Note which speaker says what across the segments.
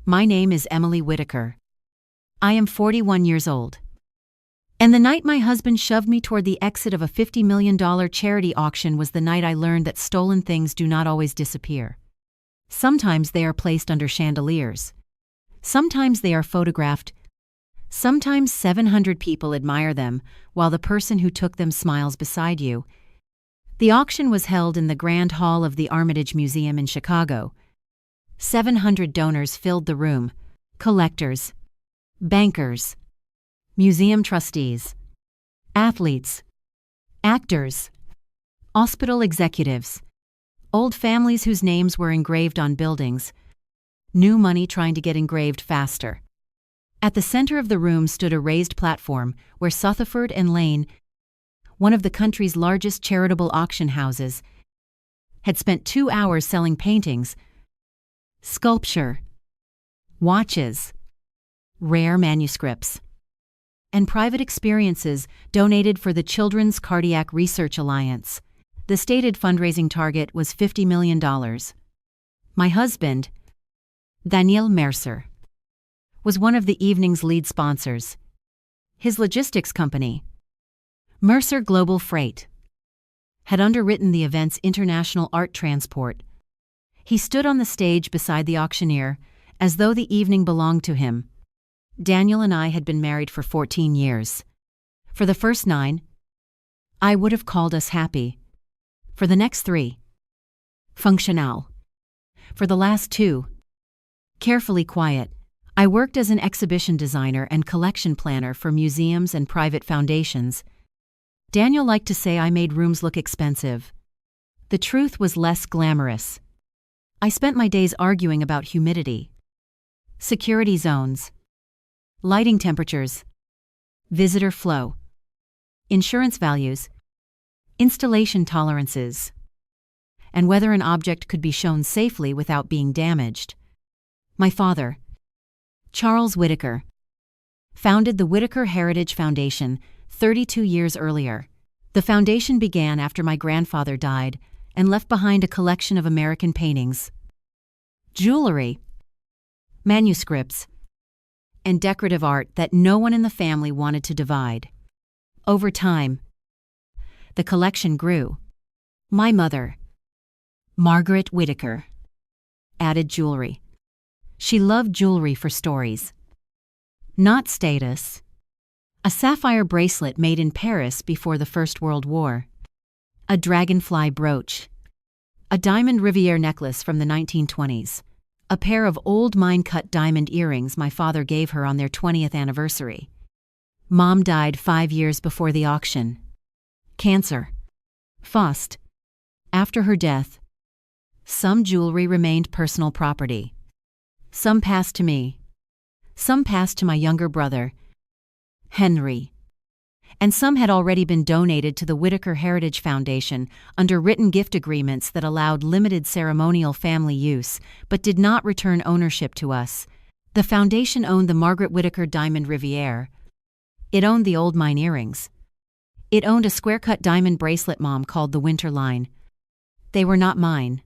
Speaker 1: My name is Emily Whitaker. I am 41 years old. And the night my husband shoved me toward the exit of a $50 million charity auction was the night I learned that stolen things do not always disappear. Sometimes they are placed under chandeliers. Sometimes they are photographed. Sometimes 700 people admire them, while the person who took them smiles beside you. The auction was held in the Grand Hall of the Armitage Museum in Chicago. 700 donors filled the room: collectors, bankers, museum trustees, athletes, actors, hospital executives, old families whose names were engraved on buildings, new money trying to get engraved faster. At the center of the room stood a raised platform where Sotheford and Lane, one of the country's largest charitable auction houses, had spent 2 hours selling paintings, sculpture, watches, rare manuscripts, and private experiences donated for the Children's Cardiac Research Alliance. The stated fundraising target was $50 million. My husband, Daniel Mercer, was one of the evening's lead sponsors. His logistics company, Mercer Global Freight, had underwritten the event's international art transport. He stood on the stage beside the auctioneer, as though the evening belonged to him. Daniel and I had been married for 14 years. For the first 9, I would have called us happy. For the next 3, functional. For the last 2, carefully quiet. I worked as an exhibition designer and collection planner for museums and private foundations. Daniel liked to say I made rooms look expensive. The truth was less glamorous. I spent my days arguing about humidity, security zones, lighting temperatures, visitor flow, insurance values, installation tolerances, and whether an object could be shown safely without being damaged. My father, Charles Whitaker, founded the Whitaker Heritage Foundation 32 years earlier. The foundation began after my grandfather died and left behind a collection of American paintings, jewelry, manuscripts, and decorative art that no one in the family wanted to divide. Over time, the collection grew. My mother, Margaret Whitaker, added jewelry. She loved jewelry for stories, not status. A sapphire bracelet made in Paris before the First World War, a dragonfly brooch, a diamond Riviere necklace from the 1920s, a pair of old mine-cut diamond earrings my father gave her on their 20th anniversary. Mom died 5 years before the auction. Cancer. Faust. After her death, some jewelry remained personal property. Some passed to me. Some passed to my younger brother, Henry. And some had already been donated to the Whitaker Heritage Foundation under written gift agreements that allowed limited ceremonial family use but did not return ownership to us. The foundation owned the Margaret Whitaker Diamond Riviere. It owned the old mine earrings. It owned a square-cut diamond bracelet Mom called the Winter Line. They were not mine.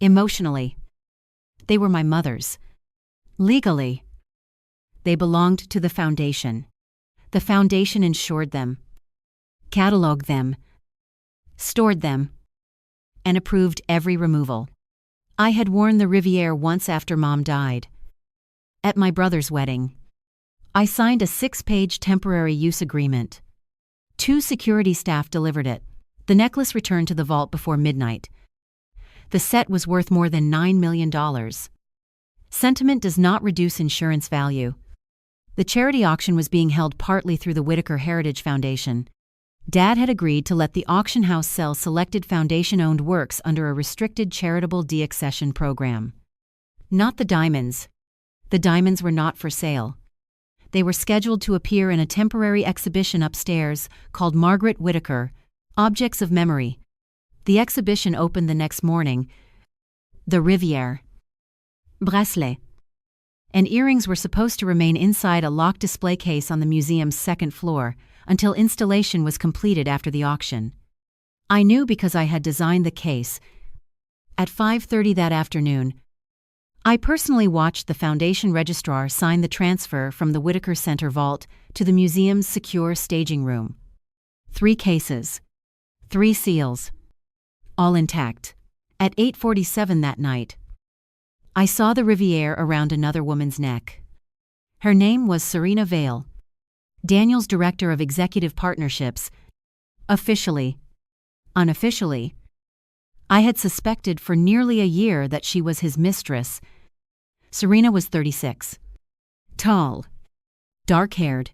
Speaker 1: Emotionally, they were my mother's. Legally, they belonged to the foundation. The foundation insured them, cataloged them, stored them, and approved every removal. I had worn the Riviere once after Mom died. At my brother's wedding, I signed a 6-page temporary use agreement. 2 security staff delivered it. The necklace returned to the vault before midnight. The set was worth more than $9 million. Sentiment does not reduce insurance value. The charity auction was being held partly through the Whitaker Heritage Foundation. Dad had agreed to let the auction house sell selected foundation-owned works under a restricted charitable de-accession program. Not the diamonds. The diamonds were not for sale. They were scheduled to appear in a temporary exhibition upstairs called Margaret Whitaker, Objects of Memory. The exhibition opened the next morning. The Riviere, bracelet, and earrings were supposed to remain inside a locked display case on the museum's 2nd floor until installation was completed after the auction. I knew because I had designed the case. At 5:30 that afternoon, I personally watched the Foundation registrar sign the transfer from the Whitaker Center vault to the museum's secure staging room. 3 cases. 3 seals. All intact. At 8:47 that night, I saw the Riviere around another woman's neck. Her name was Serena Vale, Daniel's director of executive partnerships. Officially. Unofficially, I had suspected for nearly a year that she was his mistress. Serena was 36. Tall. Dark-haired.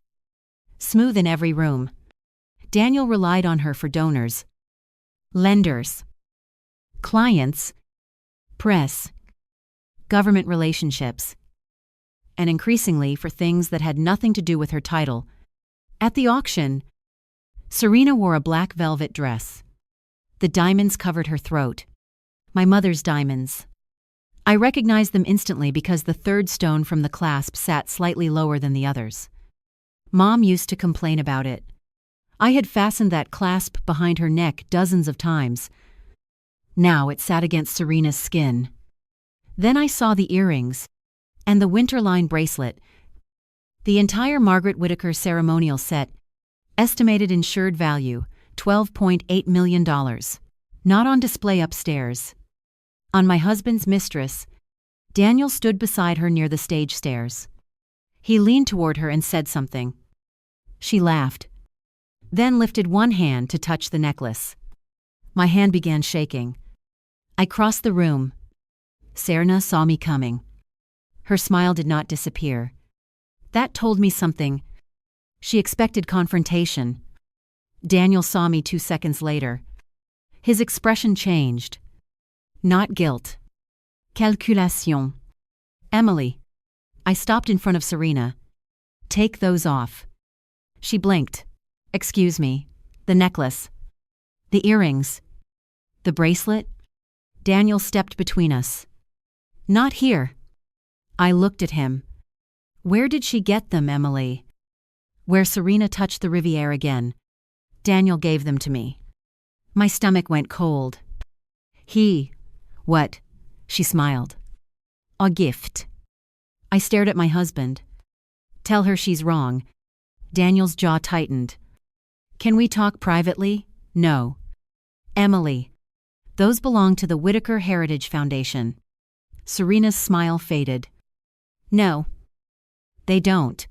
Speaker 1: Smooth in every room. Daniel relied on her for donors, lenders, clients, press, government relationships, and increasingly for things that had nothing to do with her title. At the auction, Serena wore a black velvet dress. The diamonds covered her throat. My mother's diamonds. I recognized them instantly because the third stone from the clasp sat slightly lower than the others. Mom used to complain about it. I had fastened that clasp behind her neck dozens of times. Now it sat against Serena's skin. Then I saw the earrings and the winterline bracelet. The entire Margaret Whitaker ceremonial set, estimated insured value, $12.8 million. Not on display upstairs. On my husband's Mistress, Daniel stood beside her near the stage stairs. He leaned toward her and said something. She laughed, then lifted one hand to touch the necklace. My hand began shaking. I crossed the room. Serena saw me coming. Her smile did not disappear. That told me something. She expected confrontation. Daniel saw me 2 seconds later. His expression changed. Not guilt. Calculation. Emily. I stopped in front of Serena. Take those off. She blinked. Excuse me. The necklace. The earrings. The bracelet. Daniel stepped between us. Not here. I looked at him. Where did she get them, Emily? Where Serena touched the Riviere again. Daniel gave them to me. My stomach went cold. What? She smiled. A gift. I stared at my husband. Tell her she's wrong. Daniel's jaw tightened. Can we talk privately? No. Emily. Those belong to the Whitaker Heritage Foundation. Serena's smile faded. No. They don't.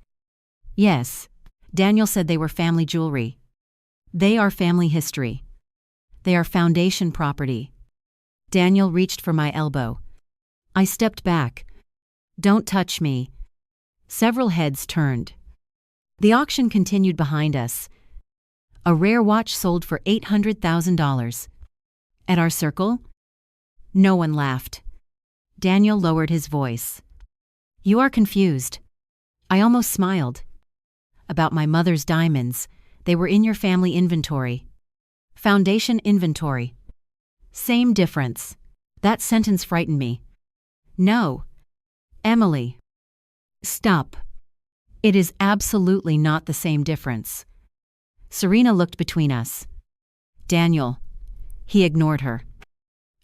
Speaker 1: Yes. Daniel said they were family jewelry. They are family history. They are foundation property. Daniel reached for my elbow. I stepped back. Don't touch me. Several heads turned. The auction continued behind us. A rare watch sold for $800,000. At our circle, no one laughed. Daniel lowered his voice. You are confused. I almost smiled. About my mother's diamonds. They were in your family inventory. Foundation inventory. Same difference. That sentence frightened me. No. Emily. Stop. It is absolutely not the same difference. Serena looked between us. Daniel. He ignored her.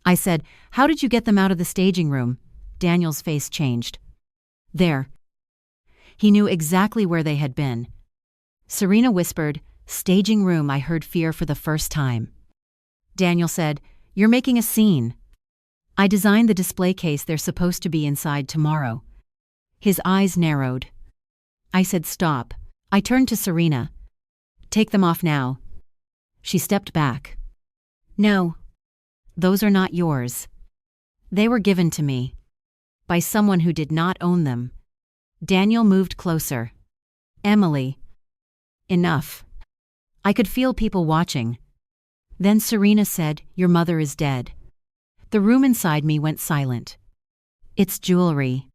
Speaker 1: I said, How did you get them out of the staging room? Daniel's face changed. There. He knew exactly where they had been. Serena whispered, Staging room. I heard fear for the first time. Daniel said, You're making a scene. I designed the display case they're supposed to be inside tomorrow. His eyes narrowed. I said, Stop. I turned to Serena. Take them off now. She stepped back. No. Those are not yours. They were given to me. By someone who did not own them. Daniel moved closer. Emily. Enough. I could feel people watching. Then Serena said, Your mother is dead. The room inside me went silent. It's jewelry.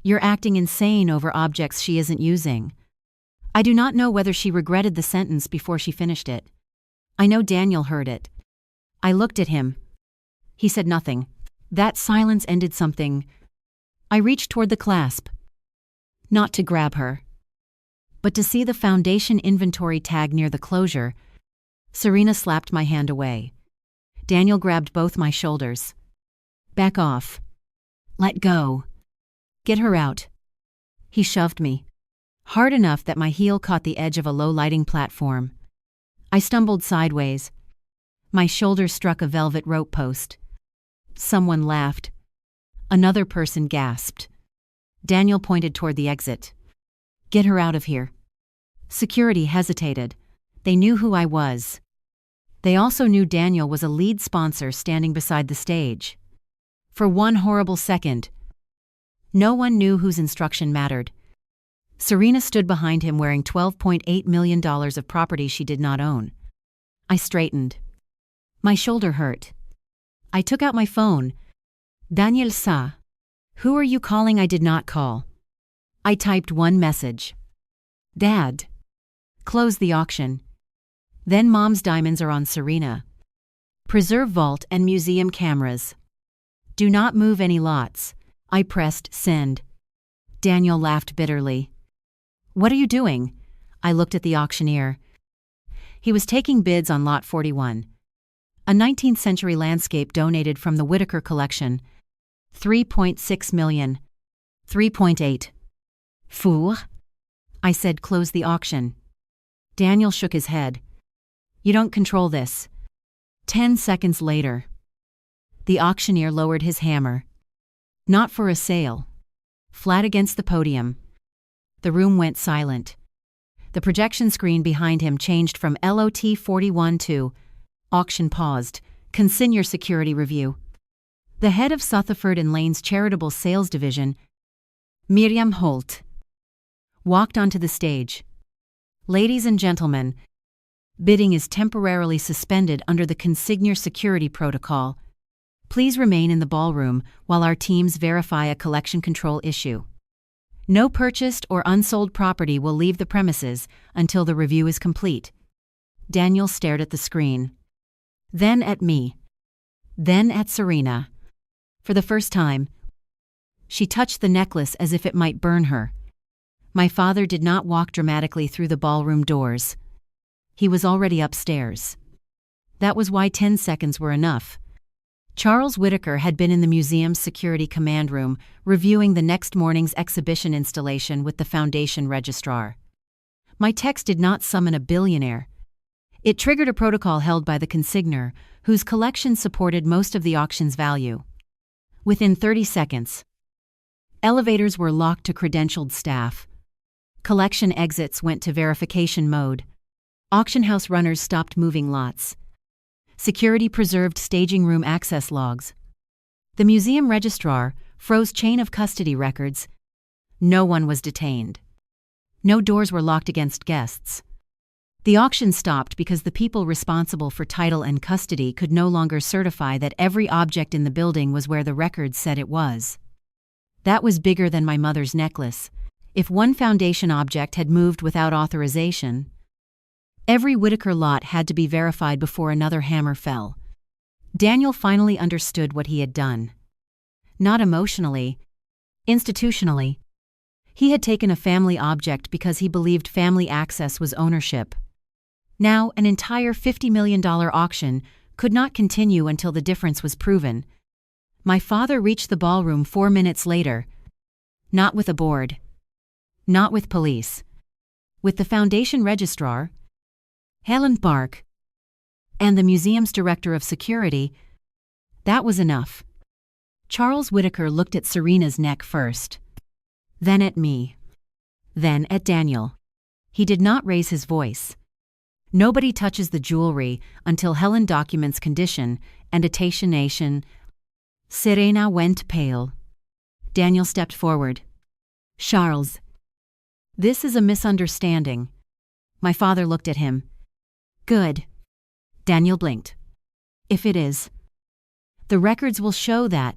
Speaker 1: You're acting insane over objects she isn't using. I do not know whether she regretted the sentence before she finished it. I know Daniel heard it. I looked at him. He said nothing. That silence ended something. I reached toward the clasp. Not to grab her, but to see the foundation inventory tag near the closure. Serena slapped my hand away. Daniel grabbed both my shoulders. Back off. Let go. Get her out. He shoved me, hard enough that my heel caught the edge of a low-lighting platform. I stumbled sideways. My shoulder struck a velvet rope post. Someone laughed. Another person gasped. Daniel pointed toward the exit. Get her out of here. Security hesitated. They knew who I was. They also knew Daniel was a lead sponsor standing beside the stage. For one horrible second, no one knew whose instruction mattered. Serena stood behind him wearing $12.8 million of property she did not own. I straightened. My shoulder hurt. I took out my phone. Daniel sa. Who are you calling? I did not call. I typed one message. Dad. Close the auction. Then Mom's diamonds are on Serena. Preserve vault and museum cameras. Do not move any lots. I pressed send. Daniel laughed bitterly. What are you doing? I looked at the auctioneer. He was taking bids on lot 41. A 19th century landscape donated from the Whitaker collection. 3.6 million. 3.8. Fool? I said close the auction. Daniel shook his head. You don't control this. 10 seconds later. The auctioneer lowered his hammer. Not for a sale. Flat against the podium. The room went silent. The projection screen behind him changed from LOT 41 to auction paused. Consignor security review. The head of Sutherford and Lane's charitable sales division, Miriam Holt, walked onto the stage. Ladies and gentlemen, bidding is temporarily suspended under the consignor security protocol. Please remain in the ballroom while our teams verify a collection control issue. No purchased or unsold property will leave the premises until the review is complete. Daniel stared at the screen. Then at me. Then at Serena. For the first time, she touched the necklace as if it might burn her. My father did not walk dramatically through the ballroom doors. He was already upstairs. That was why 10 seconds were enough. Charles Whitaker had been in the museum's security command room reviewing the next morning's exhibition installation with the foundation registrar. My text did not summon a billionaire. It triggered a protocol held by the consignor, whose collection supported most of the auction's value. Within 30 seconds, elevators were locked to credentialed staff. Collection exits went to verification mode. Auction house runners stopped moving lots. Security preserved staging room access logs. The museum registrar froze chain of custody records. No one was detained. No doors were locked against guests. The auction stopped because the people responsible for title and custody could no longer certify that every object in the building was where the records said it was. That was bigger than my mother's necklace. If one foundation object had moved without authorization, every Whitaker lot had to be verified before another hammer fell. Daniel finally understood what he had done. Not emotionally, institutionally. He had taken a family object because he believed family access was ownership. Now, an entire $50 million auction could not continue until the difference was proven. My father reached the ballroom 4 minutes later. Not with a board. Not with police. With the foundation registrar, Helen Bark, and the museum's director of security. That was enough. Charles Whitaker looked at Serena's neck first. Then at me. Then at Daniel. He did not raise his voice. Nobody touches the jewelry until Helen documents condition and attestation. Serena went pale. Daniel stepped forward. Charles. This is a misunderstanding. My father looked at him. Good. Daniel blinked. If it is, the records will show that.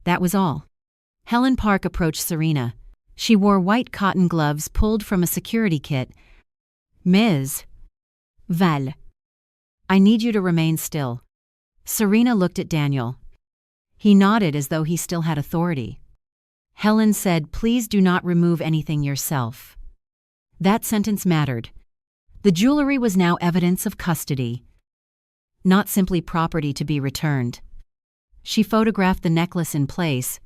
Speaker 1: That was all. Helen Park approached Serena. She wore white cotton gloves pulled from a security kit. Ms. Val. I need you to remain still. Serena looked at Daniel. He nodded as though he still had authority. Helen said, "Please do not remove anything yourself." That sentence mattered. The jewelry was now evidence of custody, not simply property to be returned. She photographed the necklace in place.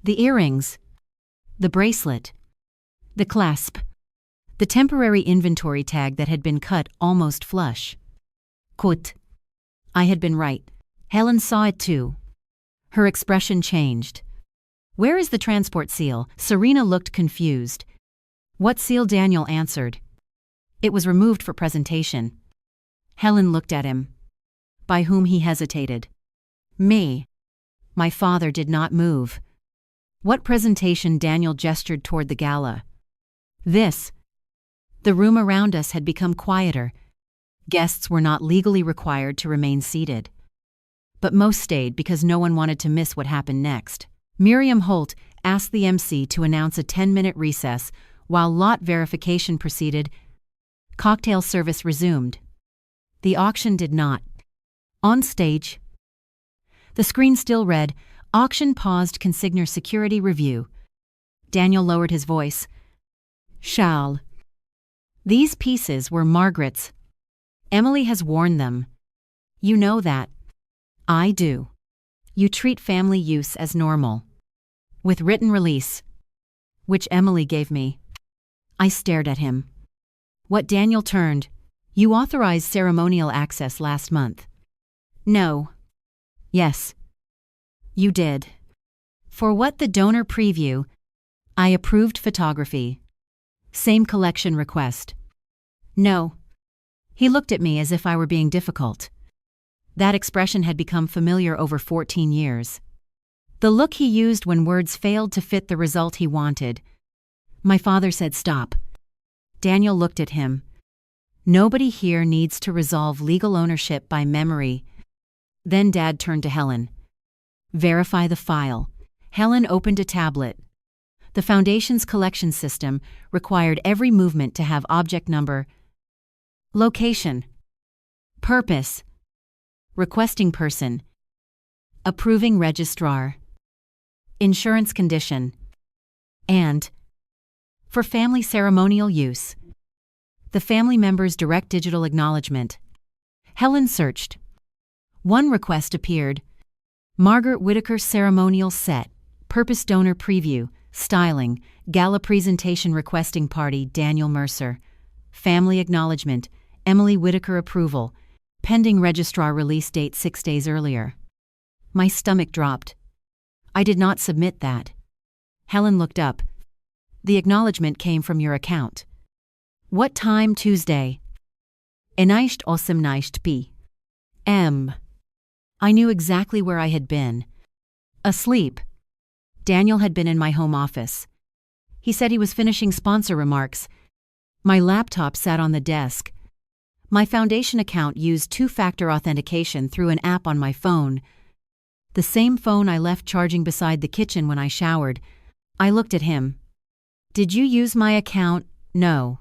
Speaker 1: The earrings, The bracelet. The clasp. The temporary inventory tag that had been cut almost flush. Kut. I had been right. Helen saw it too. Her expression changed. Where is the transport seal? Serena looked confused. What seal? Daniel answered. It was removed for presentation. Helen looked at him. By whom? He hesitated. Me. My father did not move. What presentation? Daniel gestured toward the gala. This. The room around us had become quieter. Guests were not legally required to remain seated. But most stayed because no one wanted to miss what happened next. Miriam Holt asked the MC to announce a 10-minute recess while lot verification proceeded. Cocktail service resumed. The auction did not. On stage. The screen still read, "Auction paused, consignor security review." Daniel lowered his voice. Charles. These pieces were Margaret's. Emily has worn them. You know that. I do. You treat family use as normal. With written release. Which Emily gave me. I stared at him. What? Daniel turned. You authorized ceremonial access last month. No. Yes. You did. For what? The donor preview. I approved photography. Same collection request. No. He looked at me as if I were being difficult. That expression had become familiar over 14 years. The look he used when words failed to fit the result he wanted. My father said stop. Daniel looked at him. Nobody here needs to resolve legal ownership by memory. Then Dad turned to Helen. Verify the file. Helen opened a tablet. The Foundation's collection system required every movement to have object number, location, purpose, requesting person, approving registrar, insurance condition, and, for family ceremonial use, the family member's direct digital acknowledgement. Helen searched. One request appeared. Margaret Whittaker ceremonial set, purpose donor preview, styling, gala presentation requesting party Daniel Mercer, family acknowledgement, Emily Whittaker approval, pending registrar release date 6 days earlier. My stomach dropped. I did not submit that. Helen looked up. The acknowledgement came from your account. What time? Tuesday. Enaicht 18 p.m. I knew exactly where I had been. Asleep. Daniel had been in my home office. He said he was finishing sponsor remarks. My laptop sat on the desk. My foundation account used two-factor authentication through an app on my phone. The same phone I left charging beside the kitchen when I showered. I looked at him. Did you use my account? No.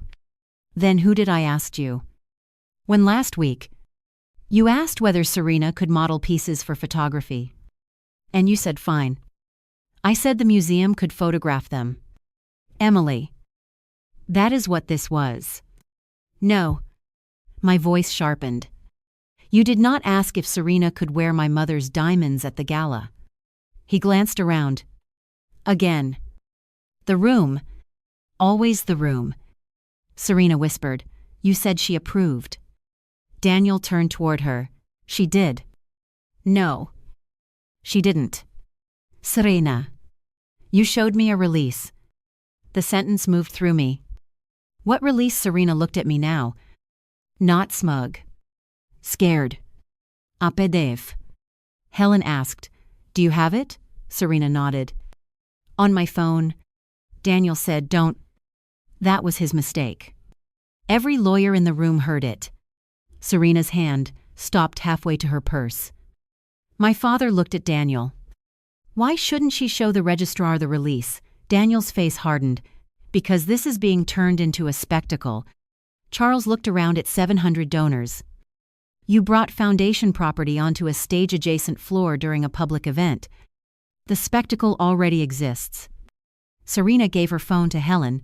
Speaker 1: Then who did? I asked you. When last week, you asked whether Serena could model pieces for photography. And you said fine. I said the museum could photograph them. Emily. That is what this was. No. My voice sharpened. You did not ask if Serena could wear my mother's diamonds at the gala. He glanced around. Again. The room. Always the room. Serena whispered. You said she approved. Daniel turned toward her. She did. No. She didn't. Serena. You showed me a release. The sentence moved through me. What release? Serena looked at me now. Not smug. Scared. A PDF. Helen asked, Do you have it? Serena nodded. On my phone. Daniel said, Don't. That was his mistake. Every lawyer in the room heard it. Serena's hand stopped halfway to her purse. My father looked at Daniel. Why shouldn't she show the registrar the release? Daniel's face hardened. Because this is being turned into a spectacle. Charles looked around at 700 donors. You brought foundation property onto a stage-adjacent floor during a public event. The spectacle already exists. Serena gave her phone to Helen.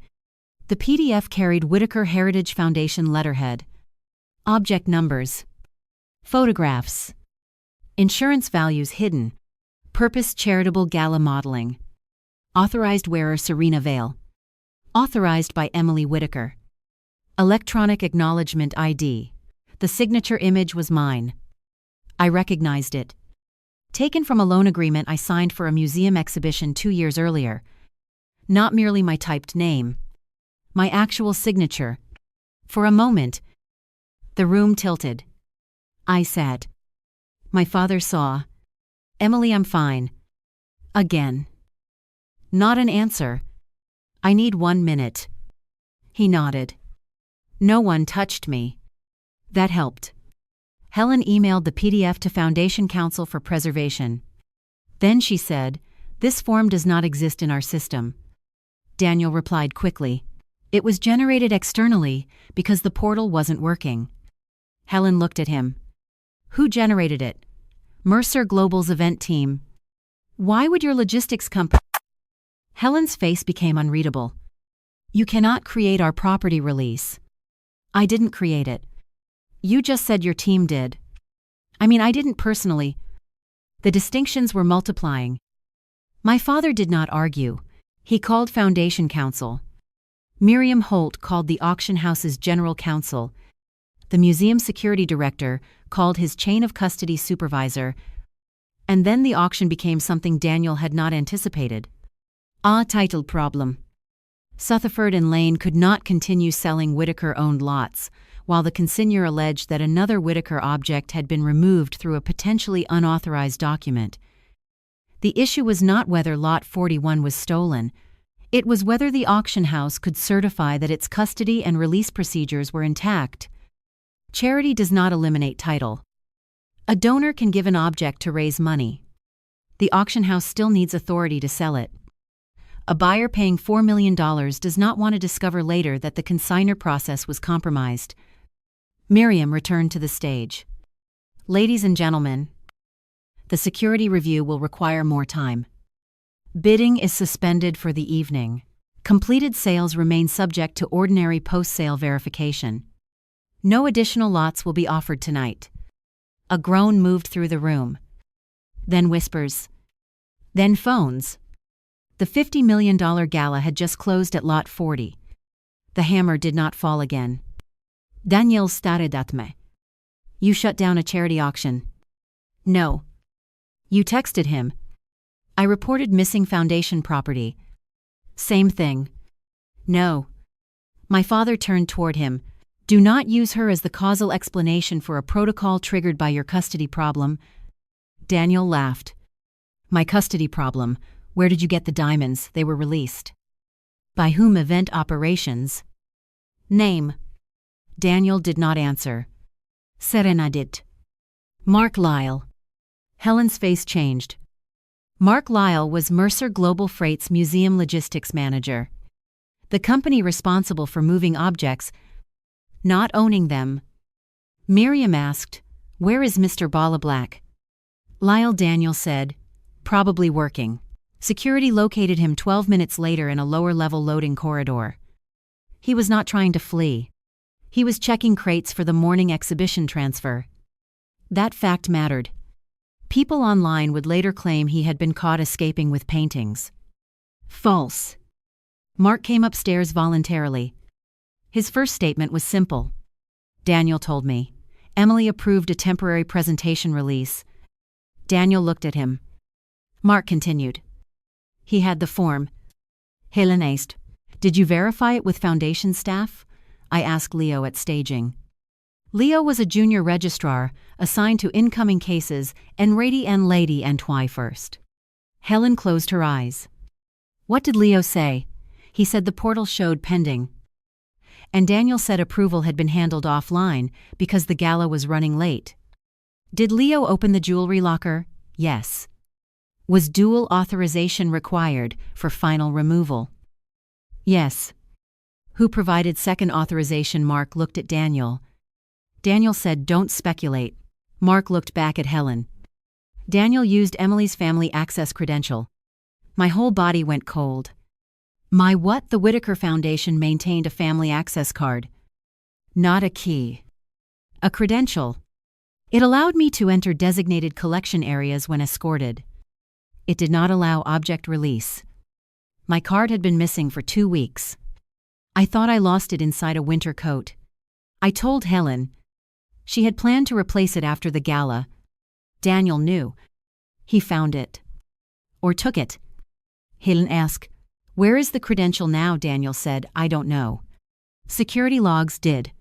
Speaker 1: The PDF carried Whittaker Heritage Foundation letterhead. Object numbers. Photographs. Insurance values hidden. Purpose charitable gala modeling. Authorized wearer Serena Vale. Authorized by Emily Whitaker. Electronic acknowledgement ID. The signature image was mine. I recognized it. Taken from a loan agreement I signed for a museum exhibition 2 years earlier. Not merely my typed name. My actual signature. For a moment, the room tilted. I sat. My father saw. Emily, I'm fine. Again. Not an answer. I need 1 minute. He nodded. No one touched me. That helped. Helen emailed the PDF to Foundation Council for Preservation. Then she said, "This form does not exist in our system." Daniel replied quickly. It was generated externally because the portal wasn't working. Helen looked at him. Who generated it? Mercer Global's event team. Why would your logistics company? Helen's face became unreadable. You cannot create our property release. I didn't create it. You just said your team did. I didn't personally. The distinctions were multiplying. My father did not argue. He called Foundation Council. Miriam Holt called the auction house's general counsel. The museum security director called his chain of custody supervisor. And then the auction became something Daniel had not anticipated. A title problem. Sutherford and Lane could not continue selling Whitaker-owned lots, while the consignor alleged that another Whitaker object had been removed through a potentially unauthorized document. The issue was not whether Lot 41 was stolen. It was whether the auction house could certify that its custody and release procedures were intact. Charity does not eliminate title. A donor can give an object to raise money. The auction house still needs authority to sell it. A buyer paying $4 million does not want to discover later that the consignor process was compromised. Miriam returned to the stage. Ladies and gentlemen, the security review will require more time. Bidding is suspended for the evening. Completed sales remain subject to ordinary post-sale verification. No additional lots will be offered tonight. A groan moved through the room. Then whispers. Then phones. The $50 million gala had just closed at Lot 40. The hammer did not fall again. Daniel stared at me. You shut down a charity auction. No. You texted him. I reported missing Foundation property. Same thing. No. My father turned toward him. Do not use her as the causal explanation for a protocol triggered by your custody problem. Daniel laughed. My custody problem. Where did you get the diamonds? They were released. By whom? Event Operations. Name. Daniel did not answer. Serenadit. Mark Lyle. Helen's face changed. Mark Lyle was Mercer Global Freight's museum logistics manager. The company responsible for moving objects, not owning them. Miriam asked, "Where is Mr. Bala Black?" Lyle Daniel said, "Probably working." Security located him 12 minutes later in a lower-level loading corridor. He was not trying to flee. He was checking crates for the morning exhibition transfer. That fact mattered. People online would later claim he had been caught escaping with paintings. False. Mark came upstairs voluntarily. His first statement was simple. Daniel told me. Emily approved a temporary presentation release. Daniel looked at him. Mark continued. He had the form. Helen asked, "Did you verify it with Foundation staff?" I asked Leo at staging. Leo was a junior registrar assigned to incoming cases and ready and lady and twi first. Helen closed her eyes. What did Leo say? He said the portal showed pending. And Daniel said approval had been handled offline because the gala was running late. Did Leo open the jewelry locker? Yes. Was dual authorization required for final removal? Yes. Who provided second authorization? Mark looked at Daniel. Daniel said, "Don't speculate." Mark looked back at Helen. Daniel used Emily's family access credential. My whole body went cold. My what? The Whitaker Foundation maintained a family access card. Not a key. A credential. It allowed me to enter designated collection areas when escorted. It did not allow object release. My card had been missing for 2 weeks. I thought I lost it inside a winter coat. I told Helen. She had planned to replace it after the gala. Daniel knew. He found it. Or took it. Helen asked, "Where is the credential now?" Daniel said, "I don't know." Security logs did.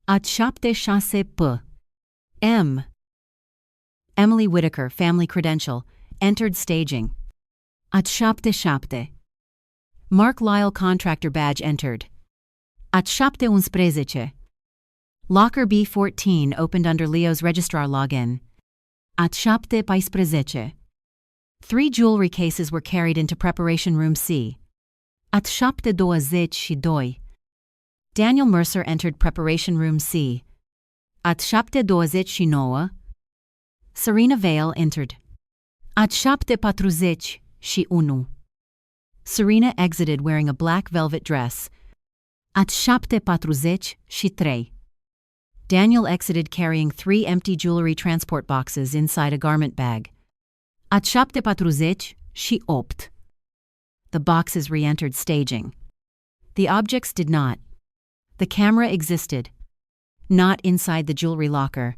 Speaker 1: At shapte chasse p. M. Emily Whitaker, family credential, entered staging. At shapte. Mark Lyle, contractor badge, entered. At shapte 11. Locker B14 opened under Leo's registrar login. At shapte 14. 3 jewelry cases were carried into preparation room C. At shapte 22. Daniel Mercer entered preparation room C. At shapte 29. Serena Vale entered. At shapte 41. Serena exited wearing a black velvet dress. At shapte 43. Daniel exited carrying 3 empty jewelry transport boxes inside a garment bag. At shapte 48. The boxes re-entered staging. The objects did not. The camera existed. Not inside the jewelry locker.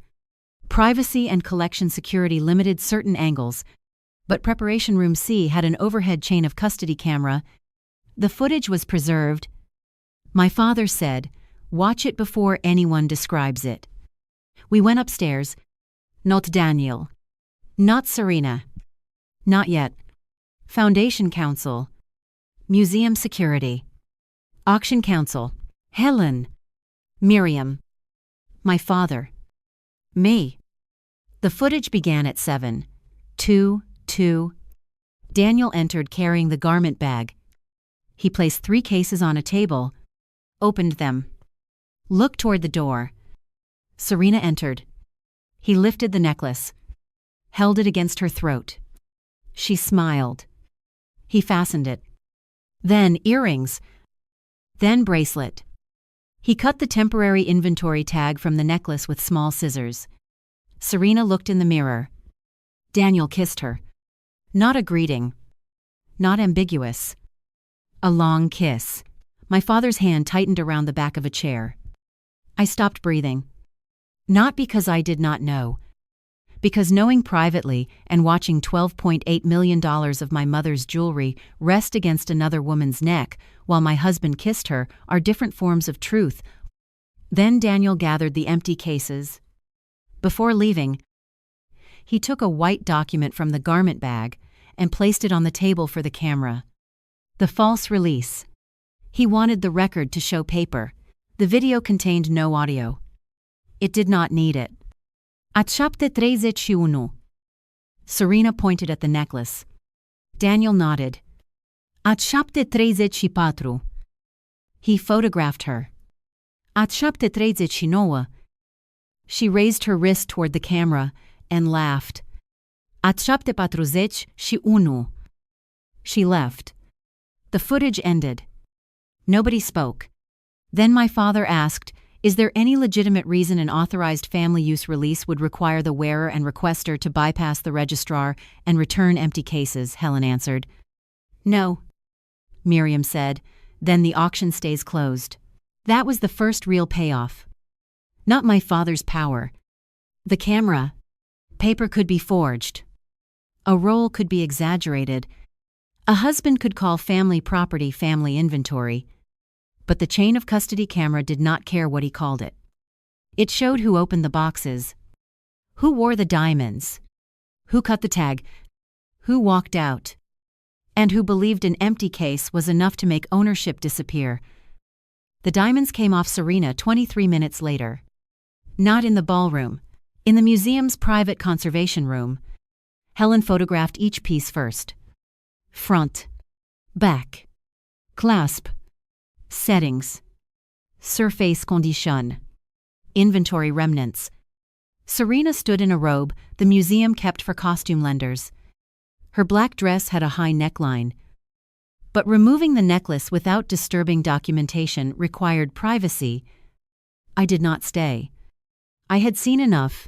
Speaker 1: Privacy and collection security limited certain angles, but Preparation Room C had an overhead chain of custody camera. The footage was preserved. My father said, "Watch it before anyone describes it." We went upstairs. Not Daniel. Not Serena. Not yet. Foundation Council. Museum Security. Auction Council. Helen. Miriam. My father. Me. The footage began at 7:02. Daniel entered carrying the garment bag. He placed 3 cases on a table, opened them, looked toward the door. Serena entered. He lifted the necklace, held it against her throat. She smiled. He fastened it. Then earrings. Then bracelet. He cut the temporary inventory tag from the necklace with small scissors. Serena looked in the mirror. Daniel kissed her. Not a greeting. Not ambiguous. A long kiss. My father's hand tightened around the back of a chair. I stopped breathing. Not because I did not know. Because knowing privately and watching $12.8 million of my mother's jewelry rest against another woman's neck while my husband kissed her are different forms of truth. Then Daniel gathered the empty cases. Before leaving, he took a white document from the garment bag and placed it on the table for the camera. The false release. He wanted the record to show paper. The video contained no audio. It did not need it. At shapte 31. Serena pointed at the necklace. Daniel nodded. At shapte 34. He photographed her. At shapte 39. She raised her wrist toward the camera and laughed. At shapte 41. She left. The footage ended. Nobody spoke. Then my father asked, "Is there any legitimate reason an authorized family use release would require the wearer and requester to bypass the registrar and return empty cases?" Helen answered. "No," Miriam said. "Then the auction stays closed." That was the first real payoff. Not my father's power. The camera. Paper could be forged. A roll could be exaggerated. A husband could call family property family inventory. But the chain of custody camera did not care what he called it. It showed who opened the boxes, who wore the diamonds, who cut the tag, who walked out, and who believed an empty case was enough to make ownership disappear. The diamonds came off Serena 23 minutes later. Not in the ballroom, in the museum's private conservation room. Helen photographed each piece first. Front, back, clasp, settings, surface condition, inventory remnants. Serena stood in a robe the museum kept for costume lenders. Her black dress had a high neckline. But removing the necklace without disturbing documentation required privacy. I did not stay. I had seen enough.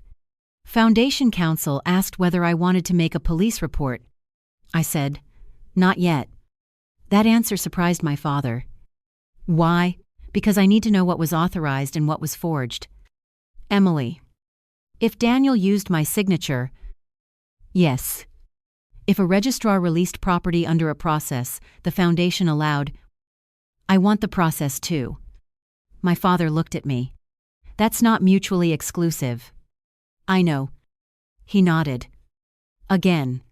Speaker 1: Foundation Council asked whether I wanted to make a police report. I said, "Not yet." That answer surprised my father. Why? Because I need to know what was authorized and what was forged. Emily. If Daniel used my signature, yes. If a registrar released property under a process the foundation allowed, I want the process too. My father looked at me. That's not mutually exclusive. I know. He nodded. Again.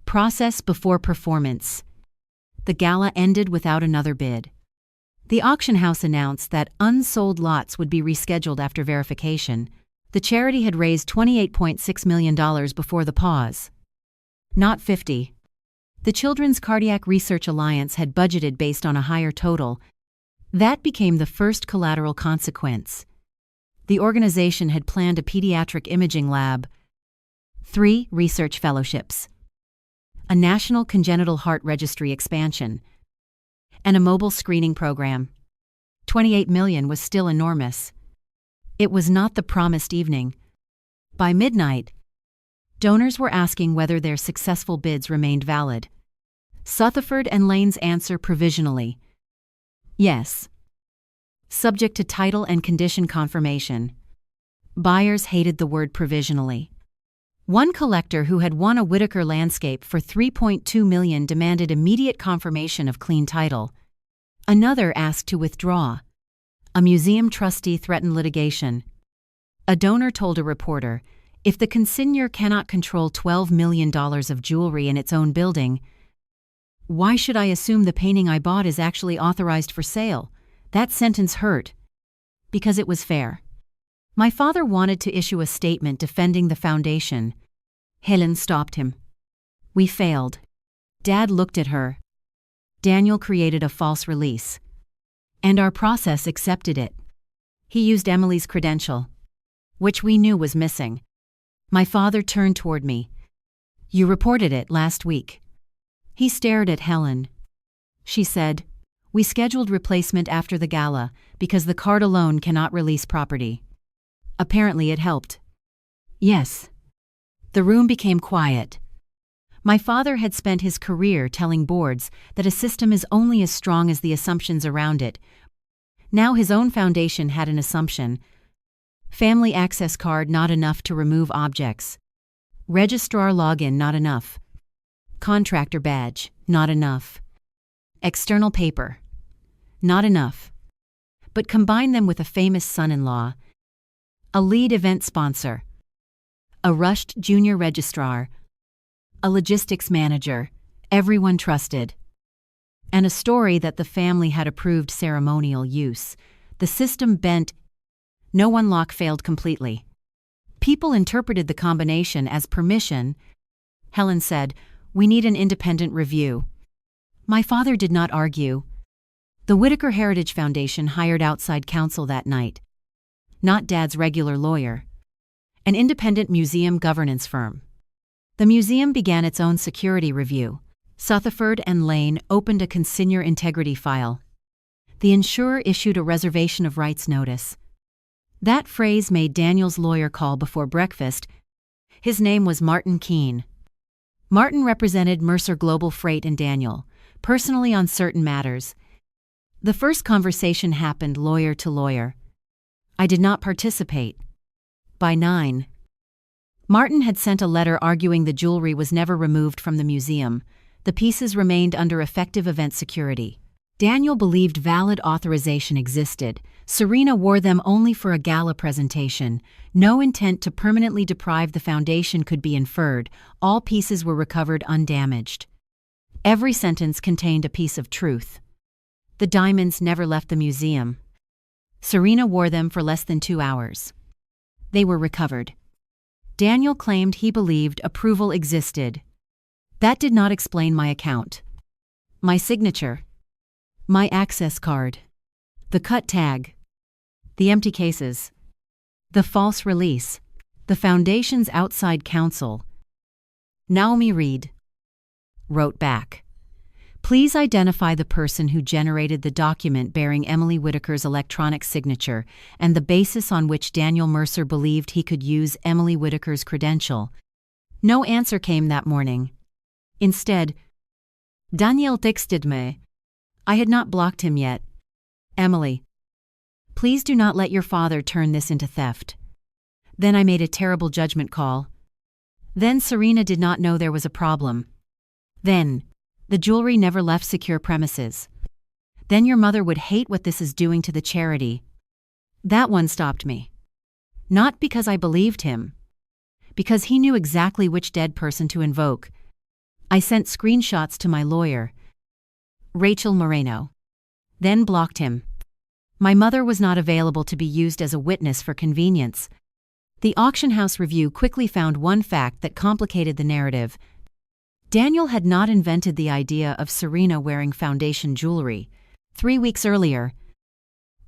Speaker 1: Process before performance. The gala ended without another bid. The auction house announced that unsold lots would be rescheduled after verification. The charity had raised $28.6 million before the pause. Not 50. The Children's Cardiac Research Alliance had budgeted based on a higher total. That became the first collateral consequence. The organization had planned a pediatric imaging lab, 3 research fellowships, a national congenital heart registry expansion, and a mobile screening program. $28 million was still enormous. It was not the promised evening. By midnight, donors were asking whether their successful bids remained valid. Sutherford and Lane's answer provisionally. Yes. Subject to title and condition confirmation. Buyers hated the word provisionally. One collector who had won a Whitaker landscape for $3.2 million demanded immediate confirmation of clean title. Another asked to withdraw. A museum trustee threatened litigation. A donor told a reporter, if the consignor cannot control $12 million of jewelry in its own building, why should I assume the painting I bought is actually authorized for sale? That sentence hurt. Because it was fair. My father wanted to issue a statement defending the foundation. Helen stopped him. We failed. Dad looked at her. Daniel created a false release. And our process accepted it. He used Emily's credential, which we knew was missing. My father turned toward me. You reported it last week. He stared at Helen. She said, we scheduled replacement after the gala because the card alone cannot release property. Apparently it helped. Yes. The room became quiet. My father had spent his career telling boards that a system is only as strong as the assumptions around it. Now his own foundation had an assumption. Family access card not enough to remove objects. Registrar login not enough. Contractor badge not enough. External paper not enough. But combine them with a famous son-in-law, a lead event sponsor, a rushed junior registrar, a logistics manager, everyone trusted, and a story that the family had approved ceremonial use. The system bent. No unlock failed completely. People interpreted the combination as permission. Helen said, we need an independent review. My father did not argue. The Whitaker Heritage Foundation hired outside counsel that night. Not Dad's regular lawyer. An independent museum governance firm. The museum began its own security review. Sutherford and Lane opened a consignor integrity file. The insurer issued a reservation of rights notice. That phrase made Daniel's lawyer call before breakfast. His name was Martin Keene. Martin represented Mercer Global Freight and Daniel, personally on certain matters. The first conversation happened lawyer to lawyer. I did not participate. By 9. Martin had sent a letter arguing the jewelry was never removed from the museum. The pieces remained under effective event security. Daniel believed valid authorization existed. Serena wore them only for a gala presentation. No intent to permanently deprive the foundation could be inferred. All pieces were recovered undamaged. Every sentence contained a piece of truth. The diamonds never left the museum. Serena wore them for less than 2 hours. They were recovered. Daniel claimed he believed approval existed. That did not explain my account. My signature. My access card. The cut tag. The empty cases. The false release. The foundation's outside counsel. Naomi Reed wrote back. Please identify the person who generated the document bearing Emily Whitaker's electronic signature and the basis on which Daniel Mercer believed he could use Emily Whitaker's credential. No answer came that morning. Instead, Daniel texted me, I had not blocked him yet. Emily, please do not let your father turn this into theft. Then I made a terrible judgment call. Then Serena did not know there was a problem. Then, the jewelry never left secure premises. Then your mother would hate what this is doing to the charity. That one stopped me. Not because I believed him. Because he knew exactly which dead person to invoke. I sent screenshots to my lawyer, Rachel Moreno. Then blocked him. My mother was not available to be used as a witness for convenience. The auction house review quickly found one fact that complicated the narrative. Daniel had not invented the idea of Serena wearing foundation jewelry. 3 weeks earlier,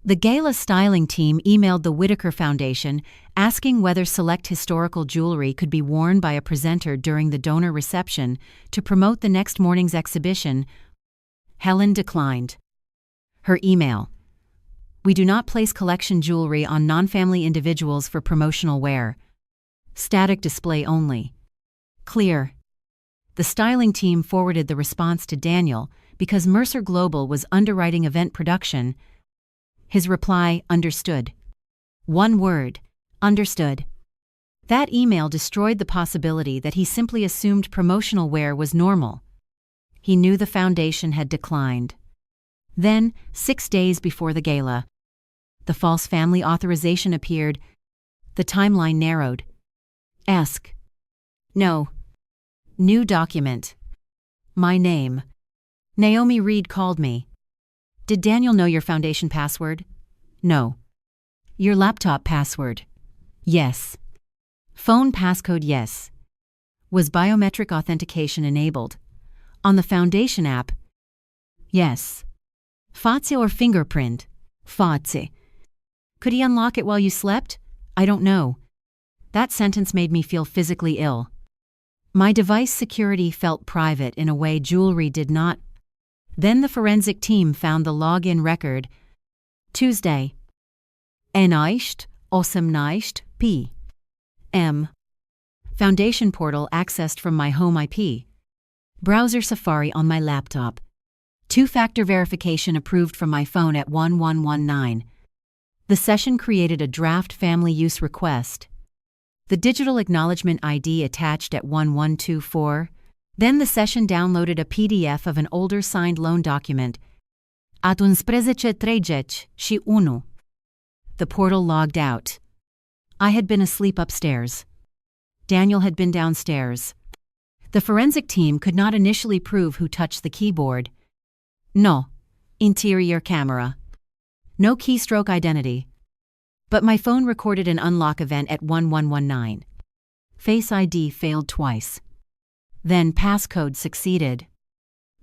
Speaker 1: the gala styling team emailed the Whitaker Foundation asking whether select historical jewelry could be worn by a presenter during the donor reception to promote the next morning's exhibition. Helen declined. Her email: "We do not place collection jewelry on non-family individuals for promotional wear. Static display only." Clear. The styling team forwarded the response to Daniel because Mercer Global was underwriting event production. His reply: "Understood." One word: understood. That email destroyed the possibility that he simply assumed promotional wear was normal. He knew the foundation had declined. Then, 6 days before the gala, the false family authorization appeared. The timeline narrowed. Ask. No. New document. My name. Naomi Reed called me. Did Daniel know your foundation password? No. Your laptop password? Yes. Phone passcode? Yes. Was biometric authentication enabled? On the foundation app? Yes. Face or fingerprint? Face. Could he unlock it while you slept? I don't know. That sentence made me feel physically ill. My device security felt private in a way jewelry did not. Then the forensic team found the login record. Tuesday. Eneicht, 18 p.m. Foundation portal accessed from my home IP. Browser Safari on my laptop. Two-factor verification approved from my phone at 1119. The session created a draft family use request. The digital acknowledgement ID attached at 1124. Then the session downloaded a PDF of an older signed loan document. At 11:31. The portal logged out. I had been asleep upstairs. Daniel had been downstairs. The forensic team could not initially prove who touched the keyboard. No. Interior camera. No keystroke identity. But my phone recorded an unlock event at 1119. Face ID failed twice. Then passcode succeeded.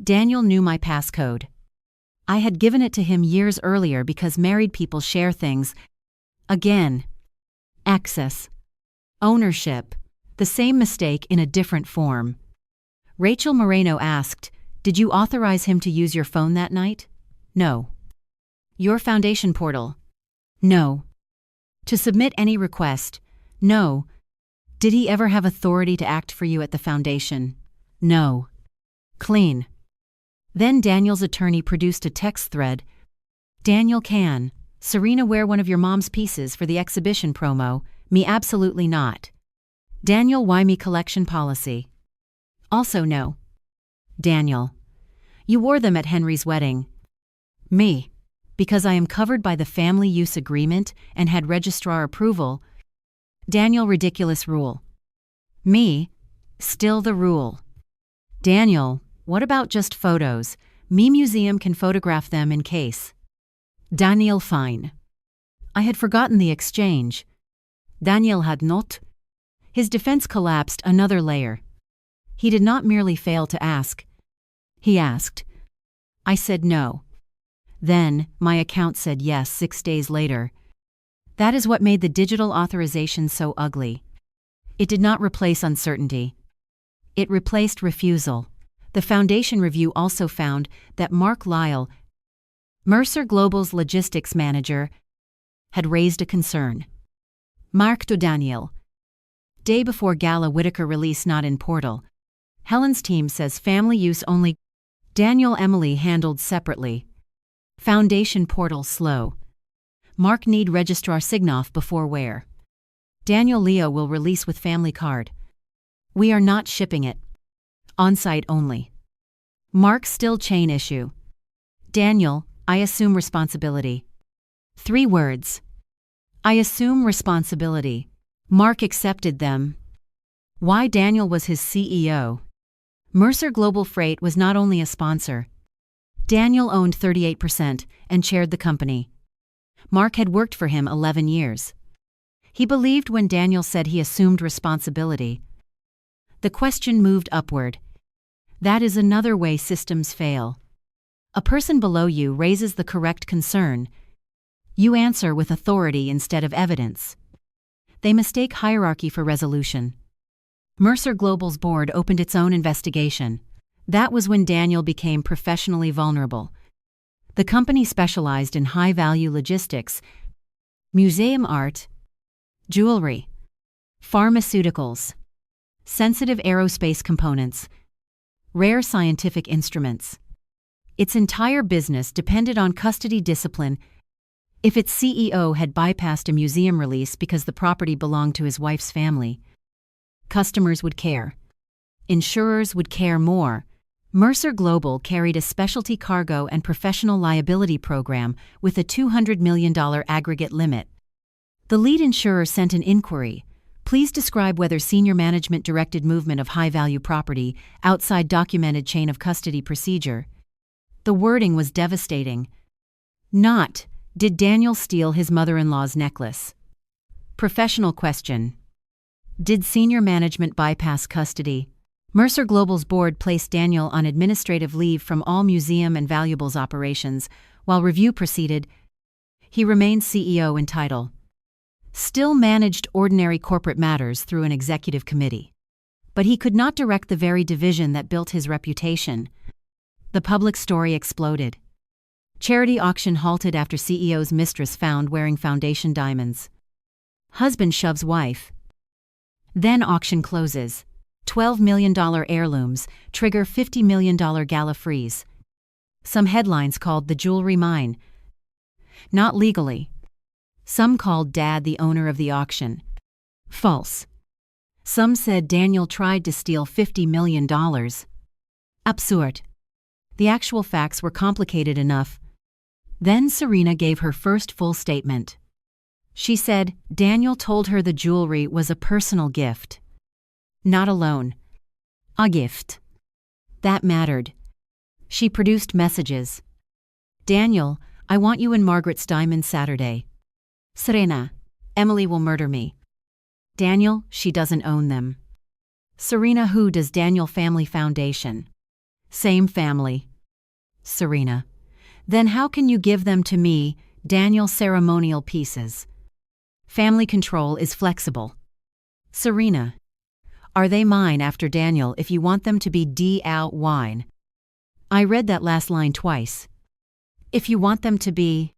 Speaker 1: Daniel knew my passcode. I had given it to him years earlier because married people share things. Again. Access. Ownership. The same mistake in a different form. Rachel Moreno asked, "Did you authorize him to use your phone that night?" No. Your foundation portal? No. To submit any request? No. Did he ever have authority to act for you at the foundation? No. Clean. Then Daniel's attorney produced a text thread. Daniel can. Serena wear one of your mom's pieces for the exhibition promo? Me absolutely not. Daniel, why me collection policy? Also no. Daniel. You wore them at Henry's wedding. Me. Because I am covered by the family use agreement and had registrar approval. Daniel, ridiculous rule. Me. Still the rule. Daniel, what about just photos? Me museum can photograph them in case. Daniel, fine. I had forgotten the exchange. Daniel had not. His defense collapsed another layer. He did not merely fail to ask. He asked. I said no. Then, my account said yes 6 days later. That is what made the digital authorization so ugly. It did not replace uncertainty. It replaced refusal. The foundation review also found that Mark Lyle, Mercer Global's logistics manager, had raised a concern. Mark to Daniel. Day before gala Whitaker release not in portal. Helen's team says family use only. Daniel Emily handled separately. Foundation portal slow. Mark need registrar sign-off before where. Daniel Leo will release with family card. We are not shipping it. On-site only. Mark still chain issue. Daniel, I assume responsibility. 3 words. I assume responsibility. Mark accepted them. Why Daniel was his CEO. Mercer Global Freight was not only a sponsor. Daniel owned 38% and chaired the company. Mark had worked for him 11 years. He believed when Daniel said he assumed responsibility. The question moved upward. That is another way systems fail. A person below you raises the correct concern. You answer with authority instead of evidence. They mistake hierarchy for resolution. Mercer Global's board opened its own investigation. That was when Daniel became professionally vulnerable. The company specialized in high-value logistics, museum art, jewelry, pharmaceuticals, sensitive aerospace components, rare scientific instruments. Its entire business depended on custody discipline. If its CEO had bypassed a museum release because the property belonged to his wife's family, customers would care. Insurers would care more. Mercer Global carried a specialty cargo and professional liability program with a $200 million aggregate limit. The lead insurer sent an inquiry. Please describe whether senior management directed movement of high-value property outside documented chain of custody procedure. The wording was devastating. Not, did Daniel steal his mother-in-law's necklace? Professional question. Did senior management bypass custody? Mercer Global's board placed Daniel on administrative leave from all museum and valuables operations while review proceeded. He remained CEO in title. Still managed ordinary corporate matters through an executive committee. But he could not direct the very division that built his reputation. The public story exploded. Charity auction halted after CEO's mistress found wearing foundation diamonds. Husband shoves wife. Then auction closes. $12 million heirlooms trigger $50 million gala freeze. Some headlines called the jewelry mine. Not legally. Some called Dad the owner of the auction. False. Some said Daniel tried to steal $50 million. Absurd. The actual facts were complicated enough. Then Serena gave her first full statement. She said Daniel told her the jewelry was a personal gift. Not a loan. A gift. That mattered. She produced messages. Daniel, I want you and Margaret's diamonds Saturday. Serena, Emily will murder me. Daniel, she doesn't own them. Serena, who does Daniel Family Foundation? Same family. Serena, then how can you give them to me, Daniel? Ceremonial pieces. Family control is flexible. Serena, are they mine after Daniel if you want them to be D-out-wine? I read that last line twice. If you want them to be.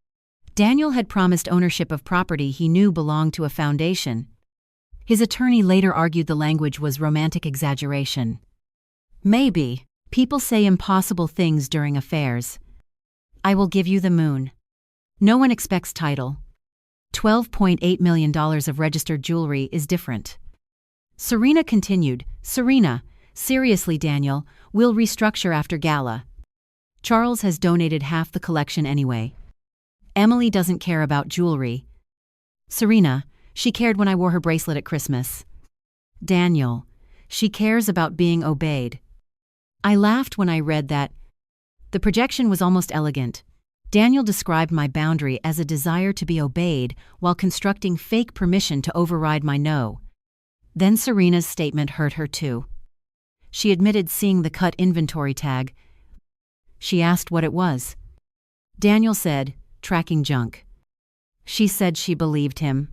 Speaker 1: Daniel had promised ownership of property he knew belonged to a foundation. His attorney later argued the language was romantic exaggeration. Maybe. People say impossible things during affairs. I will give you the moon. No one expects title. $12.8 million of registered jewelry is different. Serena continued, Serena, seriously Daniel, we'll restructure after gala. Charles has donated half the collection anyway. Emily doesn't care about jewelry. Serena, she cared when I wore her bracelet at Christmas. Daniel, she cares about being obeyed. I laughed when I read that. The projection was almost elegant. Daniel described my boundary as a desire to be obeyed while constructing fake permission to override my no. Then Serena's statement hurt her too. She admitted seeing the cut inventory tag. She asked what it was. Daniel said, tracking junk. She said she believed him.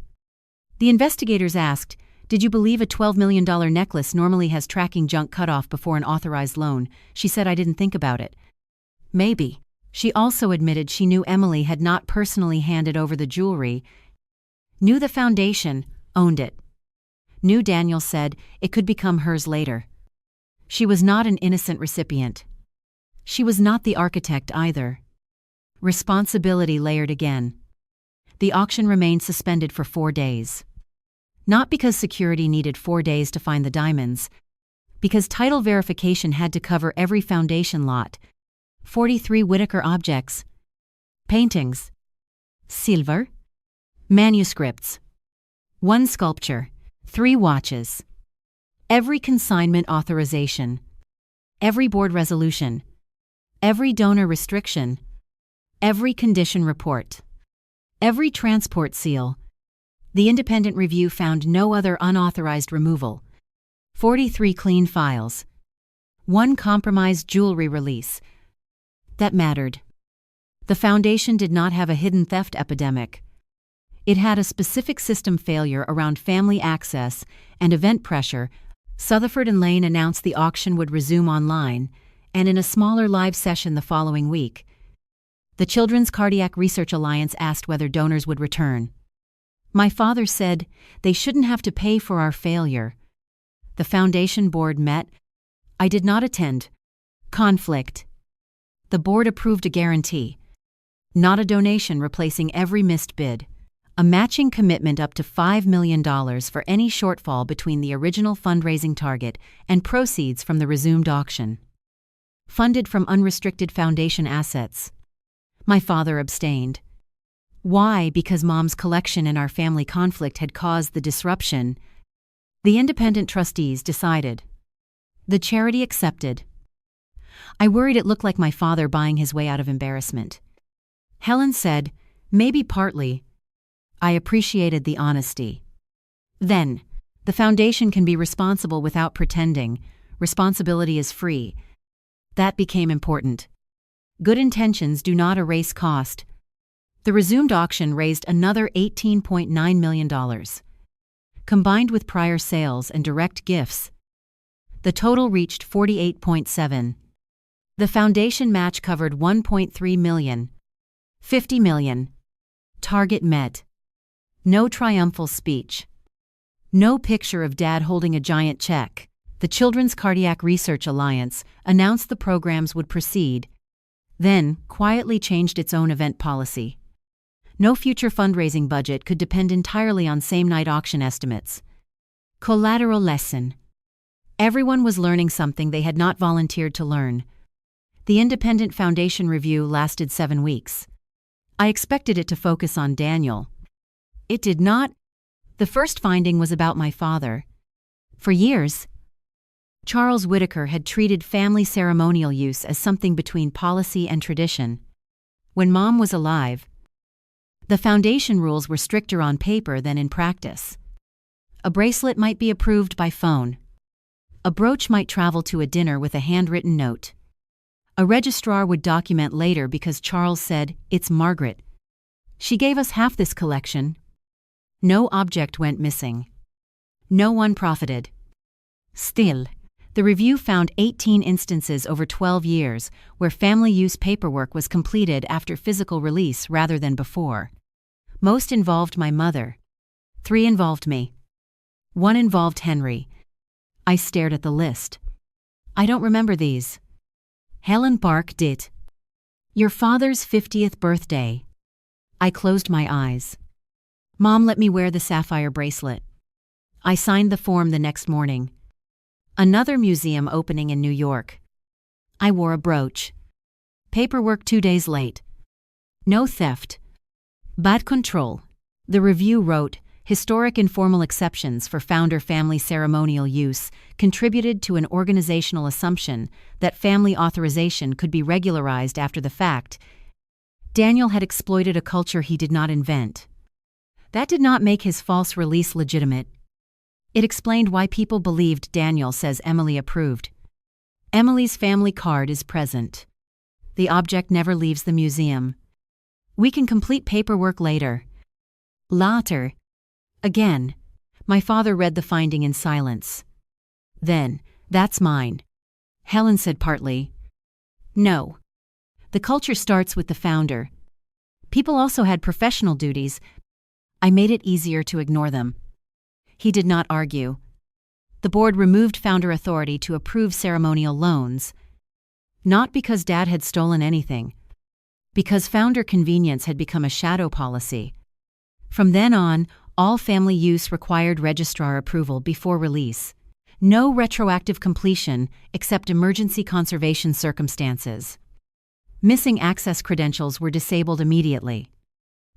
Speaker 1: The investigators asked, did you believe a $12 million necklace normally has tracking junk cut off before an authorized loan? She said I didn't think about it. Maybe. She also admitted she knew Emily had not personally handed over the jewelry. Knew the foundation, owned it. Knew Daniel said it could become hers later. She was not an innocent recipient. She was not the architect either. Responsibility layered again. The auction remained suspended for 4 days. Not because security needed 4 days to find the diamonds, because title verification had to cover every foundation lot. 43 Whitaker objects. Paintings. Silver. Manuscripts. 1 sculpture. 3 watches. Every consignment authorization. Every board resolution. Every donor restriction. Every condition report. Every transport seal. The independent review found no other unauthorized removal. 43 clean files. 1 compromised jewelry release. That mattered. The foundation did not have a hidden theft epidemic. It had a specific system failure around family access and event pressure. Sutherford and Lane announced the auction would resume online, and in a smaller live session the following week, the Children's Cardiac Research Alliance asked whether donors would return. My father said they shouldn't have to pay for our failure. The foundation board met. I did not attend. Conflict. The board approved a guarantee. Not a donation replacing every missed bid. A matching commitment up to $5 million for any shortfall between the original fundraising target and proceeds from the resumed auction. Funded from unrestricted foundation assets. My father abstained. Why? Because Mom's collection and our family conflict had caused the disruption. The independent trustees decided. The charity accepted. I worried it looked like my father buying his way out of embarrassment. Helen said, maybe partly. I appreciated the honesty. Then, the foundation can be responsible without pretending. Responsibility is free. That became important. Good intentions do not erase cost. The resumed auction raised another $18.9 million. Combined with prior sales and direct gifts, the total reached $48.7. The foundation match covered $1.3 million. $50 million. Target met. No triumphal speech. No picture of Dad holding a giant check. The Children's Cardiac Research Alliance announced the programs would proceed, then quietly changed its own event policy. No future fundraising budget could depend entirely on same-night auction estimates. Collateral lesson. Everyone was learning something they had not volunteered to learn. The independent foundation review lasted 7 weeks. I expected it to focus on Daniel. It did not. The first finding was about my father. For years, Charles Whitaker had treated family ceremonial use as something between policy and tradition. When Mom was alive, the foundation rules were stricter on paper than in practice. A bracelet might be approved by phone. A brooch might travel to a dinner with a handwritten note. A registrar would document later because Charles said, "It's Margaret. She gave us half this collection." No object went missing. No one profited. Still, the review found 18 instances over 12 years where family use paperwork was completed after physical release rather than before. Most involved my mother. 3 involved me. 1 involved Henry. I stared at the list. I don't remember these. Helen Bark did. Your father's 50th birthday. I closed my eyes. Mom let me wear the sapphire bracelet. I signed the form the next morning. Another museum opening in New York. I wore a brooch. Paperwork 2 days late. No theft. Bad control. The review wrote, historic informal exceptions for founder family ceremonial use contributed to an organizational assumption that family authorization could be regularized after the fact. Daniel had exploited a culture he did not invent. That did not make his false release legitimate. It explained why people believed Daniel says Emily approved. Emily's family card is present. The object never leaves the museum. We can complete paperwork later. Later. Again. My father read the finding in silence. Then, that's mine. Helen said partly. No. The culture starts with the founder. People also had professional duties. I made it easier to ignore them. He did not argue. The board removed founder authority to approve ceremonial loans. Not because Dad had stolen anything. Because founder convenience had become a shadow policy. From then on, all family use required registrar approval before release. No retroactive completion except emergency conservation circumstances. Missing access credentials were disabled immediately.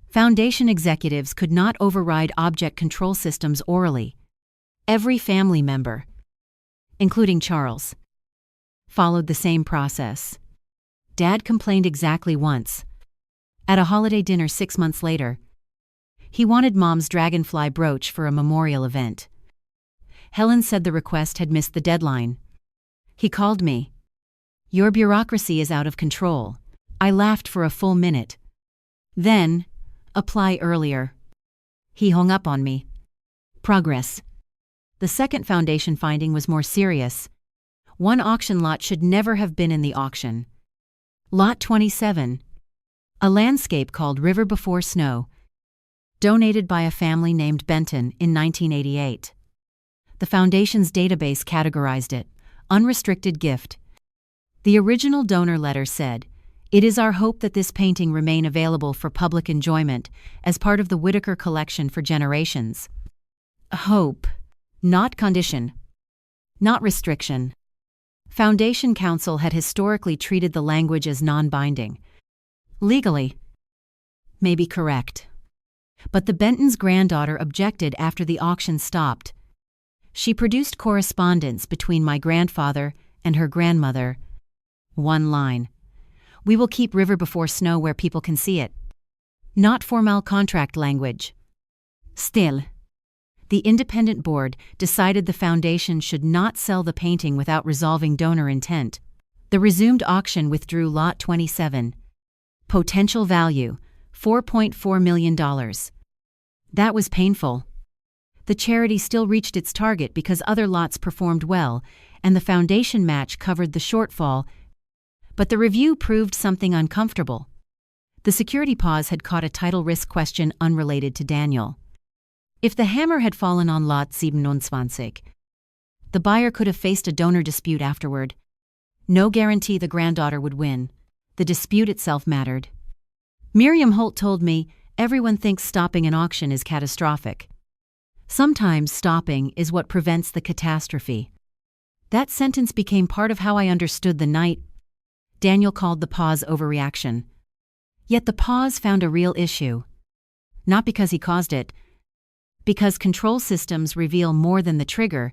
Speaker 1: Foundation executives could not override object control systems orally. Every family member, including Charles, followed the same process. Dad complained exactly once. At a holiday dinner 6 months later, he wanted Mom's dragonfly brooch for a memorial event. Helen said the request had missed the deadline. He called me. "Your bureaucracy is out of control." I laughed for a full minute. Then, "Apply earlier." He hung up on me. Progress. The second foundation finding was more serious. One auction lot should never have been in the auction. Lot 27. A landscape called River Before Snow. Donated by a family named Benton in 1988. The Foundation's database categorized it, unrestricted gift. The original donor letter said, "It is our hope that this painting remain available for public enjoyment as part of the Whitaker collection for generations." Hope, not condition, not restriction. Foundation Council had historically treated the language as non-binding. Legally, maybe correct. But the Benton's granddaughter objected after the auction stopped. She produced correspondence between my grandfather and her grandmother. One line. "We will keep River Before Snow where people can see it." Not formal contract language. Still, the independent board decided the foundation should not sell the painting without resolving donor intent. The resumed auction withdrew Lot 27. Potential value, $4.4 million. That was painful. The charity still reached its target because other lots performed well, and the foundation match covered the shortfall, but the review proved something uncomfortable. The security pause had caught a title risk question unrelated to Daniel. If the hammer had fallen on Lot 27, the buyer could have faced a donor dispute afterward. No guarantee the granddaughter would win. The dispute itself mattered. Miriam Holt told me, "Everyone thinks stopping an auction is catastrophic. Sometimes stopping is what prevents the catastrophe." That sentence became part of how I understood the night. Daniel called the pause overreaction. Yet the pause found a real issue. Not because he caused it, because control systems reveal more than the trigger.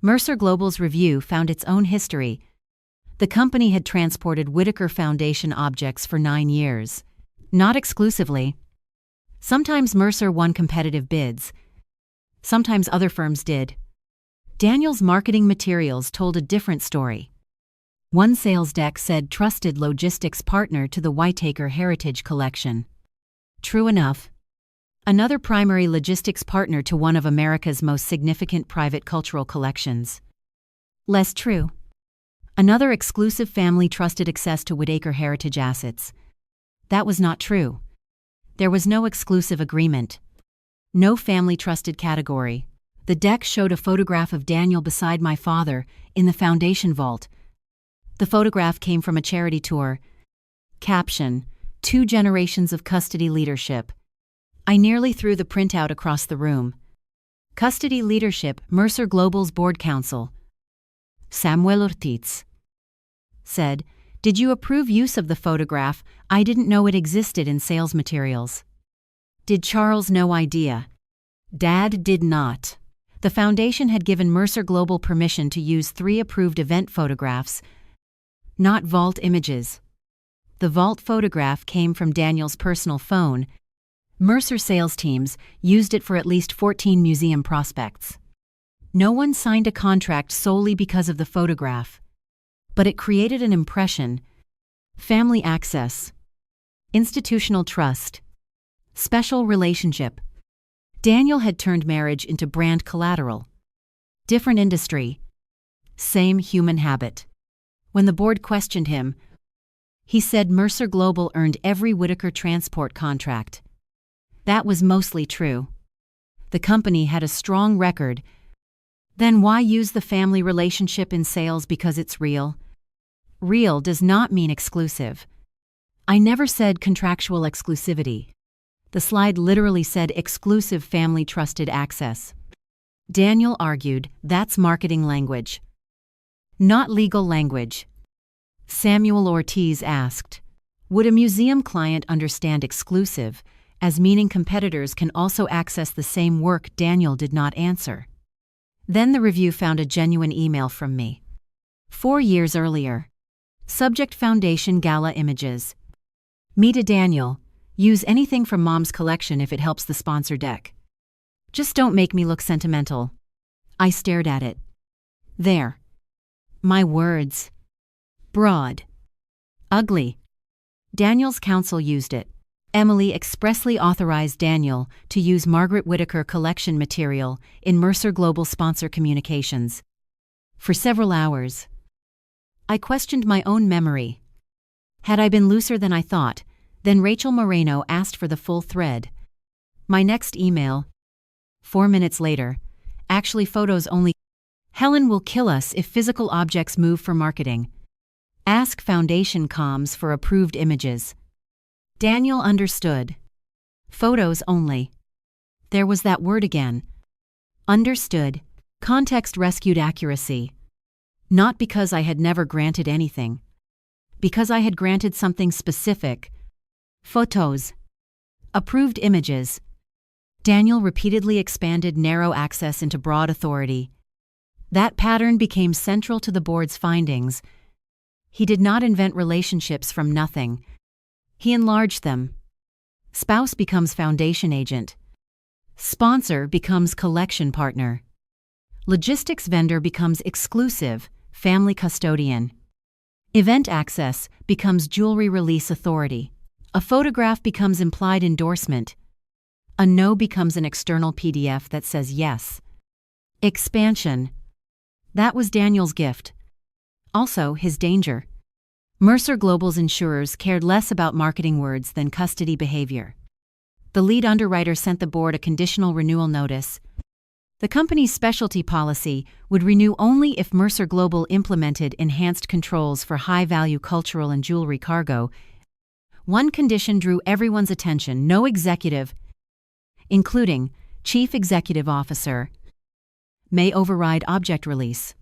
Speaker 1: Mercer Global's review found its own history. The company had transported Whitaker Foundation objects for 9 years. Not exclusively. Sometimes Mercer won competitive bids. Sometimes other firms did. Daniel's marketing materials told a different story. One sales deck said trusted logistics partner to the Whitaker Heritage Collection. True enough. Another primary logistics partner to one of America's most significant private cultural collections. Less true. Another exclusive family trusted access to Whitaker heritage assets. That was not true. There was no exclusive agreement. No family trusted category. The deck showed a photograph of Daniel beside my father in the foundation vault. The photograph came from a charity tour. Caption: 2 generations of custody leadership. I nearly threw the printout across the room. Custody leadership, Mercer Global's board counsel, Samuel Ortiz, said, "Did you approve use of the photograph? I didn't know it existed in sales materials." Did Charles? No idea. Dad did not. The foundation had given Mercer Global permission to use 3 approved event photographs, not vault images. The vault photograph came from Daniel's personal phone. Mercer sales teams used it for at least 14 museum prospects. No one signed a contract solely because of the photograph. But it created an impression. Family access. Institutional trust. Special relationship. Daniel had turned marriage into brand collateral. Different industry. Same human habit. When the board questioned him, he said Mercer Global earned every Whitaker transport contract. That was mostly true. The company had a strong record. Then why use the family relationship in sales because it's real? Real does not mean exclusive. I never said contractual exclusivity. The slide literally said exclusive family trusted access. Daniel argued that's marketing language, not legal language. Samuel Ortiz asked, would a museum client understand exclusive as meaning competitors can also access the same work? Daniel did not answer. Then the review found a genuine email from me. 4 years earlier. Subject: Foundation Gala Images. Me to Daniel, use anything from Mom's collection if it helps the sponsor deck. Just don't make me look sentimental. I stared at it. There. My words. Broad. Ugly. Daniel's counsel used it. Emily expressly authorized Daniel to use Margaret Whittaker collection material in Mercer Global sponsor communications. For several hours, I questioned my own memory. Had I been looser than I thought, then Rachel Moreno asked for the full thread. My next email, 4 minutes later, actually photos only. Helen will kill us if physical objects move for marketing. Ask Foundation Comms for approved images. Daniel understood. Photos only. There was that word again. Understood. Context rescued accuracy. Not because I had never granted anything. Because I had granted something specific. Photos. Approved images. Daniel repeatedly expanded narrow access into broad authority. That pattern became central to the board's findings. He did not invent relationships from nothing. He enlarged them. Spouse becomes foundation agent. Sponsor becomes collection partner. Logistics vendor becomes exclusive, family custodian. Event access becomes jewelry release authority. A photograph becomes implied endorsement. A no becomes an external PDF that says yes. Expansion. That was Daniel's gift. Also his danger. Mercer Global's insurers cared less about marketing words than custody behavior. The lead underwriter sent the board a conditional renewal notice. The company's specialty policy would renew only if Mercer Global implemented enhanced controls for high-value cultural and jewelry cargo. One condition drew everyone's attention: no executive, including Chief Executive Officer, may override object release,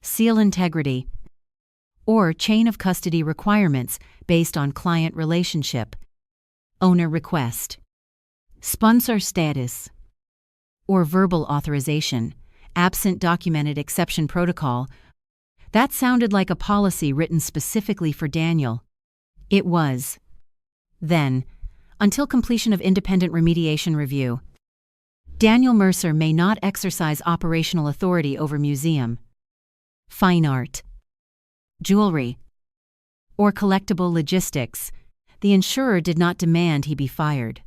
Speaker 1: seal integrity, or chain of custody requirements based on client relationship, owner request, sponsor status, or verbal authorization, absent documented exception protocol. That sounded like a policy written specifically for Daniel. It was. Then, until completion of independent remediation review, Daniel Mercer may not exercise operational authority over museum, fine art, jewelry, or collectible logistics. The insurer did not demand he be fired.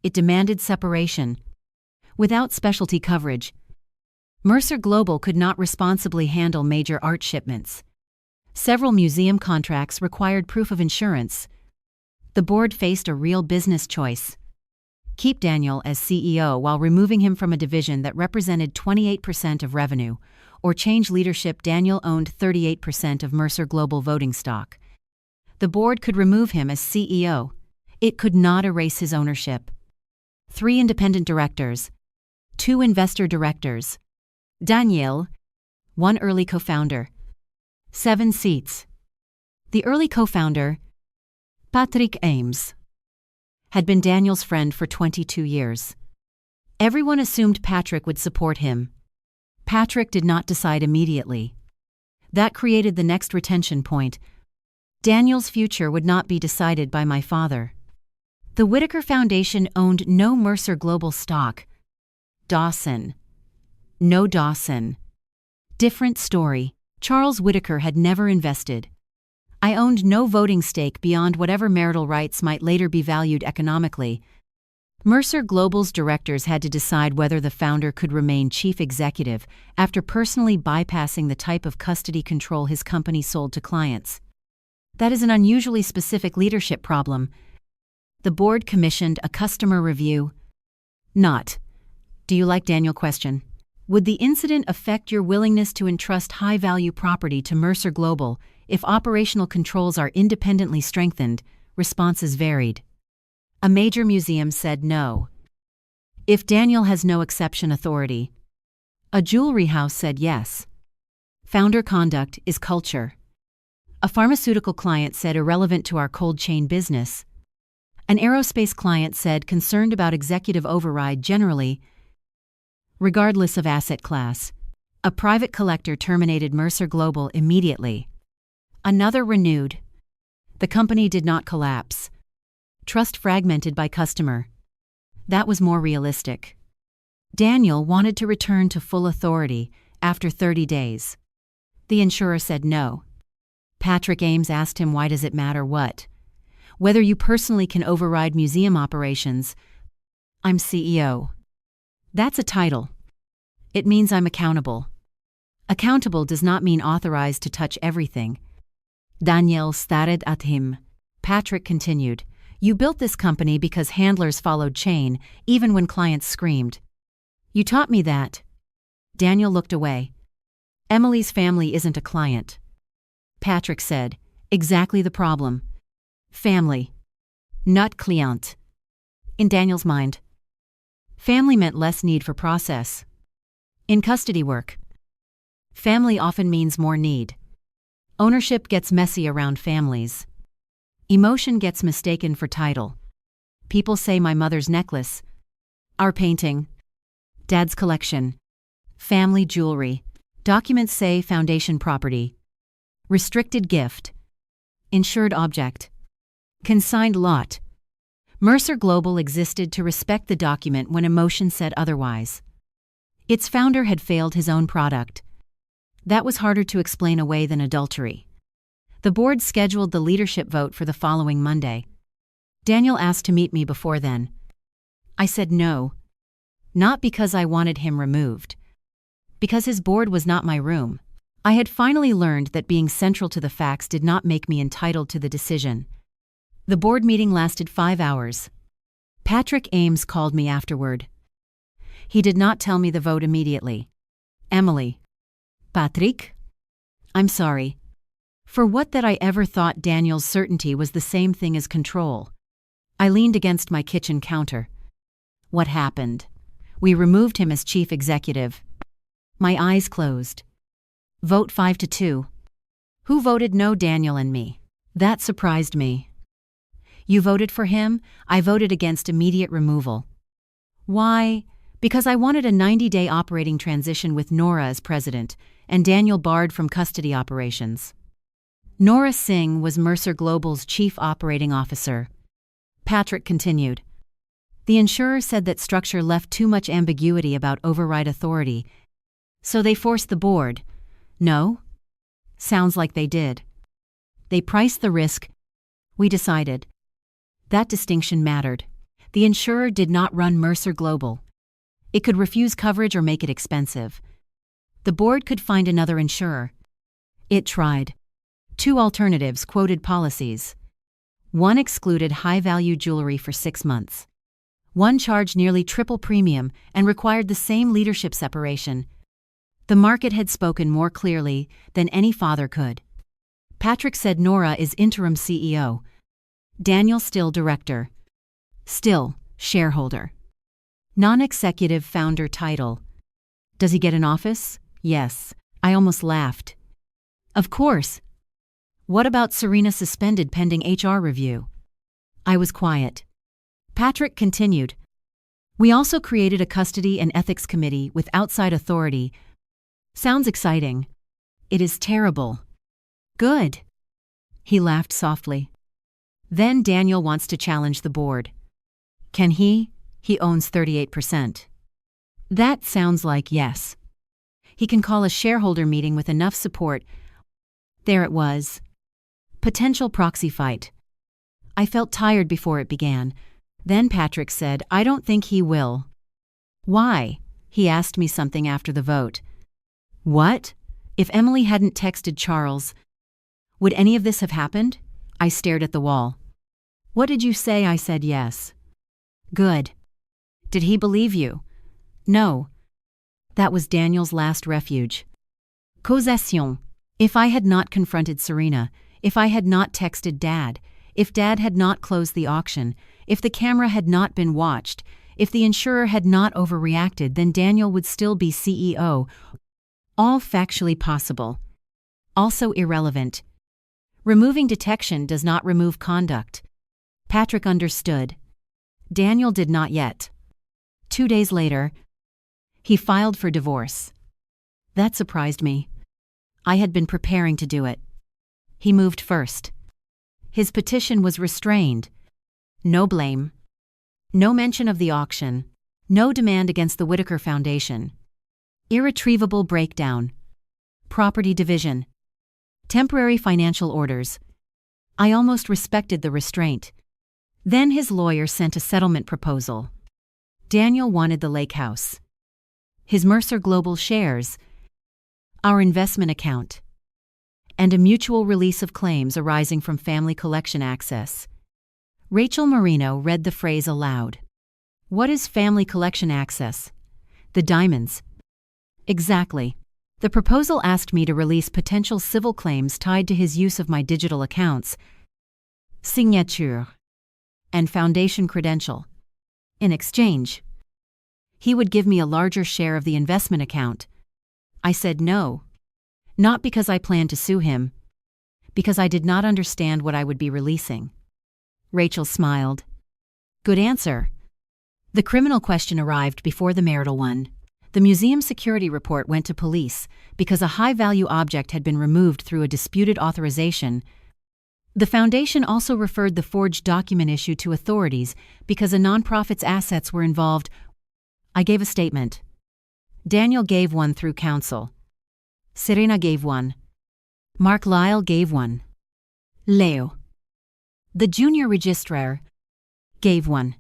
Speaker 1: It demanded separation. Without specialty coverage, Mercer Global could not responsibly handle major art shipments. Several museum contracts required proof of insurance. The board faced a real business choice: keep Daniel as CEO while removing him from a division that represented 28% of revenue, or change leadership. Daniel owned 38% of Mercer Global voting stock. The board could remove him as CEO. It could not erase his ownership. 3 independent directors, 2 investor directors, Daniel, 1 early co-founder, 7 seats. The early co-founder, Patrick Ames, had been Daniel's friend for 22 years. Everyone assumed Patrick would support him. Patrick did not decide immediately. That created the next retention point. Daniel's future would not be decided by my father. The Whittaker Foundation owned no Mercer Global stock. Dawson. No Dawson. Different story. Charles Whittaker had never invested. I owned no voting stake beyond whatever marital rights might later be valued economically. Mercer Global's directors had to decide whether the founder could remain chief executive after personally bypassing the type of custody control his company sold to clients. That is an unusually specific leadership problem. The board commissioned a customer review. Not, do you like Daniel question? Would the incident affect your willingness to entrust high-value property to Mercer Global If operational controls are independently strengthened, responses varied. A major museum said no. If Daniel has no exception authority. A jewelry house said yes. Founder conduct is culture. A pharmaceutical client said irrelevant to our cold chain business. An aerospace client said concerned about executive override generally, regardless of asset class. A private collector terminated Mercer Global immediately. Another renewed. The company did not collapse. Trust fragmented by customer. That was more realistic. Daniel wanted to return to full authority after 30 days. The insurer said no. Patrick Ames asked him, why does it matter what? Whether you personally can override museum operations. I'm CEO. That's a title. It means I'm accountable. Accountable does not mean authorized to touch everything. Daniel stared at him. Patrick continued, you built this company because handlers followed chain, even when clients screamed. You taught me that. Daniel looked away. Emily's family isn't a client. Patrick said, exactly the problem. Family. Not client. In Daniel's mind. Family meant less need for process. In custody work. Family often means more need. Ownership gets messy around families. Emotion gets mistaken for title. People say my mother's necklace. Our painting. Dad's collection. Family jewelry. Documents say foundation property. Restricted gift. Insured object. Consigned lot. Mercer Global existed to respect the document when emotion said otherwise. Its founder had failed his own product. That was harder to explain away than adultery. The board scheduled the leadership vote for the following Monday. Daniel asked to meet me before then. I said no. Not because I wanted him removed. Because his board was not my room. I had finally learned that being central to the facts did not make me entitled to the decision. The board meeting lasted 5 hours. Patrick Ames called me afterward. He did not tell me the vote immediately. Emily. Patrick? I'm sorry. For what that I ever thought Daniel's certainty was the same thing as control. I leaned against my kitchen counter. What happened? We removed him as chief executive. My eyes closed. Vote 5-2. Who voted no? Daniel and me. That surprised me. You voted for him? I voted against immediate removal. Why? Because I wanted a 90-day operating transition with Nora as president, and Daniel barred from custody operations. Nora Singh was Mercer Global's chief operating officer. Patrick continued. The insurer said that structure left too much ambiguity about override authority, so they forced the board. No? Sounds like they did. They priced the risk. We decided. That distinction mattered. The insurer did not run Mercer Global. It could refuse coverage or make it expensive. The board could find another insurer. It tried. 2 alternatives quoted policies. One excluded high-value jewelry for 6 months. One charged nearly triple premium and required the same leadership separation. The market had spoken more clearly than any father could. Patrick said Nora is interim CEO. Daniel still director. Still shareholder. Non-executive founder title. Does he get an office? Yes. I almost laughed. Of course. What about Serena suspended pending HR review? I was quiet. Patrick continued. We also created a custody and ethics committee with outside authority. Sounds exciting. It is terrible. Good. He laughed softly. Then Daniel wants to challenge the board. Can he? He owns 38%. That sounds like yes. He can call a shareholder meeting with enough support. There it was. Potential proxy fight. I felt tired before it began. Then Patrick said, I don't think he will. Why? He asked me something after the vote. What? If Emily hadn't texted Charles, would any of this have happened? I stared at the wall. What did you say? I said yes. Good. Did he believe you? No. That was Daniel's last refuge. Causation. If I had not confronted Serena, if I had not texted Dad, if Dad had not closed the auction, if the camera had not been watched, if the insurer had not overreacted, then Daniel would still be CEO. All factually possible. Also irrelevant. Removing detection does not remove conduct. Patrick understood. Daniel did not yet. 2 days later, he filed for divorce. That surprised me. I had been preparing to do it. He moved first. His petition was restrained. No blame. No mention of the auction. No demand against the Whitaker Foundation. Irretrievable breakdown. Property division. Temporary financial orders. I almost respected the restraint. Then his lawyer sent a settlement proposal. Daniel wanted the lake house, his Mercer Global shares, our investment account, and a mutual release of claims arising from family collection access. Rachel Marino read the phrase aloud. What is family collection access? The diamonds. Exactly. The proposal asked me to release potential civil claims tied to his use of my digital accounts, signature, and foundation credential. In exchange, he would give me a larger share of the investment account. I said no. Not because I planned to sue him, because I did not understand what I would be releasing. Rachel smiled. Good answer. The criminal question arrived before the marital one. The museum security report went to police because a high-value object had been removed through a disputed authorization. The foundation also referred the forged document issue to authorities because a nonprofit's assets were involved. I gave a statement. Daniel gave one through counsel. Serena gave one. Mark Lyle gave one. Leo, the junior registrar, gave one.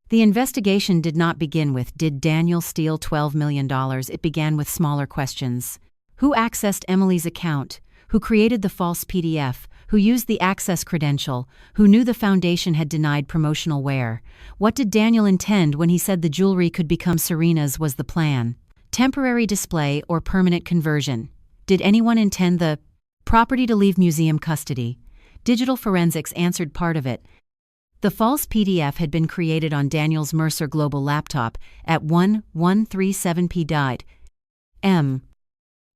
Speaker 1: The investigation did not begin with, did Daniel steal $12 million? It began with smaller questions. Who accessed Emily's account? Who created the false PDF? Who used the access credential? Who knew the foundation had denied promotional wear? What did Daniel intend when he said the jewelry could become Serena's? Was the plan temporary display or permanent conversion? Did anyone intend the property to leave museum custody? Digital forensics answered part of it. The false PDF had been created on Daniel's Mercer Global laptop at 1:137 p.m.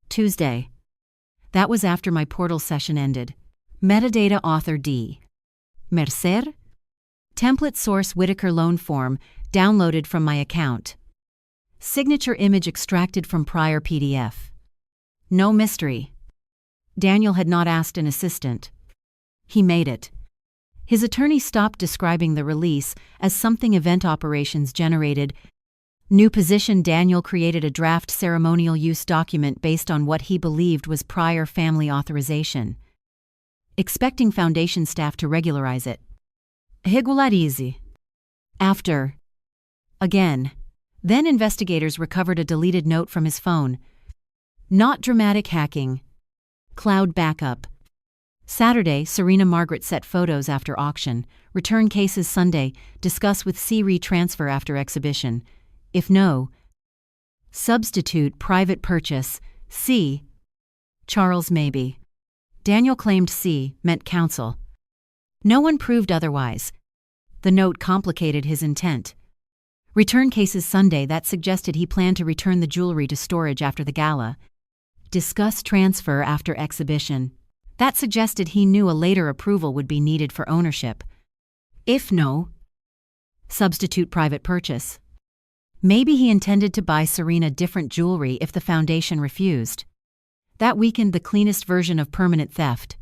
Speaker 1: Tuesday. That was after my portal session ended. Metadata author D. Mercer? Template source Whitaker loan form downloaded from my account. Signature image extracted from prior PDF. No mystery. Daniel had not asked an assistant. He made it. His attorney stopped describing the release as something event operations generated. New position. Daniel created a draft ceremonial use document based on what he believed was prior family authorization, expecting foundation staff to regularize it. Regularize. After. Again. Then investigators recovered a deleted note from his phone. Not dramatic hacking. Cloud backup. Saturday, Serena Margaret set photos after auction. Return cases Sunday. Discuss with C. Transfer after exhibition. If no, substitute private purchase. C. Charles maybe. Daniel claimed C. meant counsel. No one proved otherwise. The note complicated his intent. Return cases Sunday. That suggested he planned to return the jewelry to storage after the gala. Discuss transfer after exhibition. That suggested he knew a later approval would be needed for ownership. If no, substitute private purchase. Maybe he intended to buy Serena different jewelry if the foundation refused. That weakened the cleanest version of permanent theft.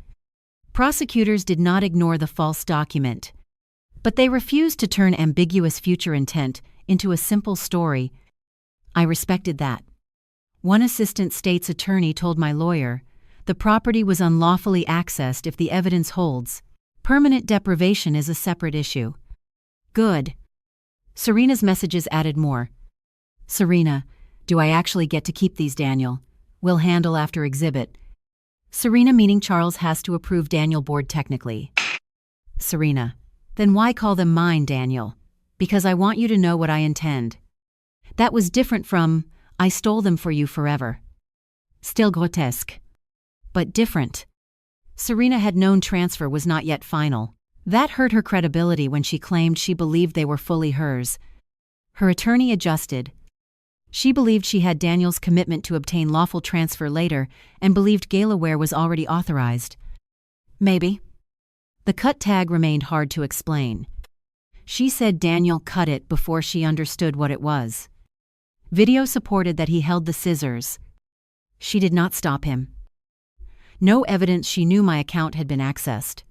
Speaker 1: Prosecutors did not ignore the false document, but they refused to turn ambiguous future intent into a simple story. I respected that. One assistant state's attorney told my lawyer, the property was unlawfully accessed if the evidence holds. Permanent deprivation is a separate issue. Good. Serena's messages added more. Serena, do I actually get to keep these, Daniel? We'll handle after exhibit. Serena meaning Charles has to approve Daniel board technically. Serena, then why call them mine, Daniel? Because I want you to know what I intend. That was different from, I stole them for you forever. Still grotesque. but different. Serena had known transfer was not yet final. That hurt her credibility when she claimed she believed they were fully hers. Her attorney adjusted. She believed she had Daniel's commitment to obtain lawful transfer later and believed Galaware was already authorized. Maybe. The cut tag remained hard to explain. She said Daniel cut it before she understood what it was. Video supported that he held the scissors. She did not stop him. No evidence she knew my account had been accessed.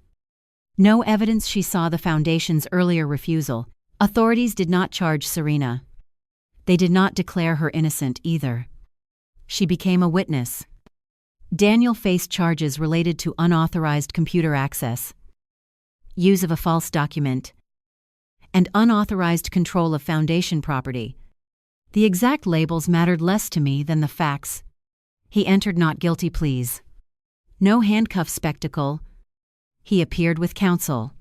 Speaker 1: No evidence she saw the Foundation's earlier refusal. Authorities did not charge Serena. They did not declare her innocent either. She became a witness. Daniel faced charges related to unauthorized computer access, use of a false document, and unauthorized control of Foundation property. The exact labels mattered less to me than the facts. He entered not guilty pleas. No handcuff spectacle. He appeared with counsel.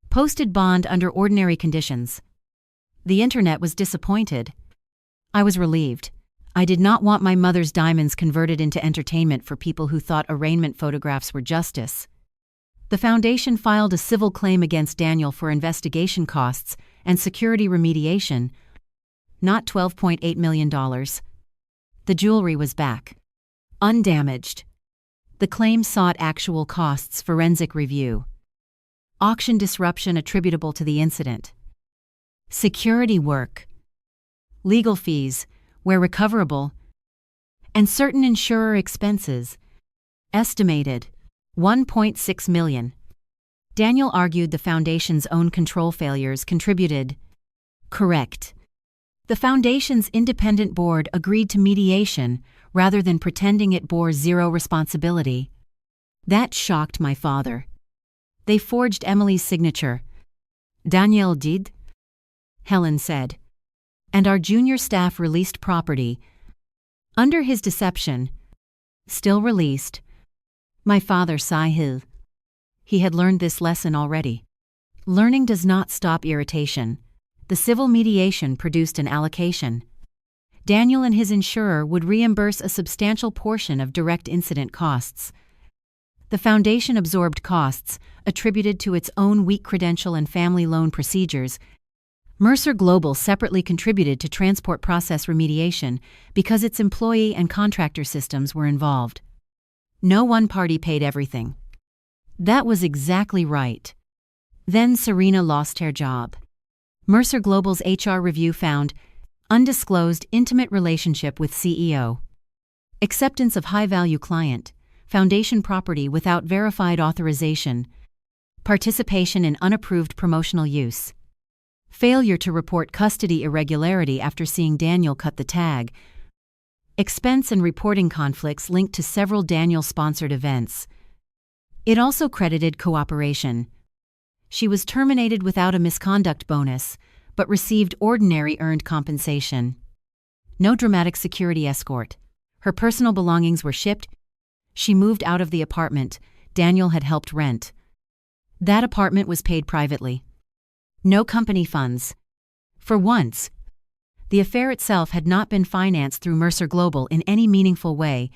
Speaker 1: Posted bond under ordinary conditions. The internet was disappointed. I was relieved. I did not want my mother's diamonds converted into entertainment for people who thought arraignment photographs were justice. The Foundation filed a civil claim against Daniel for investigation costs and security remediation, not $12.8 million. The jewelry was back, undamaged. The claim sought actual costs forensic review. Auction disruption attributable to the incident. Security work. Legal fees, where recoverable. And certain insurer expenses. Estimated $1.6 million. Daniel argued the Foundation's own control failures contributed. Correct. The Foundation's independent board agreed to mediation rather than pretending it bore zero responsibility. That shocked my father. They forged Emily's signature. Daniel did? Helen said. And our junior staff released property. Under his deception. Still released. My father sighed. He had learned this lesson already. Learning does not stop irritation. The civil mediation produced an allocation. Daniel and his insurer would reimburse a substantial portion of direct incident costs. The Foundation absorbed costs attributed to its own weak credential and family loan procedures. Mercer Global separately contributed to transport process remediation because its employee and contractor systems were involved. No one party paid everything. That was exactly right. Then Serena lost her job. Mercer Global's HR review found undisclosed intimate relationship with CEO. Acceptance of high-value client. Foundation property without verified authorization. Participation in unapproved promotional use. Failure to report custody irregularity after seeing Daniel cut the tag. Expense and reporting conflicts linked to several Daniel-sponsored events. It also credited cooperation. She was terminated without a misconduct bonus, but received ordinary earned compensation. No dramatic security escort. Her personal belongings were shipped. She moved out of the apartment Daniel had helped rent. That apartment was paid privately. No company funds. For once, the affair itself had not been financed through Mercer Global in any meaningful way.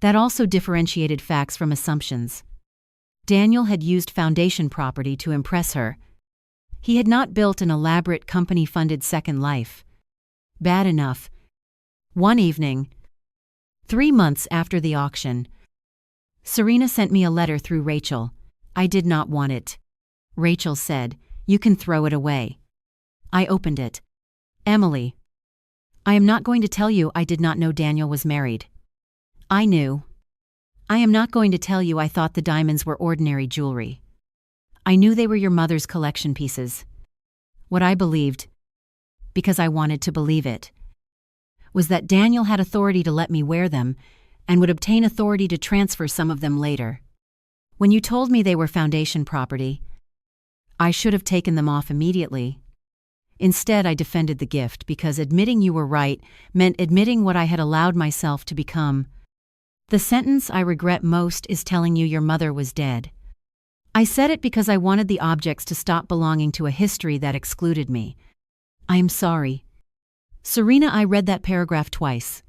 Speaker 1: That also differentiated facts from assumptions. Daniel had used Foundation property to impress her. He had not built an elaborate company-funded second life. Bad enough. One evening, 3 months after the auction, Serena sent me a letter through Rachel. I did not want it. Rachel said, "You can throw it away." I opened it. Emily, I am not going to tell you I did not know Daniel was married. I knew. I am not going to tell you I thought the diamonds were ordinary jewelry. I knew they were your mother's collection pieces. What I believed, because I wanted to believe it, was that Daniel had authority to let me wear them and would obtain authority to transfer some of them later. When you told me they were Foundation property, I should have taken them off immediately. Instead, I defended the gift because admitting you were right meant admitting what I had allowed myself to become. The sentence I regret most is telling you your mother was dead. I said it because I wanted the objects to stop belonging to a history that excluded me. I am sorry. Serena, I read that paragraph twice.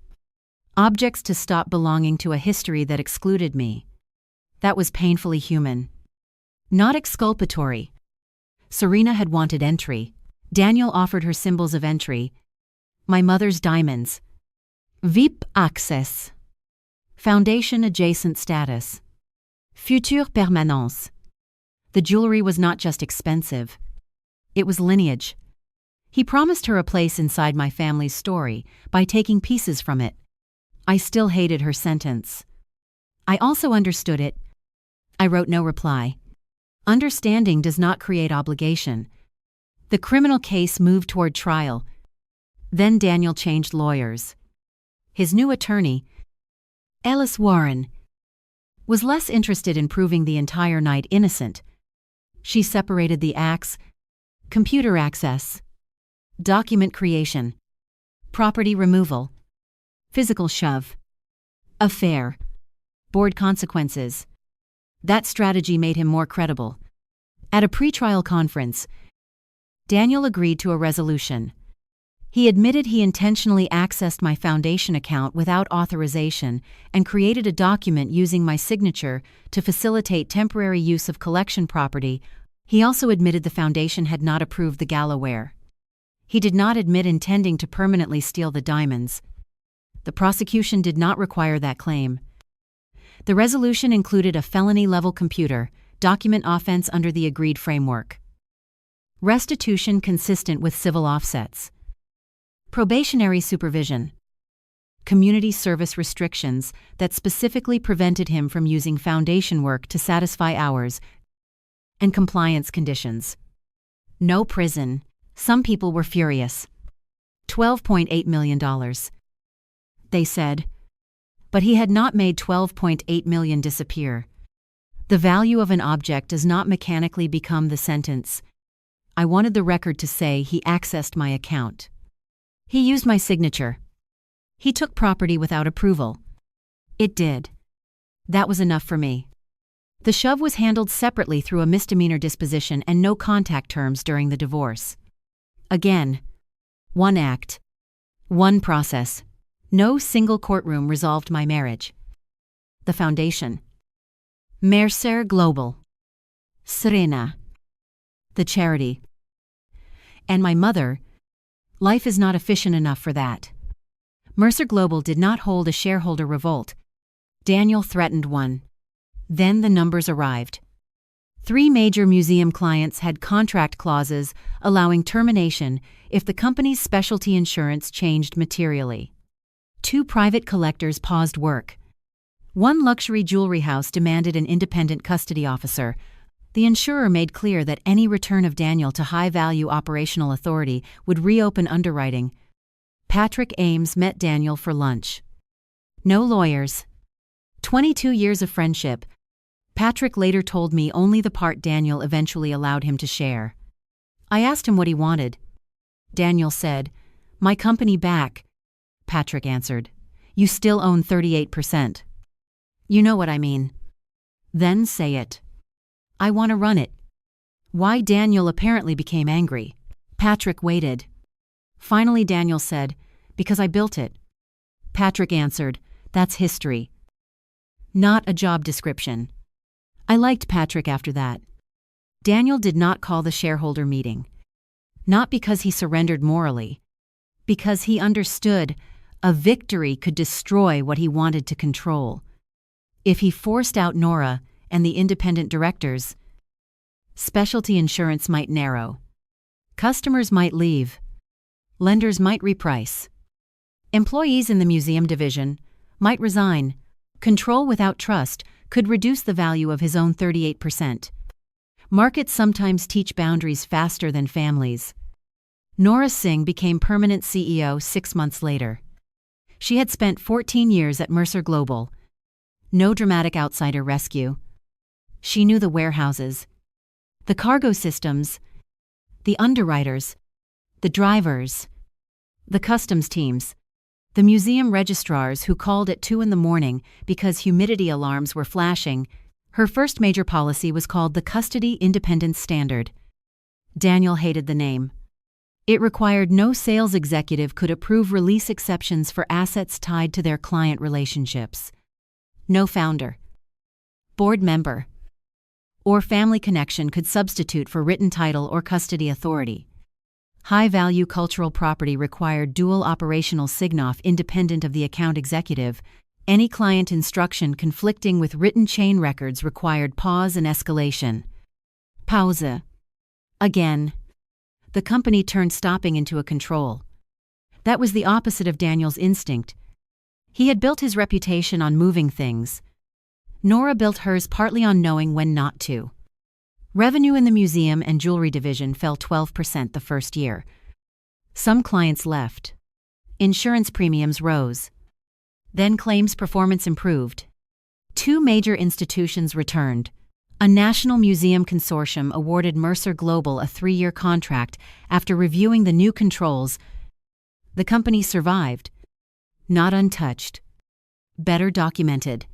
Speaker 1: Objects to stop belonging to a history that excluded me. That was painfully human. Not exculpatory. Serena had wanted entry. Daniel offered her symbols of entry. My mother's diamonds. VIP access. Foundation adjacent status. Future permanence. The jewelry was not just expensive. It was lineage. He promised her a place inside my family's story by taking pieces from it. I still hated her sentence. I also understood it. I wrote no reply. Understanding does not create obligation. The criminal case moved toward trial. Then Daniel changed lawyers. His new attorney, Ellis Warren, was less interested in proving the entire night innocent. She separated the acts: computer access, document creation, property removal, physical shove, affair, board consequences. That strategy made him more credible. At a pretrial conference, Daniel agreed to a resolution. He admitted he intentionally accessed my foundation account without authorization and created a document using my signature to facilitate temporary use of collection property. He also admitted the foundation had not approved the gala-wear. He did not admit intending to permanently steal the diamonds. The prosecution did not require that claim. The resolution included a felony-level computer document offense under the agreed framework. Restitution consistent with civil offsets. Probationary supervision. Community service restrictions that specifically prevented him from using foundation work to satisfy hours, and compliance conditions. No prison. Some people were furious. $12.8 million. They said. But he had not made $12.8 million disappear. The value of an object does not mechanically become the sentence. I wanted the record to say he accessed my account. He used my signature. He took property without approval. It did. That was enough for me. The shove was handled separately through a misdemeanor disposition and no contact terms during the divorce. Again, one act, one process. No single courtroom resolved my marriage. The foundation. Mercer Global. Serena. The charity. And my mother. Life is not efficient enough for that. Mercer Global did not hold a shareholder revolt. Daniel threatened one. Then the numbers arrived. 3 major museum clients had contract clauses allowing termination if the company's specialty insurance changed materially. 2 private collectors paused work. 1 luxury jewelry house demanded an independent custody officer. The insurer made clear that any return of Daniel to high-value operational authority would reopen underwriting. Patrick Ames met Daniel for lunch. No lawyers. 22 years of friendship. Patrick later told me only the part Daniel eventually allowed him to share. I asked him what he wanted. Daniel said, "My company back." Patrick answered, "You still own 38%. You know what I mean." Then say it. I want to run it. Why Daniel apparently became angry. Patrick waited. Finally Daniel said, "Because I built it." Patrick answered, "That's history. Not a job description." I liked Patrick after that. Daniel did not call the shareholder meeting. Not because he surrendered morally. Because he understood a victory could destroy what he wanted to control. If he forced out Nora and the independent directors, specialty insurance might narrow. Customers might leave. Lenders might reprice. Employees in the museum division might resign. Control without trust could reduce the value of his own 38%. Markets sometimes teach boundaries faster than families. Nora Singh became permanent CEO 6 months later. She had spent 14 years at Mercer Global. No dramatic outsider rescue. She knew the warehouses, the cargo systems, the underwriters, the drivers, the customs teams, the museum registrars who called at 2 a.m. because humidity alarms were flashing. Her first major policy was called the Custody Independence Standard. Daniel hated the name. It required no sales executive could approve release exceptions for assets tied to their client relationships. No founder, board member, or family connection could substitute for written title or custody authority. High-value cultural property required dual operational sign-off independent of the account executive. Any client instruction conflicting with written chain records required pause and escalation. Pause. Again. The company turned stopping into a control. That was the opposite of Daniel's instinct. He had built his reputation on moving things. Nora built hers partly on knowing when not to. Revenue in the museum and jewelry division fell 12% the first year. Some clients left. Insurance premiums rose. Then claims performance improved. 2 major institutions returned. A National Museum Consortium awarded Mercer Global a 3-year contract after reviewing the new controls. The company survived. Not untouched. Better documented.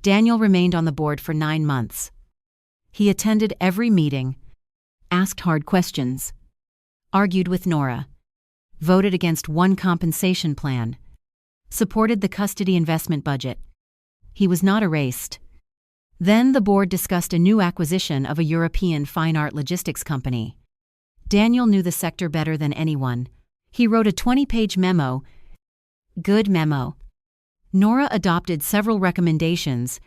Speaker 1: Daniel remained on the board for 9 months. He attended every meeting, asked hard questions, argued with Nora, voted against one compensation plan, supported the custody investment budget. He was not erased. Then the board discussed a new acquisition of a European fine art logistics company. Daniel knew the sector better than anyone. He wrote a 20-page memo. Good memo. Nora adopted several recommendations.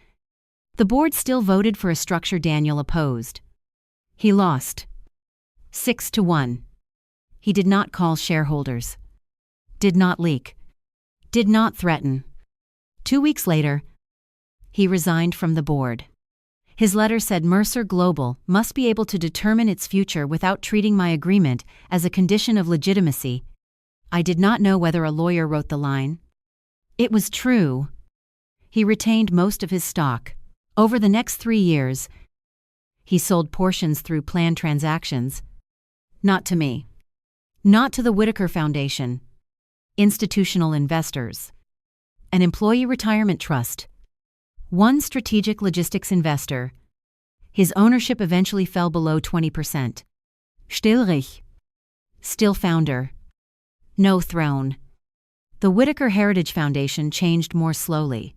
Speaker 1: The board still voted for a structure Daniel opposed. He lost. 6-1. He did not call shareholders. Did not leak. Did not threaten. 2 weeks later, he resigned from the board. His letter said Mercer Global must be able to determine its future without treating my agreement as a condition of legitimacy. I did not know whether a lawyer wrote the line. It was true. He retained most of his stock. Over the next 3 years, he sold portions through planned transactions. Not to me. Not to the Whitaker Foundation. Institutional investors. An employee retirement trust. One strategic logistics investor. His ownership eventually fell below 20%. Stillrich. Still founder. No throne. The Whitaker Heritage Foundation changed more slowly.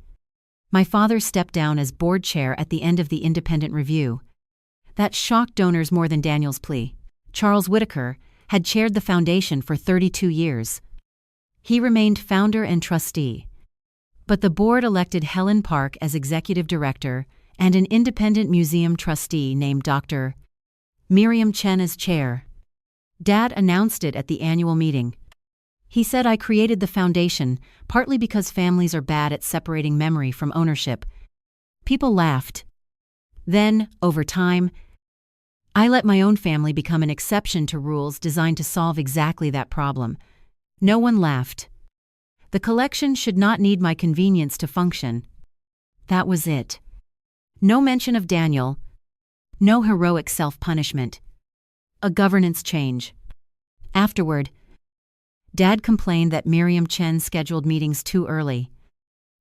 Speaker 1: My father stepped down as board chair at the end of the independent review. That shocked donors more than Daniel's plea. Charles Whitaker had chaired the foundation for 32 years. He remained founder and trustee. But the board elected Helen Park as executive director and an independent museum trustee named Dr. Miriam Chen as chair. Dad announced it at the annual meeting. He said I created the foundation partly because families are bad at separating memory from ownership. People laughed. Then, over time, I let my own family become an exception to rules designed to solve exactly that problem. No one laughed. The collection should not need my convenience to function. That was it. No mention of Daniel. No heroic self-punishment. A governance change. Afterward, Dad complained that Miriam Chen scheduled meetings too early.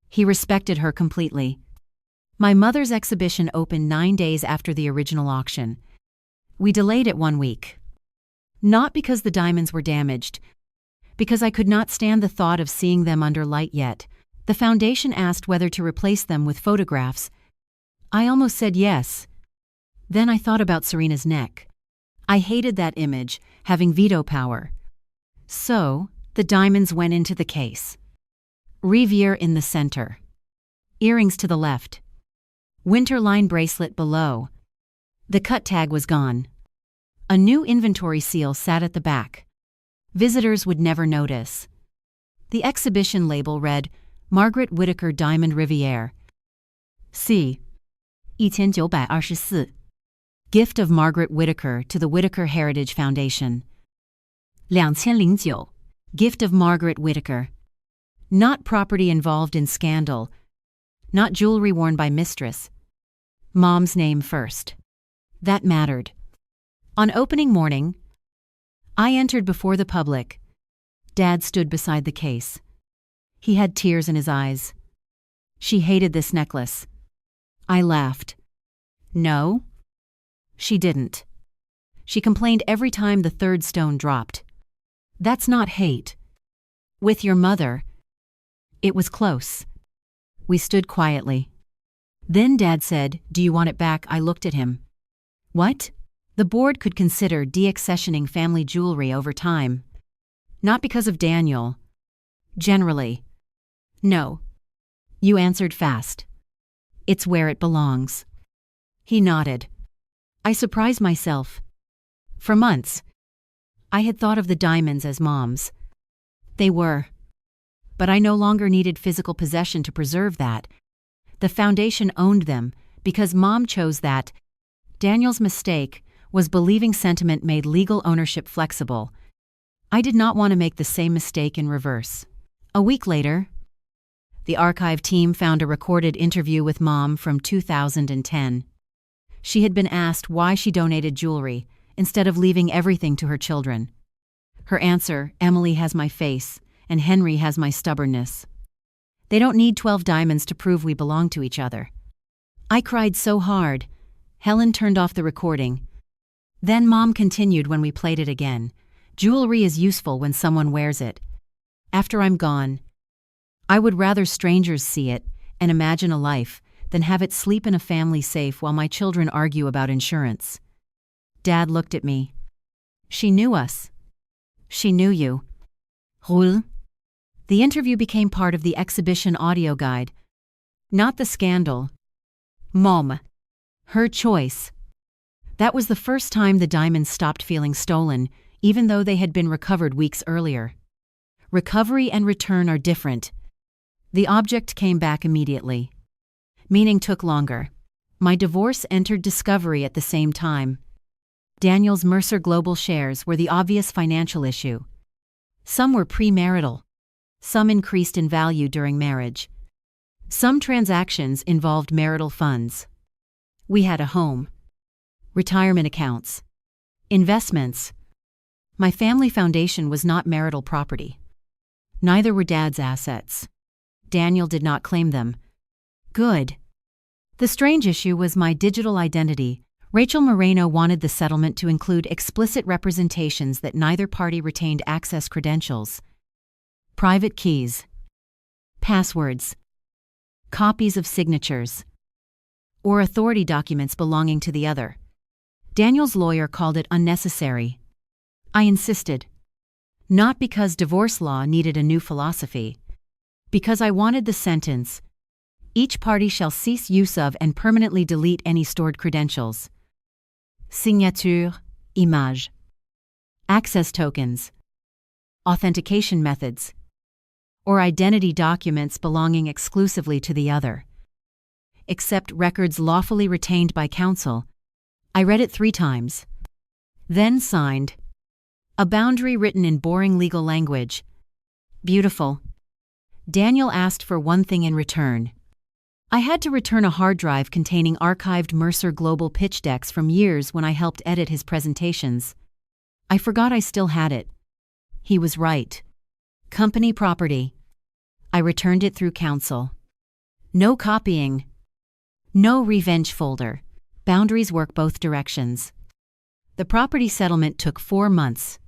Speaker 1: He respected her completely. My mother's exhibition opened 9 days after the original auction. We delayed it 1 week. Not because the diamonds were damaged, because I could not stand the thought of seeing them under light yet. The foundation asked whether to replace them with photographs. I almost said yes. Then I thought about Serena's neck. I hated that image, having veto power. So, the diamonds went into the case. Riviere in the center. Earrings to the left. Winter line bracelet below. The cut tag was gone. A new inventory seal sat at the back. Visitors would never notice. The exhibition label read, Margaret Whitaker Diamond Riviere. C. 1924. Gift of Margaret Whitaker to the Whitaker Heritage Foundation. 2009. Gift of Margaret Whitaker. Not property involved in scandal. Not jewelry worn by Mistress. Mom's name first. That mattered. On opening morning, I entered before the public. Dad stood beside the case. He had tears in his eyes. She hated this necklace. I laughed. No, she didn't. She complained every time the third stone dropped. That's not hate. With your mother. It was close. We stood quietly. Then Dad said, "Do you want it back?" I looked at him. What? The board could consider deaccessioning family jewelry over time. Not because of Daniel. Generally. No. You answered fast. It's where it belongs. He nodded. I surprised myself. For months, I had thought of the diamonds as Mom's. They were. But I no longer needed physical possession to preserve that. The foundation owned them because Mom chose that. Daniel's mistake was believing sentiment made legal ownership flexible. I did not want to make the same mistake in reverse. A week later, the archive team found a recorded interview with Mom from 2010. She had been asked why she donated jewelry instead of leaving everything to her children. Her answer, "Emily has my face, and Henry has my stubbornness. They don't need 12 diamonds to prove we belong to each other." I cried so hard. Helen turned off the recording. Then Mom continued when we played it again. "Jewelry is useful when someone wears it. After I'm gone, I would rather strangers see it and imagine a life than have it sleep in a family safe while my children argue about insurance." Dad looked at me. "She knew us. She knew you." Roule. The interview became part of the exhibition audio guide. Not the scandal. Mom. Her choice. That was the first time the diamonds stopped feeling stolen, even though they had been recovered weeks earlier. Recovery and return are different. The object came back immediately. Meaning took longer. My divorce entered discovery at the same time. Daniel's Mercer Global shares were the obvious financial issue. Some were premarital. Some increased in value during marriage. Some transactions involved marital funds. We had a home. Retirement accounts. Investments. My family foundation was not marital property. Neither were Dad's assets. Daniel did not claim them. Good. The strange issue was my digital identity. Rachel Moreno wanted the settlement to include explicit representations that neither party retained access credentials. Private keys. Passwords. Copies of signatures. Or authority documents belonging to the other. Daniel's lawyer called it unnecessary. I insisted. Not because divorce law needed a new philosophy. Because I wanted the sentence, "Each party shall cease use of and permanently delete any stored credentials." Signature, image. Access tokens. Authentication methods. Or identity documents belonging exclusively to the other. Except records lawfully retained by counsel. I read it 3 times. Then signed. A boundary written in boring legal language. Beautiful. Daniel asked for one thing in return. I had to return a hard drive containing archived Mercer Global pitch decks from years when I helped edit his presentations. I forgot I still had it. He was right. Company property. I returned it through counsel. No copying. No revenge folder. Boundaries work both directions. The property settlement took 4 months.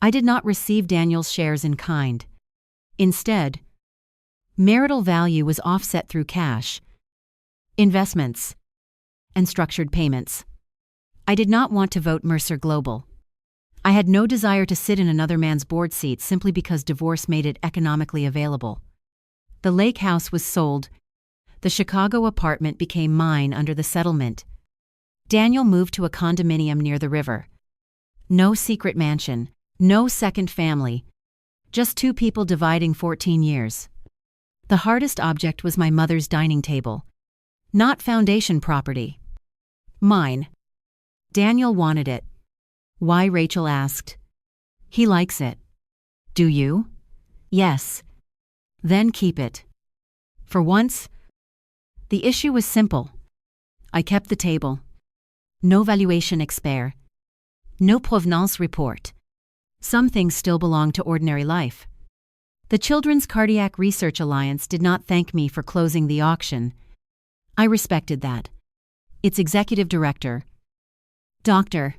Speaker 1: I did not receive Daniel's shares in kind. Instead, marital value was offset through cash, investments, and structured payments. I did not want to vote Mercer Global. I had no desire to sit in another man's board seat simply because divorce made it economically available. The lake house was sold. The Chicago apartment became mine under the settlement. Daniel moved to a condominium near the river. No secret mansion, no second family, just 2 people dividing 14 years. The hardest object was my mother's dining table. Not foundation property. Mine. Daniel wanted it. Why? Rachel asked. He likes it. Do you? Yes. Then keep it. For once, the issue was simple. I kept the table. No valuation expert. No provenance report. Some things still belong to ordinary life. The Children's Cardiac Research Alliance did not thank me for closing the auction. I respected that. Its executive director, Dr.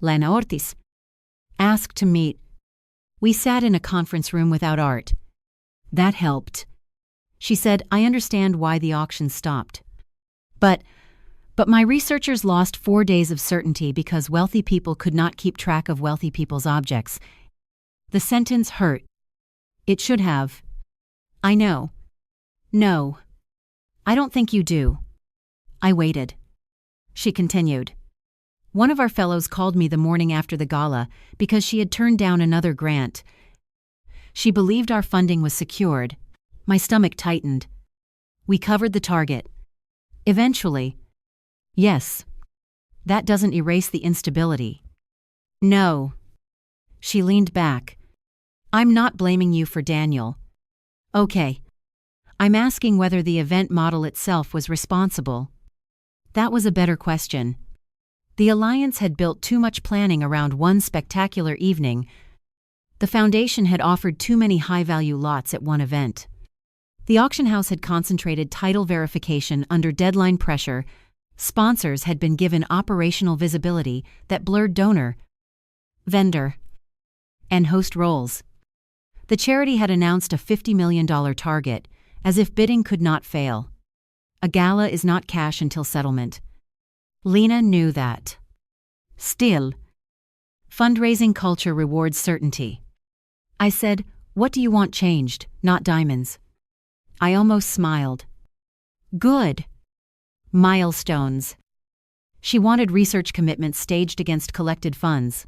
Speaker 1: Lana Ortiz, asked to meet. We sat in a conference room without art. That helped. She said, I understand why the auction stopped. But my researchers lost 4 days of certainty because wealthy people could not keep track of wealthy people's objects. The sentence hurt. It should have. I know. No. I don't think you do. I waited. She continued. One of our fellows called me the morning after the gala because she had turned down another grant. She believed our funding was secured. My stomach tightened. We covered the target. Eventually. Yes. That doesn't erase the instability. No. She leaned back. I'm not blaming you for Daniel. Okay. I'm asking whether the event model itself was responsible. That was a better question. The Alliance had built too much planning around one spectacular evening. The foundation had offered too many high-value lots at one event. The auction house had concentrated title verification under deadline pressure. Sponsors had been given operational visibility that blurred donor, vendor, and host roles. The charity had announced a $50 million target, as if bidding could not fail. A gala is not cash until settlement. Lena knew that. Still, fundraising culture rewards certainty. I said, what do you want changed, not diamonds? I almost smiled. Good. Milestones. She wanted research commitments staged against collected funds.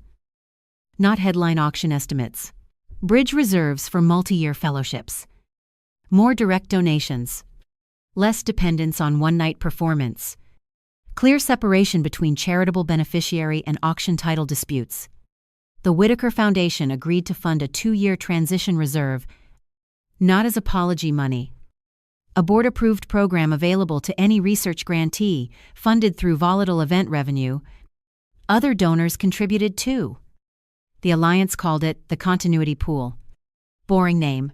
Speaker 1: Not headline auction estimates. Bridge reserves for multi-year fellowships. More direct donations. Less dependence on one-night performance. Clear separation between charitable beneficiary and auction title disputes. The Whitaker Foundation agreed to fund a 2-year transition reserve, not as apology money. A board-approved program available to any research grantee, funded through volatile event revenue. Other donors contributed too. The Alliance called it the Continuity Pool. Boring name.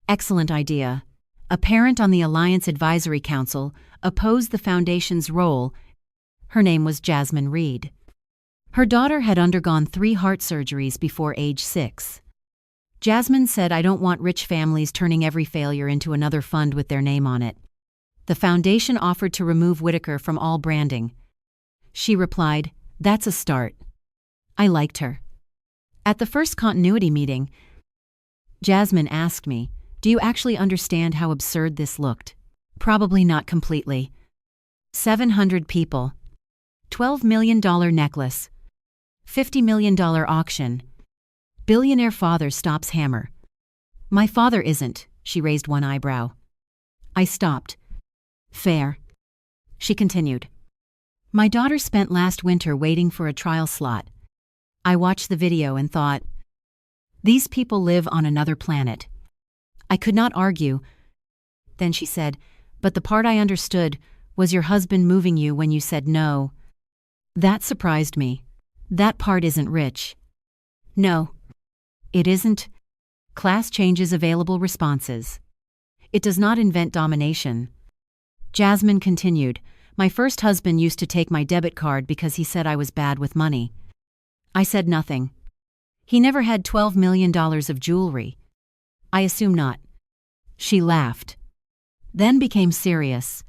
Speaker 1: Excellent idea. A parent on the Alliance Advisory Council opposed the Foundation's role. Her name was Jasmine Reed. Her daughter had undergone 3 heart surgeries before age 6. Jasmine said, I don't want rich families turning every failure into another fund with their name on it. The foundation offered to remove Whitaker from all branding. She replied, that's a start. I liked her. At the first continuity meeting, Jasmine asked me, do you actually understand how absurd this looked? Probably not completely. 700 people. $12 million necklace. $50 million auction. Billionaire father stops hammer. My father isn't, she raised one eyebrow. I stopped. Fair. She continued. My daughter spent last winter waiting for a trial slot. I watched the video and thought, these people live on another planet. I could not argue. Then she said, but the part I understood was your husband moving you when you said no. That surprised me. That part isn't rich. No. It isn't. Class changes available responses. It does not invent domination. Jasmine continued, my first husband used to take my debit card because he said I was bad with money. I said nothing. He never had $12 million of jewelry. I assume not. She laughed. Then became serious.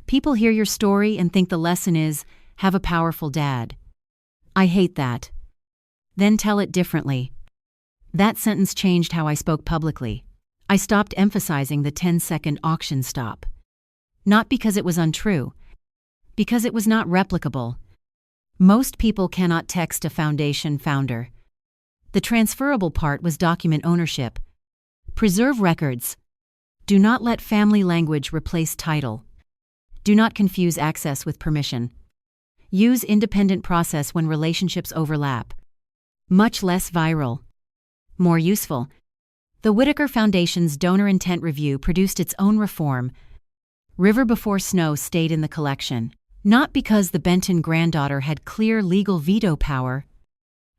Speaker 1: People hear your story and think the lesson is, have a powerful dad. I hate that. Then tell it differently. That sentence changed how I spoke publicly. I stopped emphasizing the 10-second auction stop. Not because it was untrue. Because it was not replicable. Most people cannot text a foundation founder. The transferable part was document ownership. Preserve records. Do not let family language replace title. Do not confuse access with permission. Use independent process when relationships overlap. Much less viral. More useful. The Whitaker Foundation's Donor Intent Review produced its own reform. River Before Snow stayed in the collection, not because the Benton granddaughter had clear legal veto power,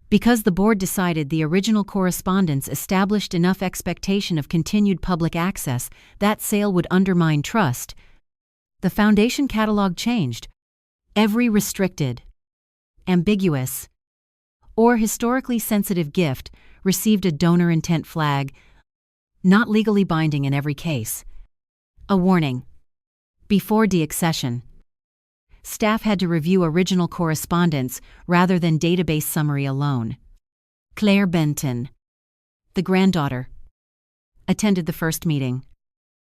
Speaker 1: because the board decided the original correspondence established enough expectation of continued public access that sale would undermine trust. The foundation catalog changed. Every restricted, ambiguous, or historically sensitive gift received a donor intent flag, not legally binding in every case. A warning. Before deaccession, staff had to review original correspondence rather than database summary alone. Claire Benton, the granddaughter, attended the first meeting.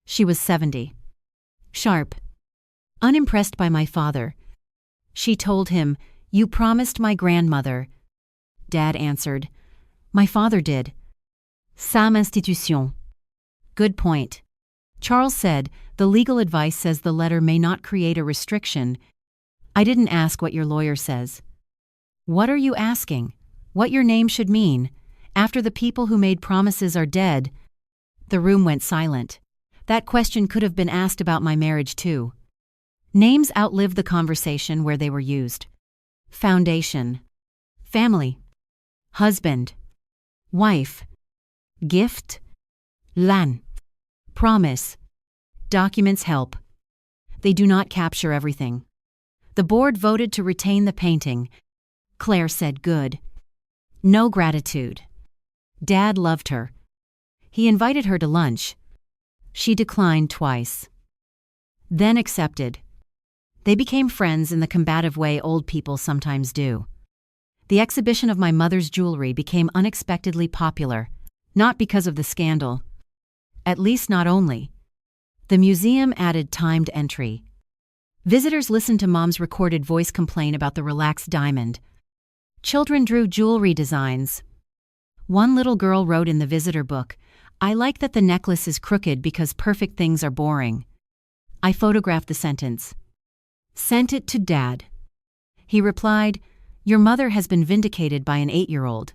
Speaker 1: She was 70. Sharp. Unimpressed by my father, she told him, "You promised my grandmother." Dad answered, "My father did." Sam institution. Good point. Charles said, "The legal advice says the letter may not create a restriction." I didn't ask what your lawyer says. What are you asking? What your name should mean? After the people who made promises are dead. The room went silent. That question could have been asked about my marriage too. Names outlived the conversation where they were used. Foundation. Family. Husband. Wife. Gift. Lan. Promise. Documents help. They do not capture everything. The board voted to retain the painting. Claire said good. No gratitude. Dad loved her. He invited her to lunch. She declined twice. Then accepted. They became friends in the combative way old people sometimes do. The exhibition of my mother's jewelry became unexpectedly popular, not because of the scandal. At least not only. The museum added timed entry. Visitors listened to Mom's recorded voice complain about the relaxed diamond. Children drew jewelry designs. One little girl wrote in the visitor book, "I like that the necklace is crooked because perfect things are boring." I photographed the sentence. Sent it to Dad. He replied, "Your mother has been vindicated by an 8-year-old."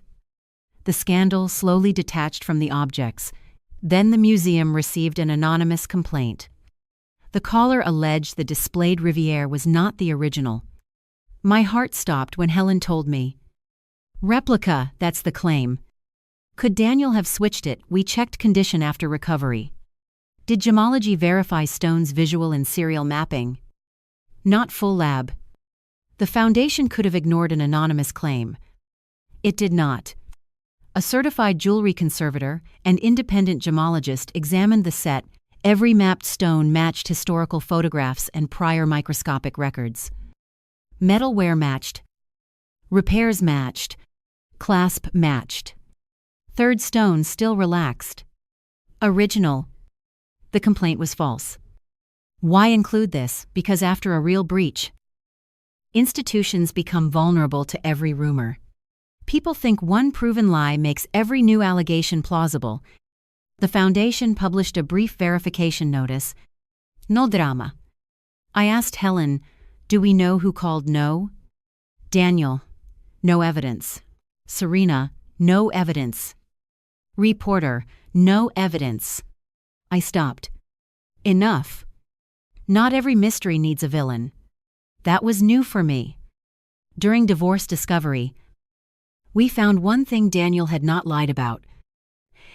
Speaker 1: The scandal slowly detached from the objects. Then the museum received an anonymous complaint. The caller alleged the displayed Riviere was not the original. My heart stopped when Helen told me, "Replica, that's the claim." Could Daniel have switched it? We checked condition after recovery. Did gemology verify stone's visual and serial mapping? Not full lab. The foundation could have ignored an anonymous claim. It did not. A certified jewelry conservator and independent gemologist examined the set. Every mapped stone matched historical photographs and prior microscopic records. Metal wear matched. Repairs matched. Clasp matched. Third stone still relaxed. Original. The complaint was false. Why include this? Because after a real breach, institutions become vulnerable to every rumor. People think one proven lie makes every new allegation plausible. The foundation published a brief verification notice. No drama. I asked Helen, "Do we know who called no?" Daniel, "No evidence." Serena, "No evidence." Reporter, "No evidence." I stopped. Enough. Not every mystery needs a villain. That was new for me. During divorce discovery, we found one thing Daniel had not lied about.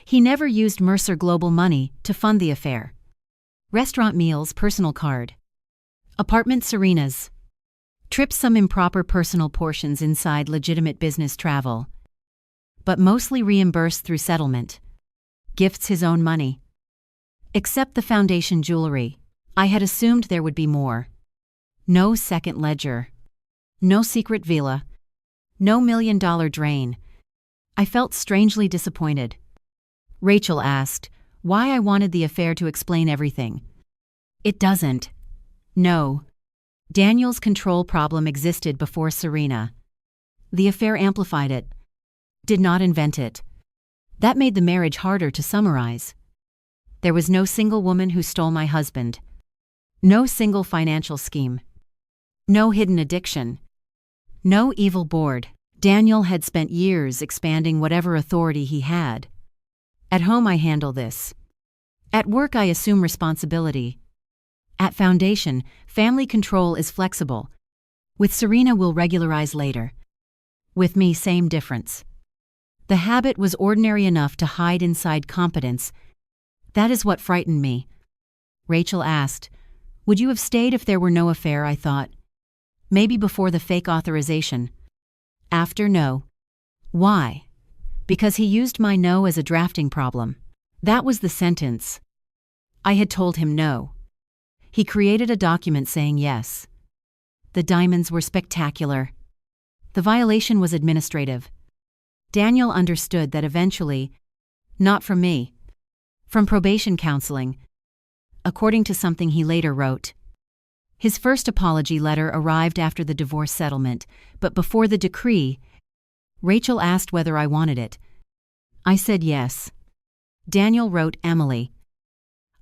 Speaker 1: He never used Mercer Global money to fund the affair. Restaurant meals, personal card. Apartment Serena's. Trips, some improper personal portions inside legitimate business travel. But mostly reimbursed through settlement. Gifts, his own money. Except the foundation jewelry. I had assumed there would be more. No second ledger. No secret villa. No $1 million drain. I felt strangely disappointed. Rachel asked why I wanted the affair to explain everything. It doesn't. No. Daniel's control problem existed before Serena. The affair amplified it. Did not invent it. That made the marriage harder to summarize. There was no single woman who stole my husband. No single financial scheme. No hidden addiction. No evil board. Daniel had spent years expanding whatever authority he had. At home I handle this. At work I assume responsibility. At foundation, family control is flexible. With Serena we'll regularize later. With me, same difference. The habit was ordinary enough to hide inside competence. That is what frightened me. Rachel asked, "Would you have stayed if there were no affair?" I thought. Maybe before the fake authorization. After, no. Why? Because he used my no as a drafting problem. That was the sentence. I had told him no. He created a document saying yes. The diamonds were spectacular. The violation was administrative. Daniel understood that eventually, not from me, from probation counseling, according to something he later wrote. His first apology letter arrived after the divorce settlement, but before the decree, Rachel asked whether I wanted it. I said yes. Daniel wrote, Emily.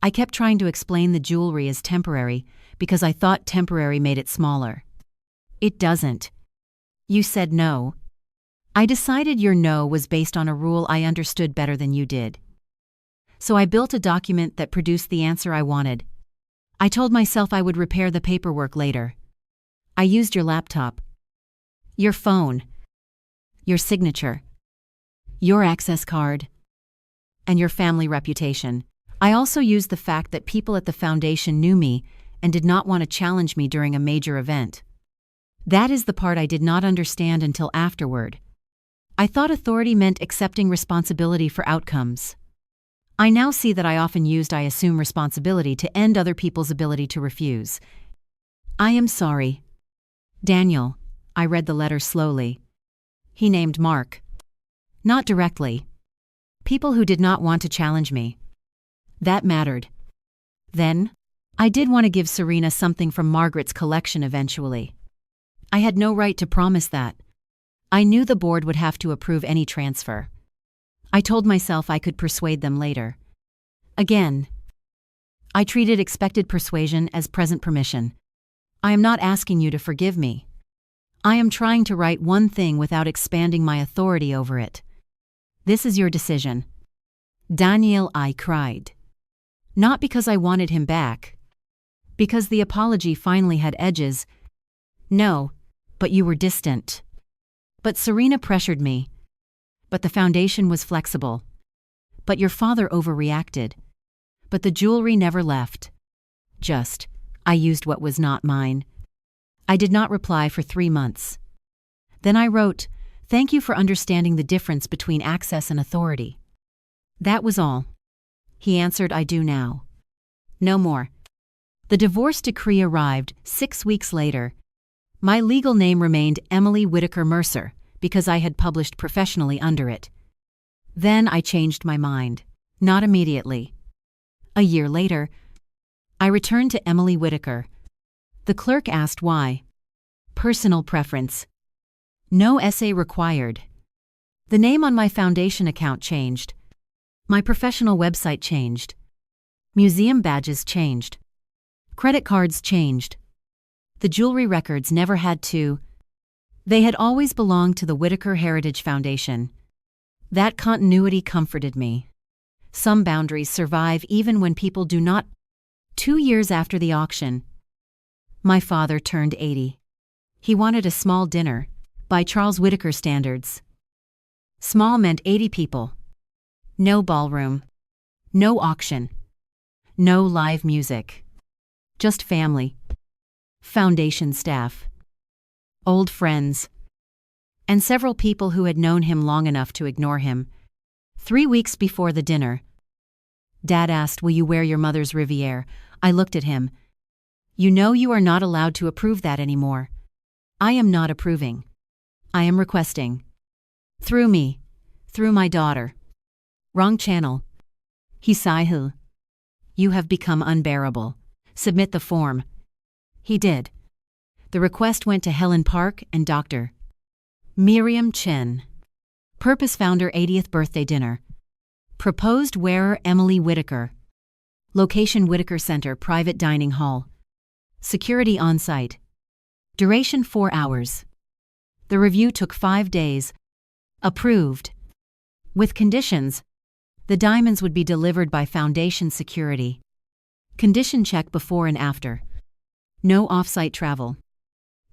Speaker 1: I kept trying to explain the jewelry as temporary because I thought temporary made it smaller. It doesn't. You said no. I decided your no was based on a rule I understood better than you did. So I built a document that produced the answer I wanted. I told myself I would repair the paperwork later. I used your laptop, your phone, your signature, your access card, and your family reputation. I also used the fact that people at the foundation knew me and did not want to challenge me during a major event. That is the part I did not understand until afterward. I thought authority meant accepting responsibility for outcomes. I now see that I often used I assume responsibility to end other people's ability to refuse. I am sorry. Daniel, I read the letter slowly. He named Mark. Not directly. People who did not want to challenge me. That mattered. Then, I did want to give Serena something from Margaret's collection eventually. I had no right to promise that. I knew the board would have to approve any transfer. I told myself I could persuade them later. Again, I treated expected persuasion as present permission. I am not asking you to forgive me. I am trying to write one thing without expanding my authority over it. This is your decision. Daniel, I cried. Not because I wanted him back. Because the apology finally had edges. No, but you were distant. But Serena pressured me. But the foundation was flexible. But your father overreacted. But the jewelry never left. Just, I used what was not mine. I did not reply for 3 months. Then I wrote, thank you for understanding the difference between access and authority. That was all. He answered, I do now. No more. The divorce decree arrived 6 weeks later. My legal name remained Emily Whitaker Mercer because I had published professionally under it. Then I changed my mind. Not immediately. A year later, I returned to Emily Whitaker. The clerk asked why. Personal preference. No essay required. The name on my foundation account changed. My professional website changed. Museum badges changed. Credit cards changed. The jewelry records never had to. They had always belonged to the Whitaker Heritage Foundation. That continuity comforted me. Some boundaries survive even when people do not. 2 years after the auction, my father turned 80. He wanted a small dinner, by Charles Whitaker standards. Small meant 80 people. No ballroom. No auction. No live music. Just family. Foundation staff. Old friends. And several people who had known him long enough to ignore him. 3 weeks before the dinner, Dad asked, will you wear your mother's Riviere? I looked at him. You know you are not allowed to approve that anymore. I am not approving. I am requesting. Through me. Through my daughter. Wrong channel. He sighed. You have become unbearable. Submit the form. He did. The request went to Helen Park and Dr. Miriam Chen. Purpose founder 80th birthday dinner. Proposed wearer Emily Whitaker. Location Whitaker Center private dining hall. Security on site. Duration 4 hours. The review took 5 days. Approved. With conditions. The diamonds would be delivered by foundation security. Condition check before and after. No off-site travel.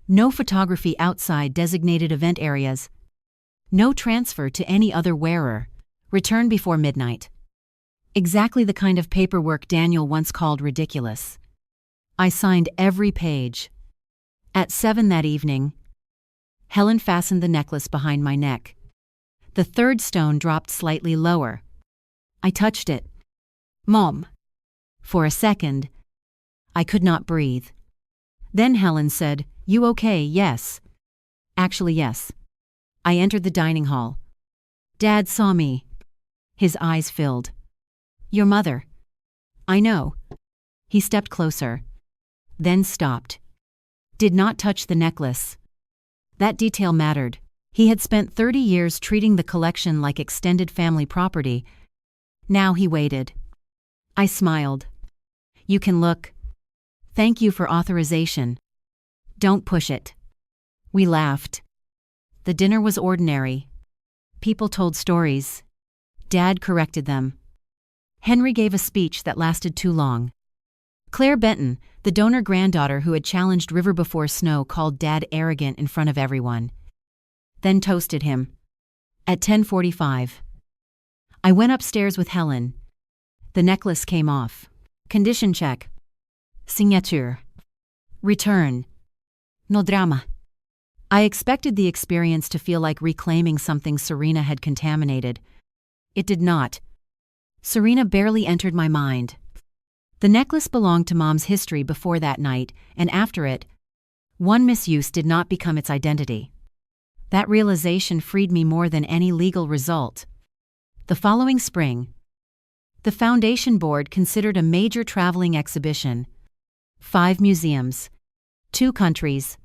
Speaker 1: No photography outside designated event areas. No transfer to any other wearer. Return before midnight. Exactly the kind of paperwork Daniel once called ridiculous. I signed every page. At 7 that evening, Helen fastened the necklace behind my neck. The third stone dropped slightly lower. I touched it. Mom. For a second, I could not breathe. Then Helen said, "You okay?" "Yes. Actually, yes." I entered the dining hall. Dad saw me. His eyes filled. "Your mother." "I know." He stepped closer. Then stopped. Did not touch the necklace. That detail mattered. He had spent 30 years treating the collection like extended family property. Now he waited. I smiled. "You can look. Thank you for authorization. Don't push it." We laughed. The dinner was ordinary. People told stories. Dad corrected them. Henry gave a speech that lasted too long. Claire Benton, the donor granddaughter who had challenged River Before Snow, called Dad arrogant in front of everyone. Then toasted him. At 10:45. I went upstairs with Helen. The necklace came off. Condition check. Signature. Return. No drama. I expected the experience to feel like reclaiming something Serena had contaminated. It did not. Serena barely entered my mind. The necklace belonged to Mom's history before that night, and after it, one misuse did not become its identity. That realization freed me more than any legal result. The following spring, the Foundation Board considered a major traveling exhibition. 5 museums. 2 countries.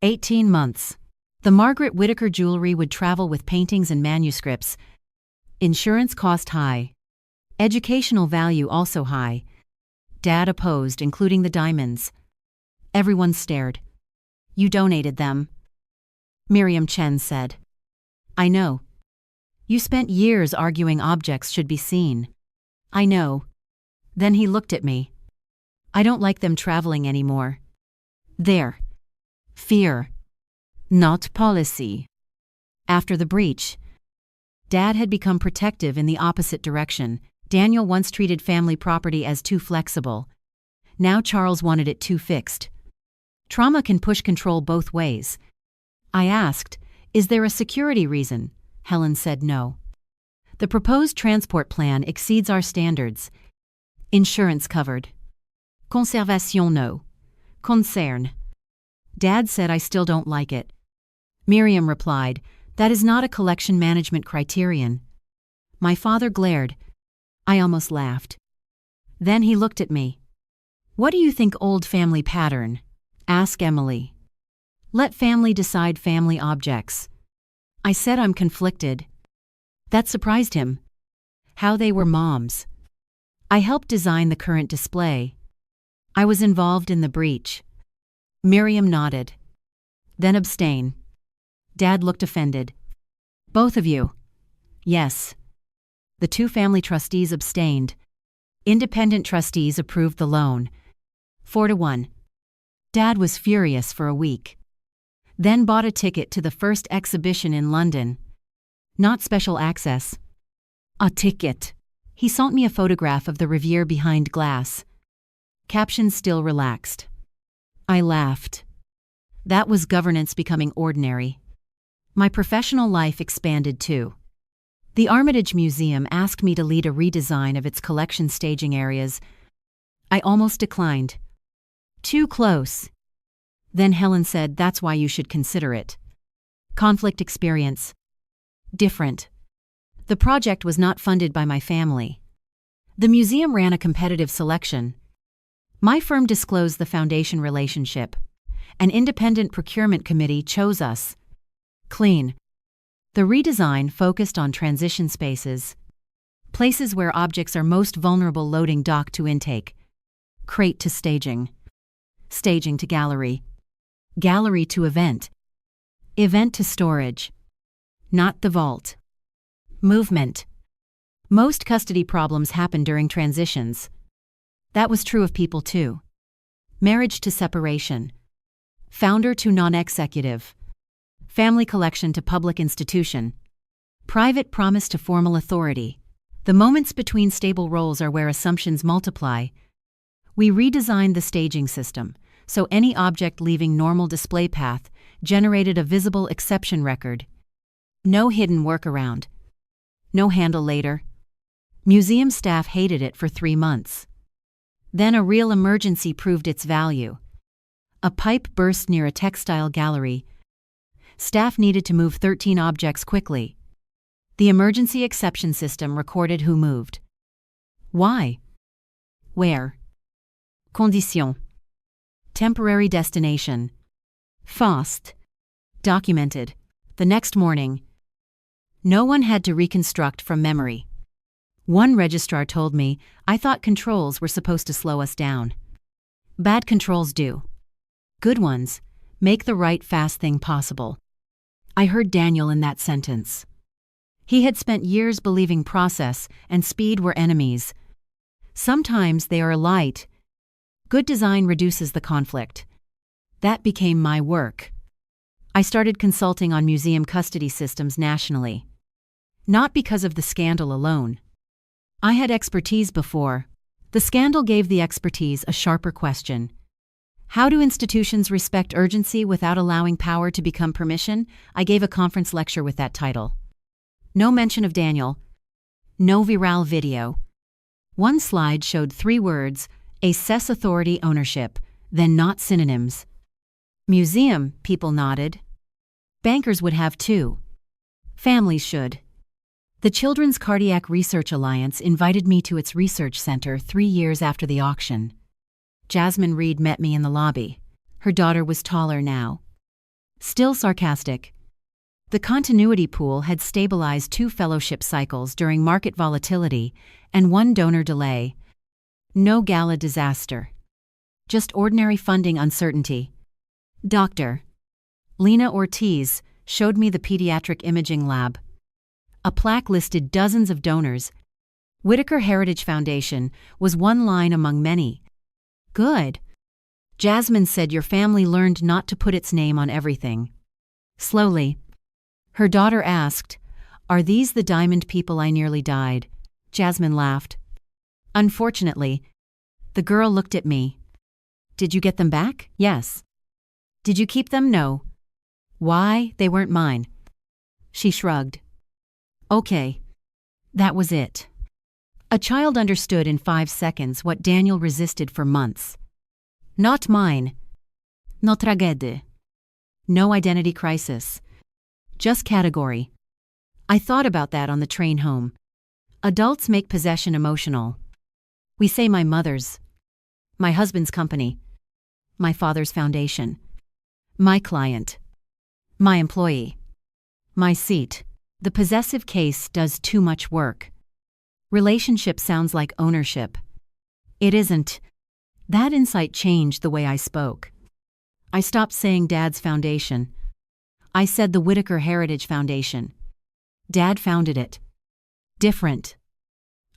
Speaker 1: 18 months. The Margaret Whittaker jewelry would travel with paintings and manuscripts. Insurance cost high. Educational value also high. Dad opposed, including the diamonds. Everyone stared. "You donated them." Miriam Chen said. "I know. You spent years arguing objects should be seen." "I know." Then he looked at me. "I don't like them traveling anymore. There. Fear. Not policy." After the breach, Dad had become protective in the opposite direction. Daniel once treated family property as too flexible. Now Charles wanted it too fixed. Trauma can push control both ways. I asked, "Is there a security reason?" Helen said no. "The proposed transport plan exceeds our standards. Insurance covered. Conservation no. Concern." Dad said I still don't like it. Miriam replied, "That is not a collection management criterion." My father glared. I almost laughed. Then he looked at me. "What do you think old family pattern?" Ask Emily. "Let family decide family objects." I said I'm conflicted. That surprised him. How they were moms. I helped design the current display. I was involved in the breach. Miriam nodded. Then abstain. Dad looked offended. "Both of you?" "Yes." The 2 family trustees abstained. Independent trustees approved the loan. 4-1. Dad was furious for a week. Then bought a ticket to the first exhibition in London. Not special access. A ticket. He sent me a photograph of the Riviera behind glass. Caption still relaxed. I laughed. That was governance becoming ordinary. My professional life expanded too. The Armitage Museum asked me to lead a redesign of its collection staging areas. I almost declined. Too close. Then Helen said that's why you should consider it. Conflict experience. Different. The project was not funded by my family. The museum ran a competitive selection. My firm disclosed the foundation relationship. An independent procurement committee chose us. Clean. The redesign focused on transition spaces, places where objects are most vulnerable: loading dock to intake, crate to staging, staging to gallery, gallery to event, event to storage, not the vault. Movement. Most custody problems happen during transitions. That was true of people too. Marriage to separation, founder to non-executive, family collection to public institution, private promise to formal authority. The moments between stable roles are where assumptions multiply. We redesigned the staging system, so any object leaving normal display path generated a visible exception record. No hidden workaround. No handle later. Museum staff hated it for 3 months. Then a real emergency proved its value. A pipe burst near a textile gallery. Staff needed to move 13 objects quickly. The emergency exception system recorded who moved. Why? Where? Condition. Temporary destination. Fast. Documented. The next morning. No one had to reconstruct from memory. One registrar told me, I thought controls were supposed to slow us down. Bad controls do. Good ones make the right fast thing possible. I heard Daniel in that sentence. He had spent years believing process and speed were enemies. Sometimes they are light. Good design reduces the conflict. That became my work. I started consulting on museum custody systems nationally. Not because of the scandal alone. I had expertise before. The scandal gave the expertise a sharper question. How do institutions respect urgency without allowing power to become permission? I gave a conference lecture with that title. No mention of Daniel. No viral video. One slide showed 3 words, assess authority ownership, then not synonyms. Museum, people nodded. Bankers would have too. Families should. The Children's Cardiac Research Alliance invited me to its research center 3 years after the auction. Jasmine Reed met me in the lobby. Her daughter was taller now. Still sarcastic. The continuity pool had stabilized 2 fellowship cycles during market volatility and 1 donor delay. No gala disaster. Just ordinary funding uncertainty. Dr. Lena Ortiz showed me the pediatric imaging lab. A plaque listed dozens of donors. Whitaker Heritage Foundation was one line among many. Good. Jasmine said your family learned not to put its name on everything. Slowly. Her daughter asked, Are these the diamond people I nearly died? Jasmine laughed. Unfortunately. The girl looked at me. Did you get them back? Yes. Did you keep them? No. Why? They weren't mine. She shrugged. Okay. That was it. A child understood in 5 seconds what Daniel resisted for months. Not mine. No tragédie. No identity crisis. Just category. I thought about that on the train home. Adults make possession emotional. We say my mother's. My husband's company. My father's foundation. My client. My employee. My seat. The possessive case does too much work. Relationship sounds like ownership. It isn't. That insight changed the way I spoke. I stopped saying Dad's foundation. I said the Whitaker Heritage Foundation. Dad founded it. Different.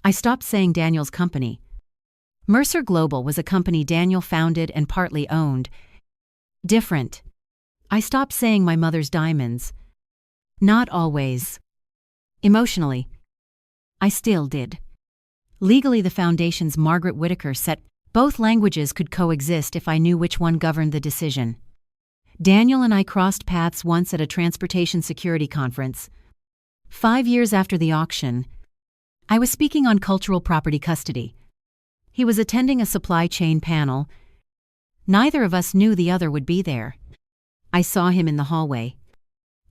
Speaker 1: I stopped saying Daniel's company. Mercer Global was a company Daniel founded and partly owned. Different. I stopped saying my mother's diamonds. Not always. Emotionally. I still did. Legally, the foundation's Margaret Whitaker said both languages could coexist if I knew which one governed the decision. Daniel and I crossed paths once at a transportation security conference. 5 years after the auction, I was speaking on cultural property custody. He was attending a supply chain panel. Neither of us knew the other would be there. I saw him in the hallway.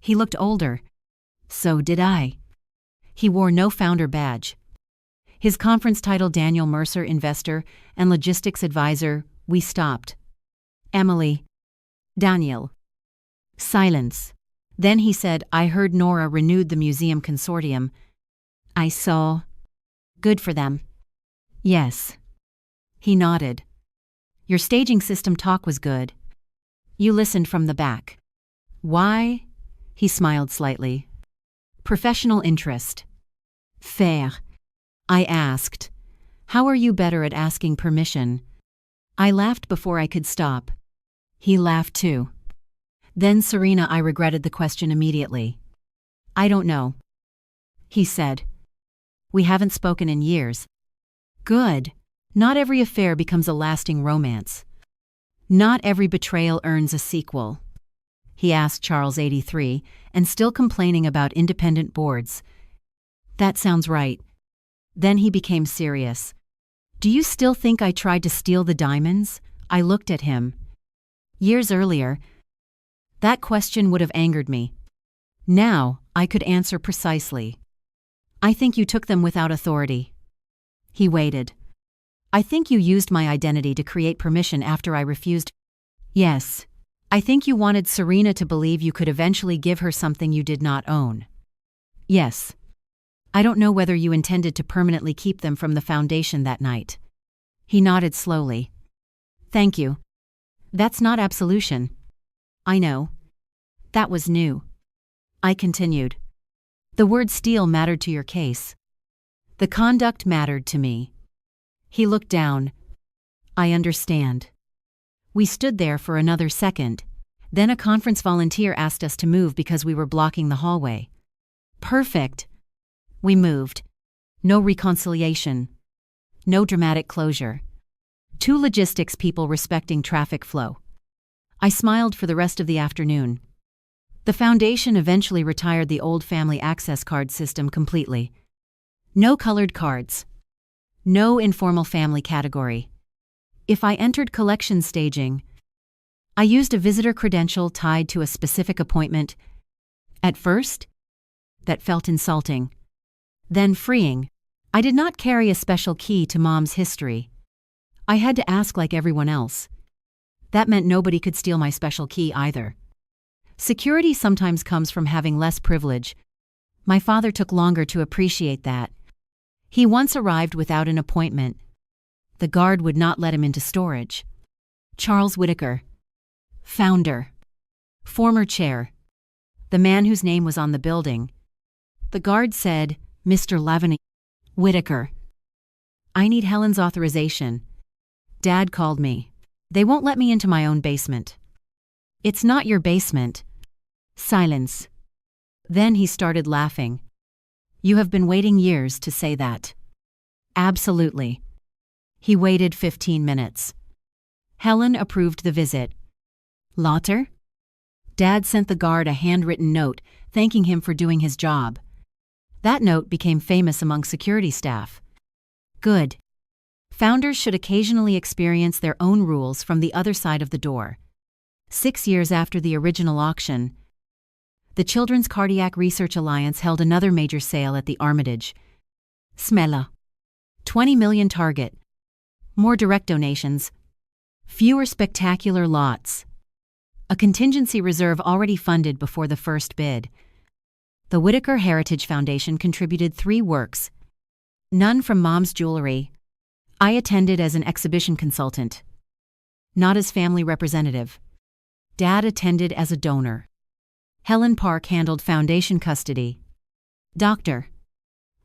Speaker 1: He looked older. So did I. He wore no founder badge. His conference title Daniel Mercer, investor and logistics advisor. We stopped. Emily. Daniel. Silence. Then he said, I heard Nora renewed the museum consortium. I saw. Good for them. Yes. He nodded. Your staging system talk was good. You listened from the back. Why? He smiled slightly. Professional interest. Fair. I asked. How are you better at asking permission? I laughed before I could stop. He laughed too. Then Serena, I regretted the question immediately. I don't know. He said. We haven't spoken in years. Good. Not every affair becomes a lasting romance. Not every betrayal earns a sequel. He asked Charles 83, and still complaining about independent boards. That sounds right. Then he became serious. Do you still think I tried to steal the diamonds? I looked at him. Years earlier, that question would have angered me. Now, I could answer precisely. I think you took them without authority. He waited. I think you used my identity to create permission after I refused. Yes. I think you wanted Serena to believe you could eventually give her something you did not own. Yes. I don't know whether you intended to permanently keep them from the foundation that night. He nodded slowly. Thank you. That's not absolution. I know. That was new. I continued. The word steal mattered to your case. The conduct mattered to me. He looked down. I understand. We stood there for another second. Then a conference volunteer asked us to move because we were blocking the hallway. Perfect. We moved. No reconciliation. No dramatic closure. Two logistics people respecting traffic flow. I smiled for the rest of the afternoon. The foundation eventually retired the old family access card system completely. No colored cards. No informal family category. If I entered collection staging, I used a visitor credential tied to a specific appointment. At first, that felt insulting. Then freeing. I did not carry a special key to Mom's history. I had to ask like everyone else. That meant nobody could steal my special key either. Security sometimes comes from having less privilege. My father took longer to appreciate that. He once arrived without an appointment. The guard would not let him into storage. Charles Whitaker. Founder. Former chair. The man whose name was on the building. The guard said, Mr. Lavaney. Whitaker. I need Helen's authorization. Dad called me. They won't let me into my own basement. It's not your basement. Silence. Then he started laughing. You have been waiting years to say that. Absolutely. He waited 15 minutes. Helen approved the visit. Lauter? Dad sent the guard a handwritten note thanking him for doing his job. That note became famous among security staff. Good. Founders should occasionally experience their own rules from the other side of the door. 6 years after the original auction, the Children's Cardiac Research Alliance held another major sale at the Armitage. Smela. 20 million target. More direct donations. Fewer spectacular lots. A contingency reserve already funded before the first bid. The Whitaker Heritage Foundation contributed 3 works. None from Mom's jewelry. I attended as an exhibition consultant. Not as family representative. Dad attended as a donor. Helen Park handled foundation custody. Dr.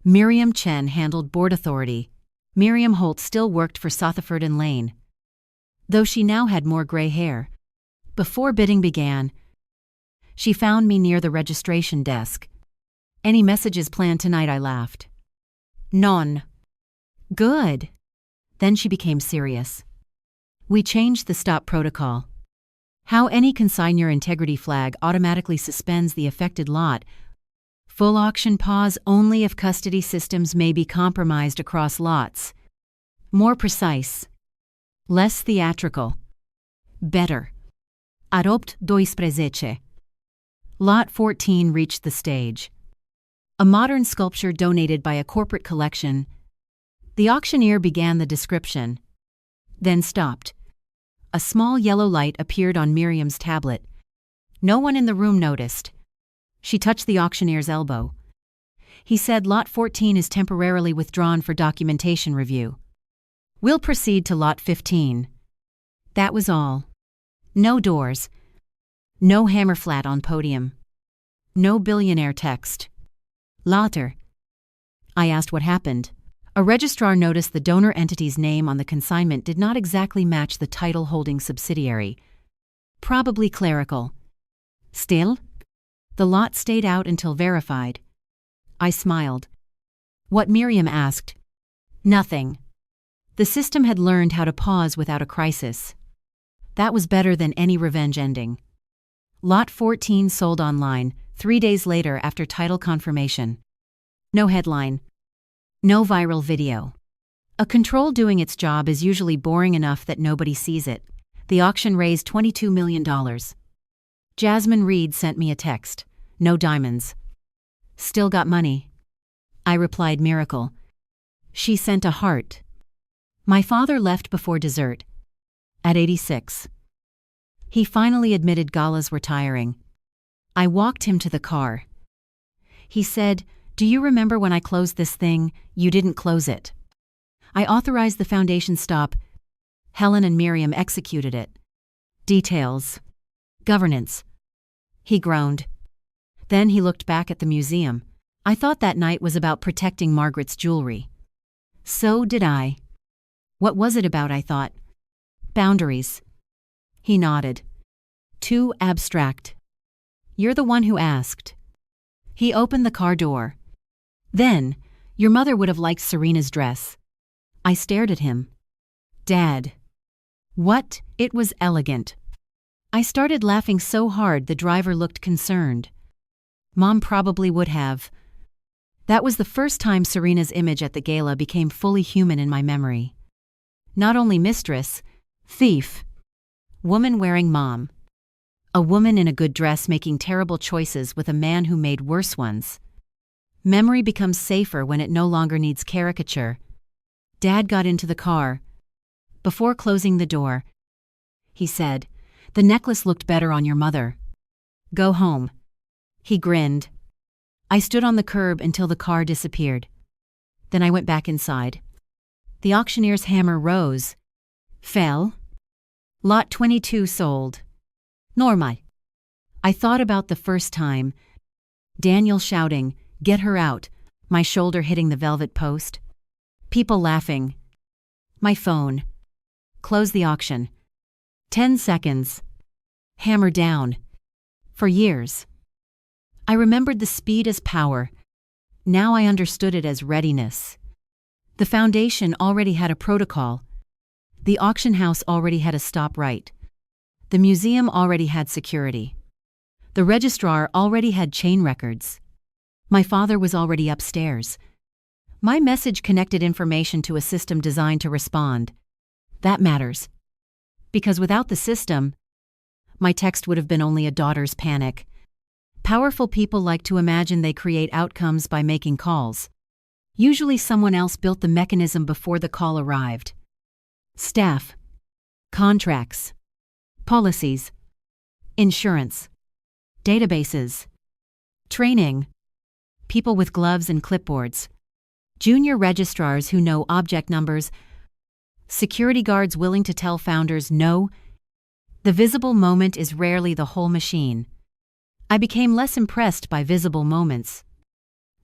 Speaker 1: Miriam Chen handled board authority. Miriam Holt still worked for Sotheford and Lane, though she now had more gray hair. Before bidding began, she found me near the registration desk. Any messages planned tonight? I laughed. None. Good. Then she became serious. We changed the stop protocol. How any consignor integrity flag automatically suspends the affected lot. Full auction pause only if custody systems may be compromised across lots. More precise. Less theatrical. Better. Adopt 12. Lot 14 reached the stage. A modern sculpture donated by a corporate collection. The auctioneer began the description, then stopped. A small yellow light appeared on Miriam's tablet. No one in the room noticed. She touched the auctioneer's elbow. He said Lot 14 is temporarily withdrawn for documentation review. We'll proceed to Lot 15. That was all. No doors. No hammerflat on podium. No billionaire text. Lauter. I asked what happened. A registrar noticed the donor entity's name on the consignment did not exactly match the title-holding subsidiary. Probably clerical. Still? The lot stayed out until verified. I smiled. What Miriam asked? Nothing. The system had learned how to pause without a crisis. That was better than any revenge ending. Lot 14 sold online, 3 days later after title confirmation. No headline. No viral video. A control doing its job is usually boring enough that nobody sees it. The auction raised $22 million. Jasmine Reed sent me a text. No diamonds. Still got money. I replied, miracle. She sent a heart. My father left before dessert. At 86. He finally admitted galas were tiring. I walked him to the car. He said, "Do you remember when I closed this thing? You didn't close it." I authorized the foundation stop. Helen and Miriam executed it. Details. Governance. He groaned. Then he looked back at the museum. I thought that night was about protecting Margaret's jewelry. So did I. What was it about, I thought? Boundaries. He nodded. Too abstract. You're the one who asked. He opened the car door. Then, your mother would have liked Serena's dress. I stared at him. Dad. What? It was elegant. I started laughing so hard the driver looked concerned. Mom probably would have. That was the first time Serena's image at the gala became fully human in my memory. Not only mistress, thief, woman wearing mom. A woman in a good dress making terrible choices with a man who made worse ones. Memory becomes safer when it no longer needs caricature. Dad got into the car. Before closing the door, he said, "The necklace looked better on your mother. Go home." He grinned. I stood on the curb until the car disappeared. Then I went back inside. The auctioneer's hammer rose. Fell. Lot 22 sold. Norma. I thought about the first time. Daniel shouting, "Get her out," my shoulder hitting the velvet post. People laughing. My phone. Close the auction. 10 seconds. Hammer down. For years. I remembered the speed as power. Now I understood it as readiness. The foundation already had a protocol. The auction house already had a stop right. The museum already had security. The registrar already had chain records. My father was already upstairs. My message connected information to a system designed to respond. That matters. Because without the system, my text would have been only a daughter's panic. Powerful people like to imagine they create outcomes by making calls. Usually someone else built the mechanism before the call arrived. Staff. Contracts. Policies. Insurance. Databases. Training. People with gloves and clipboards. Junior registrars who know object numbers. Security guards willing to tell founders no. The visible moment is rarely the whole machine. I became less impressed by visible moments.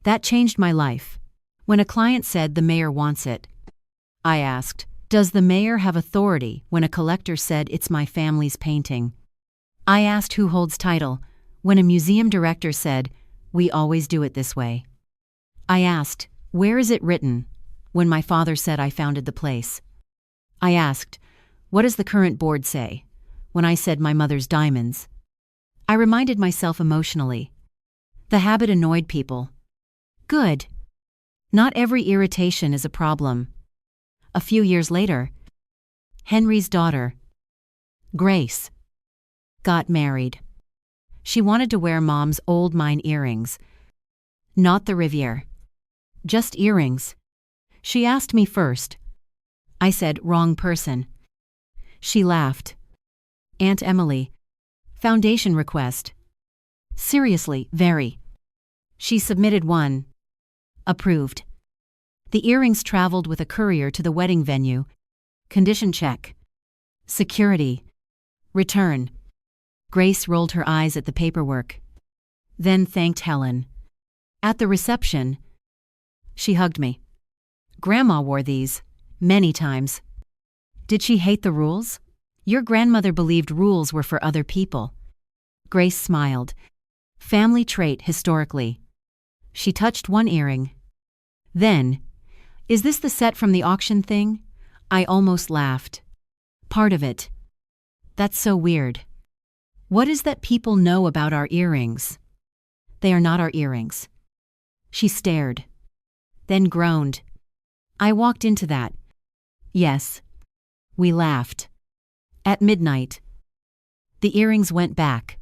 Speaker 1: That changed my life. When a client said the mayor wants it, I asked, does the mayor have authority? When a collector said it's my family's painting, I asked who holds title. When a museum director said, we always do it this way, I asked, where is it written? When my father said I founded the place, I asked, what does the current board say? When I said my mother's diamonds, I reminded myself emotionally. The habit annoyed people. Good. Not every irritation is a problem. A few years later, Henry's daughter, Grace, got married. She wanted to wear Mom's old mine earrings. Not the Riviere. Just earrings. She asked me first. I said, wrong person. She laughed. Aunt Emily. Foundation request. Seriously, very. She submitted one. Approved. The earrings traveled with a courier to the wedding venue. Condition check. Security. Return. Grace rolled her eyes at the paperwork. Then thanked Helen. At the reception, she hugged me. Grandma wore these, many times. Did she hate the rules? Your grandmother believed rules were for other people. Grace smiled. Family trait historically. She touched one earring. Then, is this the set from the auction thing? I almost laughed. Part of it. That's so weird. What is that people know about our earrings? They are not our earrings. She stared, then groaned. I walked into that. Yes. We laughed. At midnight, the earrings went back.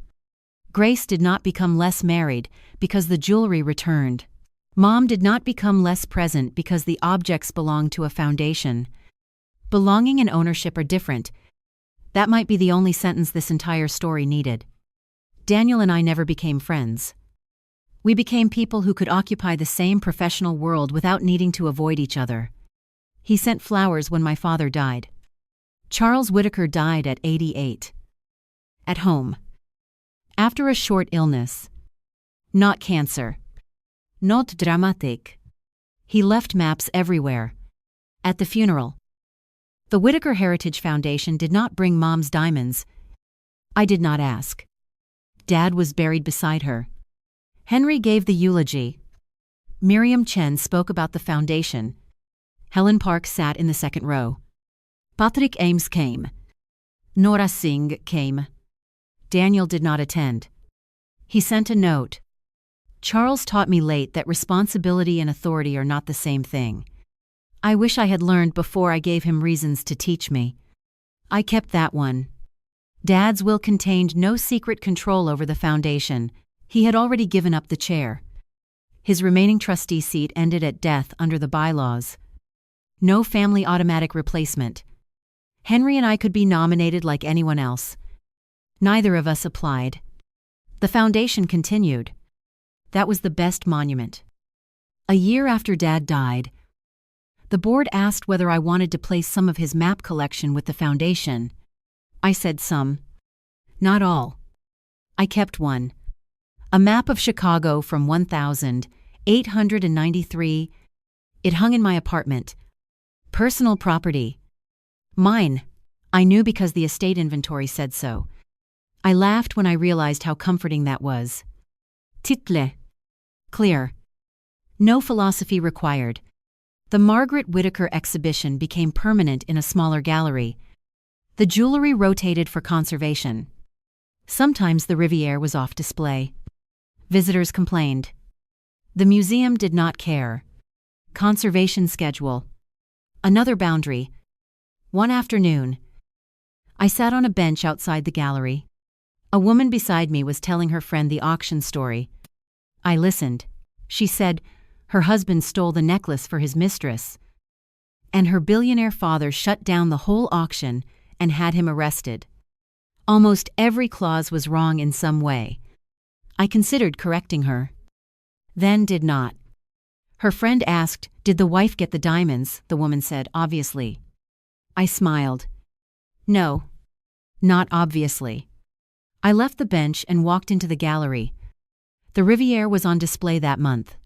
Speaker 1: Grace did not become less married because the jewelry returned. Mom did not become less present because the objects belonged to a foundation. Belonging and ownership are different. That might be the only sentence this entire story needed. Daniel and I never became friends. We became people who could occupy the same professional world without needing to avoid each other. He sent flowers when my father died. Charles Whitaker died at 88. At home. After a short illness. Not cancer. Not dramatic. He left maps everywhere. At the funeral. The Whitaker Heritage Foundation did not bring Mom's diamonds. I did not ask. Dad was buried beside her. Henry gave the eulogy. Miriam Chen spoke about the foundation. Helen Park sat in the second row. Patrick Ames came. Nora Singh came. Daniel did not attend. He sent a note. Charles taught me late that responsibility and authority are not the same thing. I wish I had learned before I gave him reasons to teach me. I kept that one. Dad's will contained no secret control over the foundation. He had already given up the chair. His remaining trustee seat ended at death under the bylaws. No family automatic replacement. Henry and I could be nominated like anyone else. Neither of us applied. The foundation continued. That was the best monument. A year after Dad died, the board asked whether I wanted to place some of his map collection with the foundation. I said some. Not all. I kept one. A map of Chicago from 1893. It hung in my apartment. Personal property. Mine. I knew because the estate inventory said so. I laughed when I realized how comforting that was. Title. Clear. No philosophy required. The Margaret Whitaker exhibition became permanent in a smaller gallery. The jewelry rotated for conservation. Sometimes the Riviere was off display. Visitors complained. The museum did not care. Conservation schedule. Another boundary. One afternoon, I sat on a bench outside the gallery. A woman beside me was telling her friend the auction story. I listened. She said her husband stole the necklace for his mistress, and her billionaire father shut down the whole auction and had him arrested. Almost every clause was wrong in some way. I considered correcting her. Then did not. Her friend asked, "Did the wife get the diamonds?" The woman said, "Obviously." I smiled. No, not obviously. I left the bench and walked into the gallery. The Riviere was on display that month.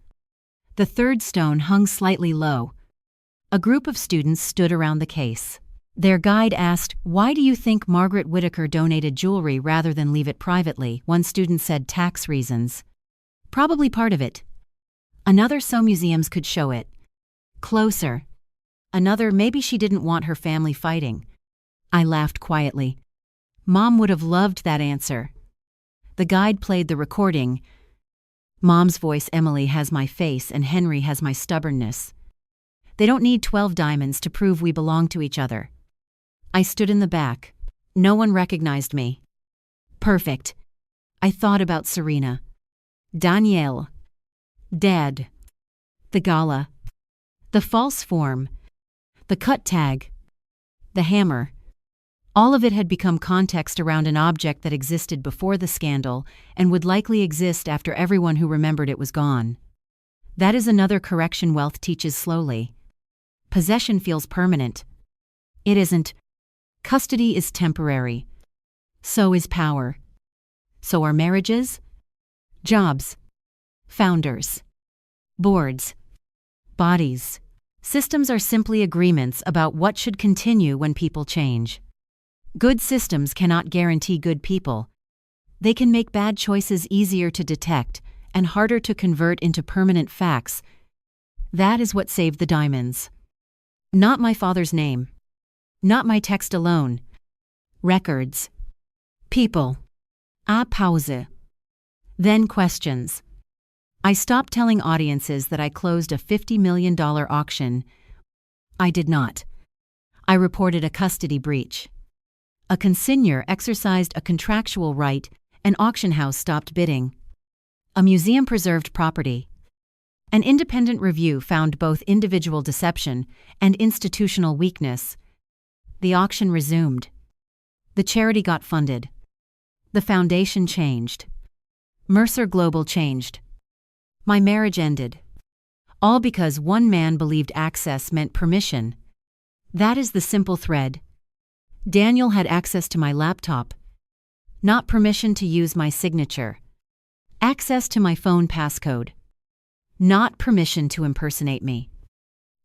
Speaker 1: The third stone hung slightly low. A group of students stood around the case. Their guide asked, "Why do you think Margaret Whitaker donated jewelry rather than leave it privately?" One student said, "Tax reasons." Probably part of it. Another, "So museums could show it closer." Another, "Maybe she didn't want her family fighting." I laughed quietly. Mom would have loved that answer. The guide played the recording. Mom's voice, "Emily has my face and Henry has my stubbornness. They don't need 12 diamonds to prove we belong to each other." I stood in the back. No one recognized me. Perfect. I thought about Serena. Danielle. Dad. The gala. The false form. The cut tag. The hammer. All of it had become context around an object that existed before the scandal and would likely exist after everyone who remembered it was gone. That is another correction wealth teaches slowly. Possession feels permanent. It isn't. Custody is temporary. So is power. So are marriages, jobs, founders, boards, bodies. Systems are simply agreements about what should continue when people change. Good systems cannot guarantee good people. They can make bad choices easier to detect and harder to convert into permanent facts. That is what saved the diamonds. Not my father's name. Not my text alone. Records. People. A pause. Then questions. I stopped telling audiences that I closed a $50 million auction. I did not. I reported a custody breach. A consignor exercised a contractual right, an auction house stopped bidding. A museum preserved property. An independent review found both individual deception and institutional weakness. The auction resumed. The charity got funded. The foundation changed. Mercer Global changed. My marriage ended. All because one man believed access meant permission. That is the simple thread. Daniel had access to my laptop. Not permission to use my signature. Access to my phone passcode. Not permission to impersonate me.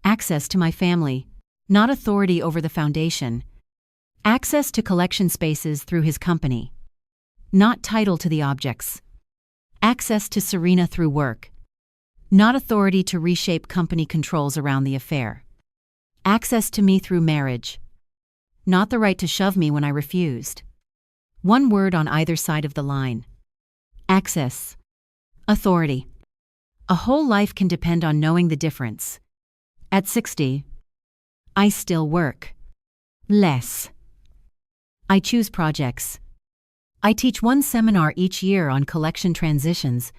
Speaker 1: Access to my family. Not authority over the foundation. Access to collection spaces through his company. Not title to the objects. Access to Serena through work. Not authority to reshape company controls around the affair. Access to me through marriage. Not the right to shove me when I refused. One word on either side of the line. Access. Authority. A whole life can depend on knowing the difference. At 60, I still work. Less. I choose projects. I teach one seminar each year on collection transitions.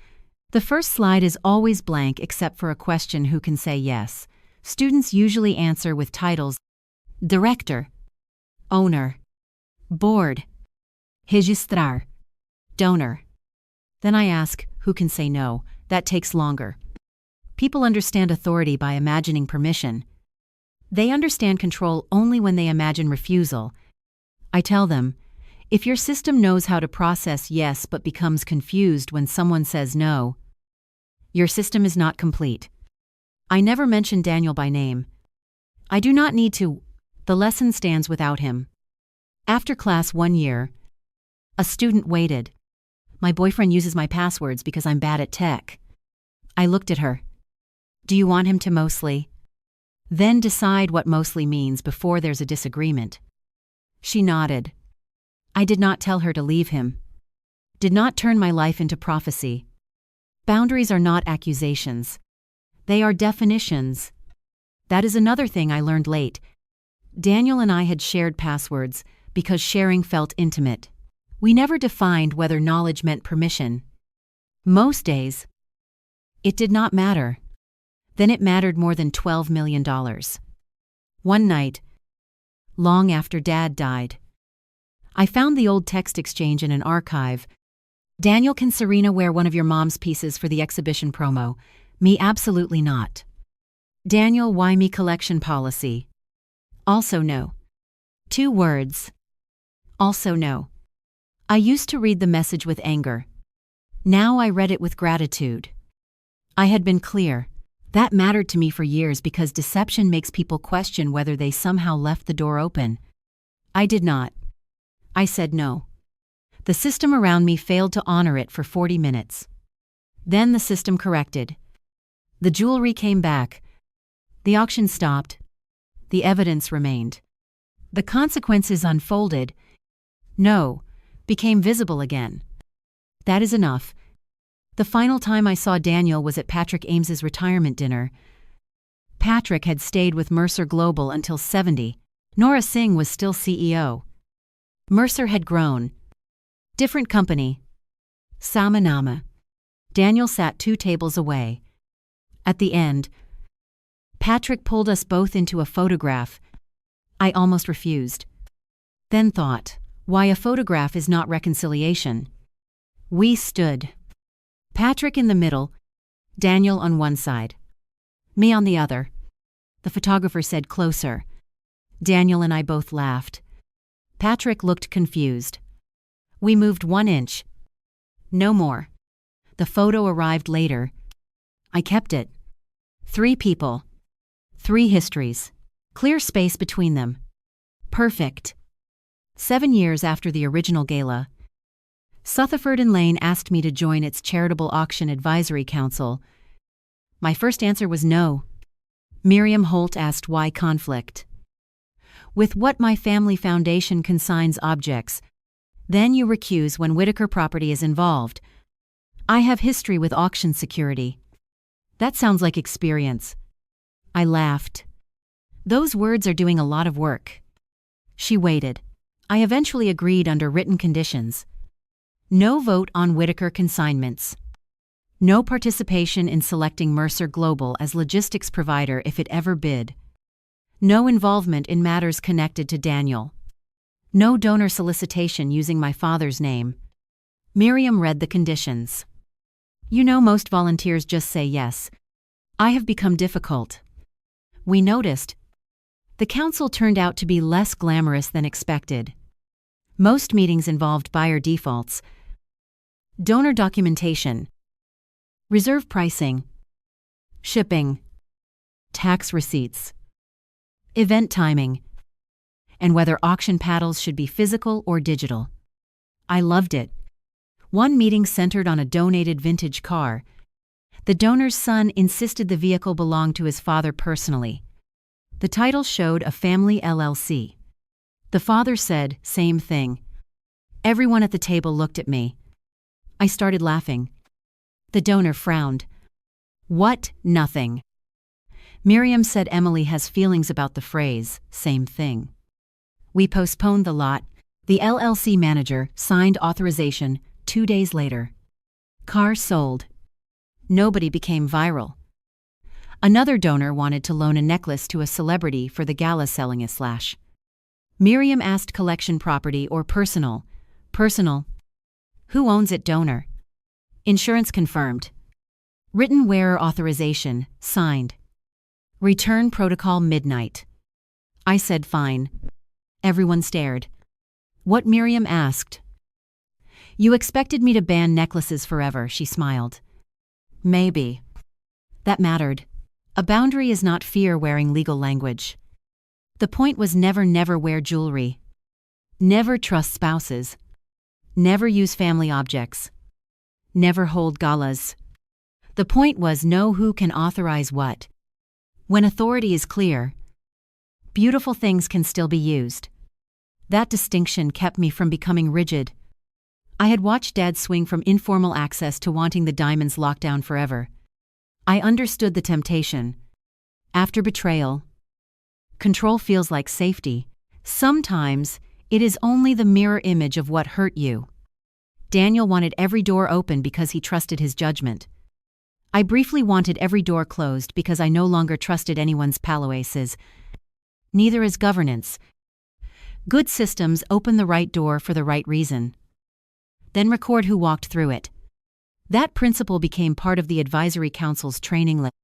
Speaker 1: The first slide is always blank except for a question who can say yes. Students usually answer with titles: Director, Owner, Board, Registrar, Donor. Then I ask, who can say no? That takes longer. People understand authority by imagining permission. They understand control only when they imagine refusal. I tell them, if your system knows how to process yes but becomes confused when someone says no, your system is not complete. I never mention Daniel by name. I do not need to. The lesson stands without him. After class one year, a student waited. My boyfriend uses my passwords because I'm bad at tech. I looked at her. Do you want him to mostly? Then decide what mostly means before there's a disagreement. She nodded. I did not tell her to leave him. Did not turn my life into prophecy. Boundaries are not accusations. They are definitions. That is another thing I learned late. Daniel and I had shared passwords because sharing felt intimate. We never defined whether knowledge meant permission. Most days, it did not matter. Then it mattered more than $12 million. One night, long after Dad died, I found the old text exchange in an archive. Daniel, can Serena wear one of your mom's pieces for the exhibition promo? Me, absolutely not. Daniel, why me collection policy? Also no. 2 words. Also no. I used to read the message with anger. Now I read it with gratitude. I had been clear. That mattered to me for years because deception makes people question whether they somehow left the door open. I did not. I said no. The system around me failed to honor it for 40 minutes. Then the system corrected. The jewelry came back. The auction stopped. The evidence remained. The consequences unfolded. No, became visible again. That is enough. The final time I saw Daniel was at Patrick Ames's retirement dinner. Patrick had stayed with Mercer Global until 70. Nora Singh was still CEO. Mercer had grown. Different company. Samanama. Daniel sat 2 tables away. At the end, Patrick pulled us both into a photograph. I almost refused. Then thought, why a photograph is not reconciliation. We stood. Patrick in the middle, Daniel on one side. Me on the other. The photographer said closer. Daniel and I both laughed. Patrick looked confused. We moved 1 inch. No more. The photo arrived later. I kept it. 3 people. 3 histories. Clear space between them. Perfect. 7 years after the original gala, Sutherford and Lane asked me to join its Charitable Auction Advisory Council. My first answer was no. Miriam Holt asked why conflict. With what my family foundation consigns objects, then you recuse when Whitaker property is involved. I have history with auction security. That sounds like experience. I laughed. Those words are doing a lot of work. She waited. I eventually agreed under written conditions. No vote on Whitaker consignments. No participation in selecting Mercer Global as logistics provider if it ever bid. No involvement in matters connected to Daniel. No donor solicitation using my father's name. Miriam read the conditions. You know, most volunteers just say yes. I have become difficult. We noticed. The council turned out to be less glamorous than expected. Most meetings involved buyer defaults, donor documentation, reserve pricing, shipping, tax receipts, event timing, and whether auction paddles should be physical or digital. I loved it. One meeting centered on a donated vintage car. The donor's son insisted the vehicle belonged to his father personally. The title showed a family LLC. The father said, same thing. Everyone at the table looked at me. I started laughing. The donor frowned. What? Nothing. Miriam said Emily has feelings about the phrase, same thing. We postponed the lot. The LLC manager signed authorization 2 days later. Car sold. Nobody became viral. Another donor wanted to loan a necklace to a celebrity for the gala selling a slash. Miriam asked collection property or personal. Personal. Who owns it? Donor. Insurance confirmed. Written wearer authorization, signed. Return protocol midnight. I said fine. Everyone stared. What? Miriam asked. You expected me to ban necklaces forever, she smiled. Maybe. That mattered. A boundary is not fear wearing legal language. The point was never wear jewelry. Never trust spouses. Never use family objects. Never hold galas. The point was know who can authorize what. When authority is clear, beautiful things can still be used. That distinction kept me from becoming rigid. I had watched Dad swing from informal access to wanting the diamonds locked down forever. I understood the temptation. After betrayal, control feels like safety. Sometimes, it is only the mirror image of what hurt you. Daniel wanted every door open because he trusted his judgment. I briefly wanted every door closed because I no longer trusted anyone's paloases. Neither is governance. Good systems open the right door for the right reason. Then record who walked through it. That principle became part of the advisory council's training list.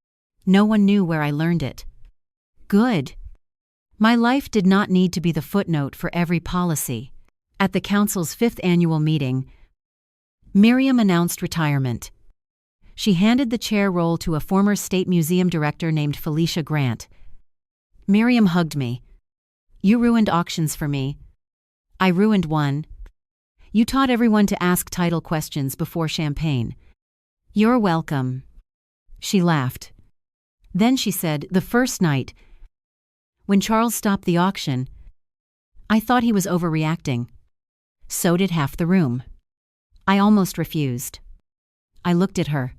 Speaker 1: No one knew where I learned it. Good. My life did not need to be the footnote for every policy. At the council's 5th annual meeting, Miriam announced retirement. She handed the chair role to a former state museum director named Felicia Grant. Miriam hugged me. You ruined auctions for me. I ruined one. You taught everyone to ask title questions before champagne. You're welcome. She laughed. Then she said, the first night, when Charles stopped the auction, I thought he was overreacting. So did half the room. I almost refused. I looked at her.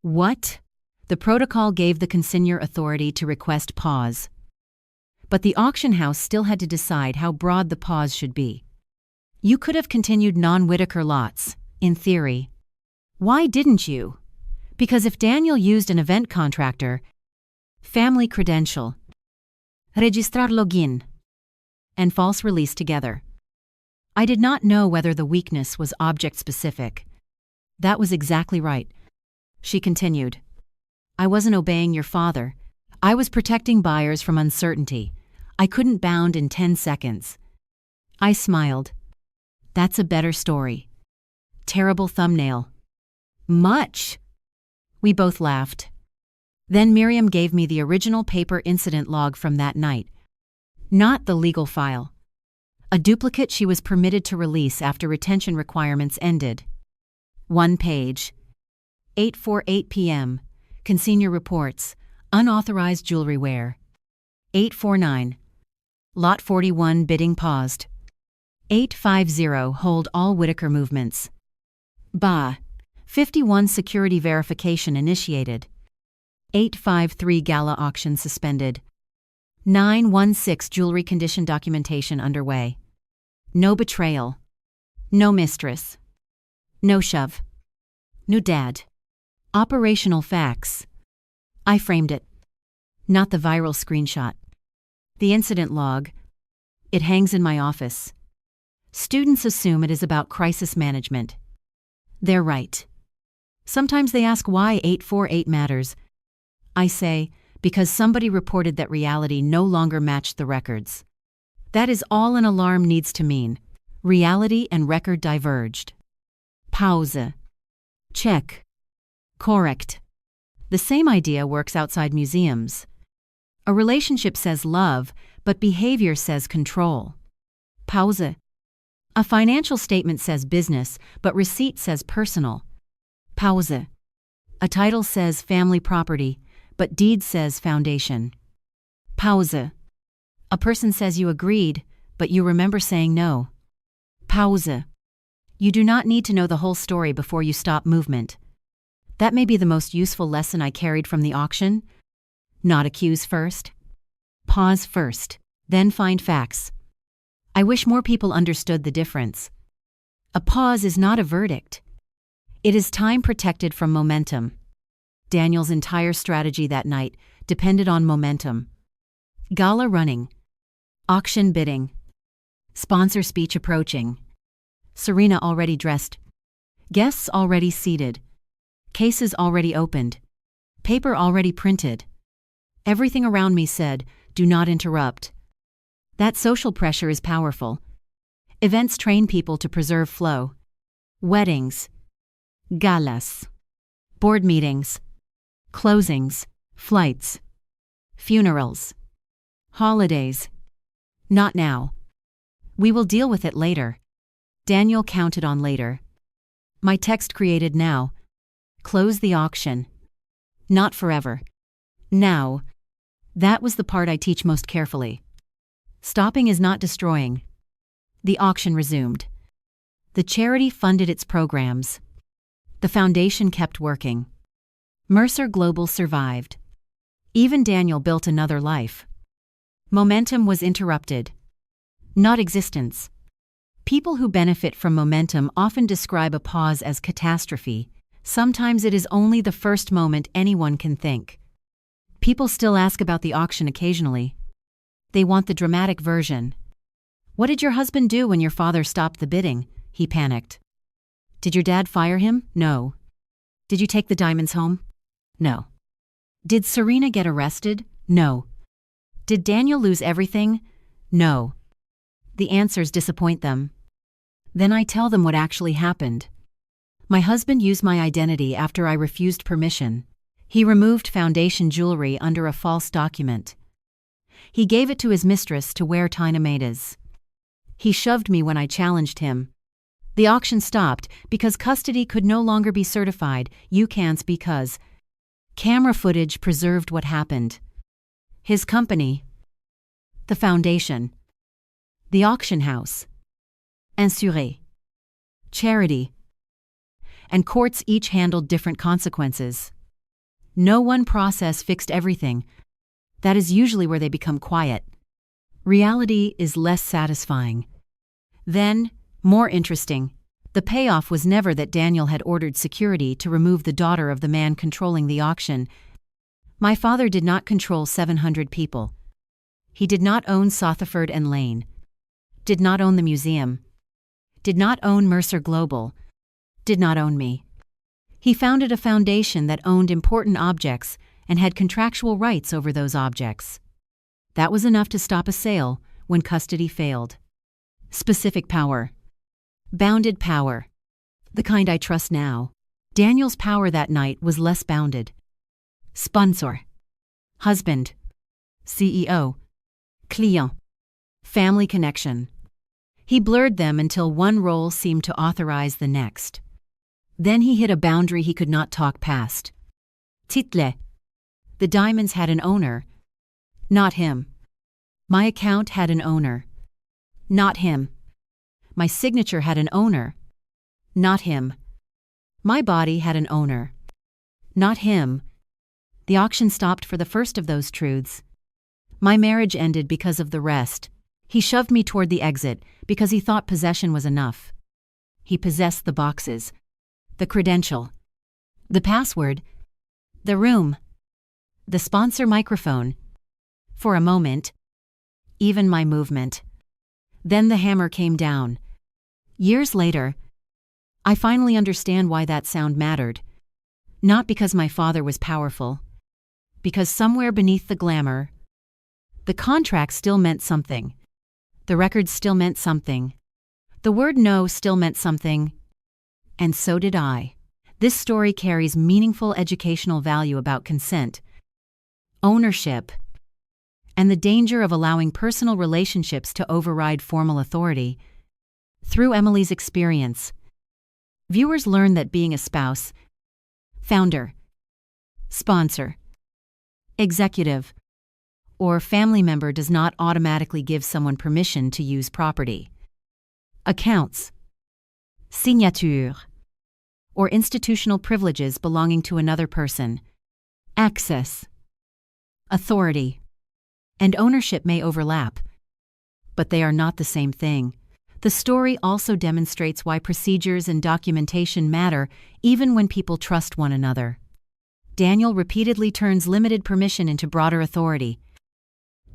Speaker 1: What? The protocol gave the consignor authority to request pause. But the auction house still had to decide how broad the pause should be. You could have continued non-Whitaker lots, in theory. Why didn't you? Because if Daniel used an event contractor, family credential, registrar login, and false release together. I did not know whether the weakness was object-specific. That was exactly right. She continued. I wasn't obeying your father. I was protecting buyers from uncertainty. I couldn't bound in 10 seconds. I smiled. That's a better story. Terrible thumbnail. Much. We both laughed. Then Miriam gave me the original paper incident log from that night. Not the legal file. A duplicate she was permitted to release after retention requirements ended. 1 page. 8:48 p.m. Consignor reports. Unauthorized jewelry wear. 8:49. Lot 41 bidding paused. 8:50 hold all Whitaker movements. Bah. 51 security verification initiated. 853 gala auction suspended. 916 jewelry condition documentation underway. No betrayal. No mistress. No shove. New dad. Operational facts. I framed it. Not the viral screenshot. The incident log. It hangs in my office. Students assume it is about crisis management. They're right. Sometimes they ask why 848 matters. I say, because somebody reported that reality no longer matched the records. That is all an alarm needs to mean. Reality and record diverged. Pause. Check. Correct. The same idea works outside museums. A relationship says love, but behavior says control. Pause. A financial statement says business, but receipt says personal. Pause. A title says family property, but deed says foundation. Pause. A person says you agreed, but you remember saying no. Pause. You do not need to know the whole story before you stop movement. That may be the most useful lesson I carried from the auction. Not accuse first. Pause first, then find facts. I wish more people understood the difference. A pause is not a verdict. It is time protected from momentum. Daniel's entire strategy that night depended on momentum. Gala running. Auction bidding. Sponsor speech approaching. Serena already dressed. Guests already seated. Cases already opened. Paper already printed. Everything around me said, "Do not interrupt." That social pressure is powerful. Events train people to preserve flow. Weddings. Galas. Board meetings. Closings. Flights. Funerals. Holidays. Not now. We will deal with it later. Daniel counted on later. My text created now. Close the auction. Not forever. Now. That was the part I teach most carefully. Stopping is not destroying. The auction resumed. The charity funded its programs. The foundation kept working. Mercer Global survived. Even Daniel built another life. Momentum was interrupted. Not existence. People who benefit from momentum often describe a pause as catastrophe. Sometimes it is only the first moment anyone can think. People still ask about the auction occasionally. They want the dramatic version. What did your husband do when your father stopped the bidding? He panicked. Did your dad fire him? No. Did you take the diamonds home? No. Did Serena get arrested? No. Did Daniel lose everything? No. The answers disappoint them. Then I tell them what actually happened. My husband used my identity after I refused permission. He removed foundation jewelry under a false document. He gave it to his mistress to wear Tinamedas. He shoved me when I challenged him. The auction stopped because custody could no longer be certified. You can't because camera footage preserved what happened. His company, the foundation, the auction house, Assuré, charity, and courts each handled different consequences. No one process fixed everything. That is usually where they become quiet. Reality is less satisfying. Then, more interesting, the payoff was never that Daniel had ordered security to remove the daughter of the man controlling the auction. My father did not control 700 people. He did not own Southerford and Lane. Did not own the museum. Did not own Mercer Global. Did not own me. He founded a foundation that owned important objects and had contractual rights over those objects. That was enough to stop a sale when custody failed. Specific power. Bounded power. The kind I trust now. Daniel's power that night was less bounded. Sponsor. Husband. CEO. Client. Family connection. He blurred them until one role seemed to authorize the next. Then he hit a boundary he could not talk past. Title. The diamonds had an owner. Not him. My account had an owner. Not him. My signature had an owner. Not him. My body had an owner. Not him. The auction stopped for the first of those truths. My marriage ended because of the rest. He shoved me toward the exit because he thought possession was enough. He possessed the boxes, the credential, the password, the room, the sponsor microphone. For a moment, even my movement. Then the hammer came down. Years later, I finally understand why that sound mattered. Not because my father was powerful, because somewhere beneath the glamour, the contract still meant something. The record still meant something. The word no still meant something. And so did I. This story carries meaningful educational value about consent, ownership, and the danger of allowing personal relationships to override formal authority. Through Emily's experience, viewers learn that being a spouse, founder, sponsor, executive, or family member does not automatically give someone permission to use property, accounts, signature, or institutional privileges belonging to another person. Access, authority, and ownership may overlap, but they are not the same thing. The story also demonstrates why procedures and documentation matter even when people trust one another. Daniel repeatedly turns limited permission into broader authority,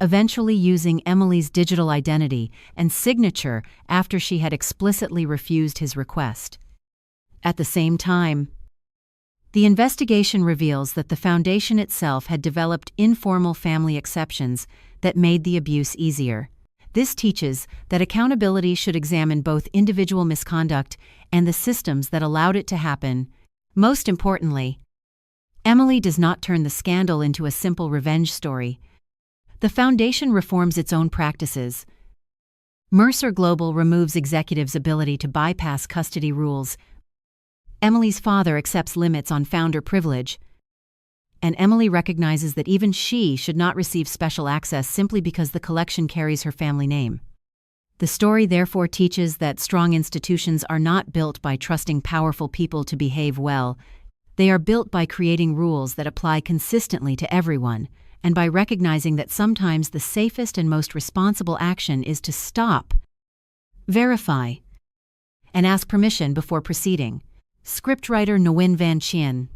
Speaker 1: eventually using Emily's digital identity and signature after she had explicitly refused his request. At the same time, the investigation reveals that the foundation itself had developed informal family exceptions that made the abuse easier. This teaches that accountability should examine both individual misconduct and the systems that allowed it to happen. Most importantly, Emily does not turn the scandal into a simple revenge story. The foundation reforms its own practices. Mercer Global removes executives' ability to bypass custody rules. Emily's father accepts limits on founder privilege, and Emily recognizes that even she should not receive special access simply because the collection carries her family name. The story therefore teaches that strong institutions are not built by trusting powerful people to behave well. They are built by creating rules that apply consistently to everyone, and by recognizing that sometimes the safest and most responsible action is to stop, verify, and ask permission before proceeding. Scriptwriter Nguyen Van Chien.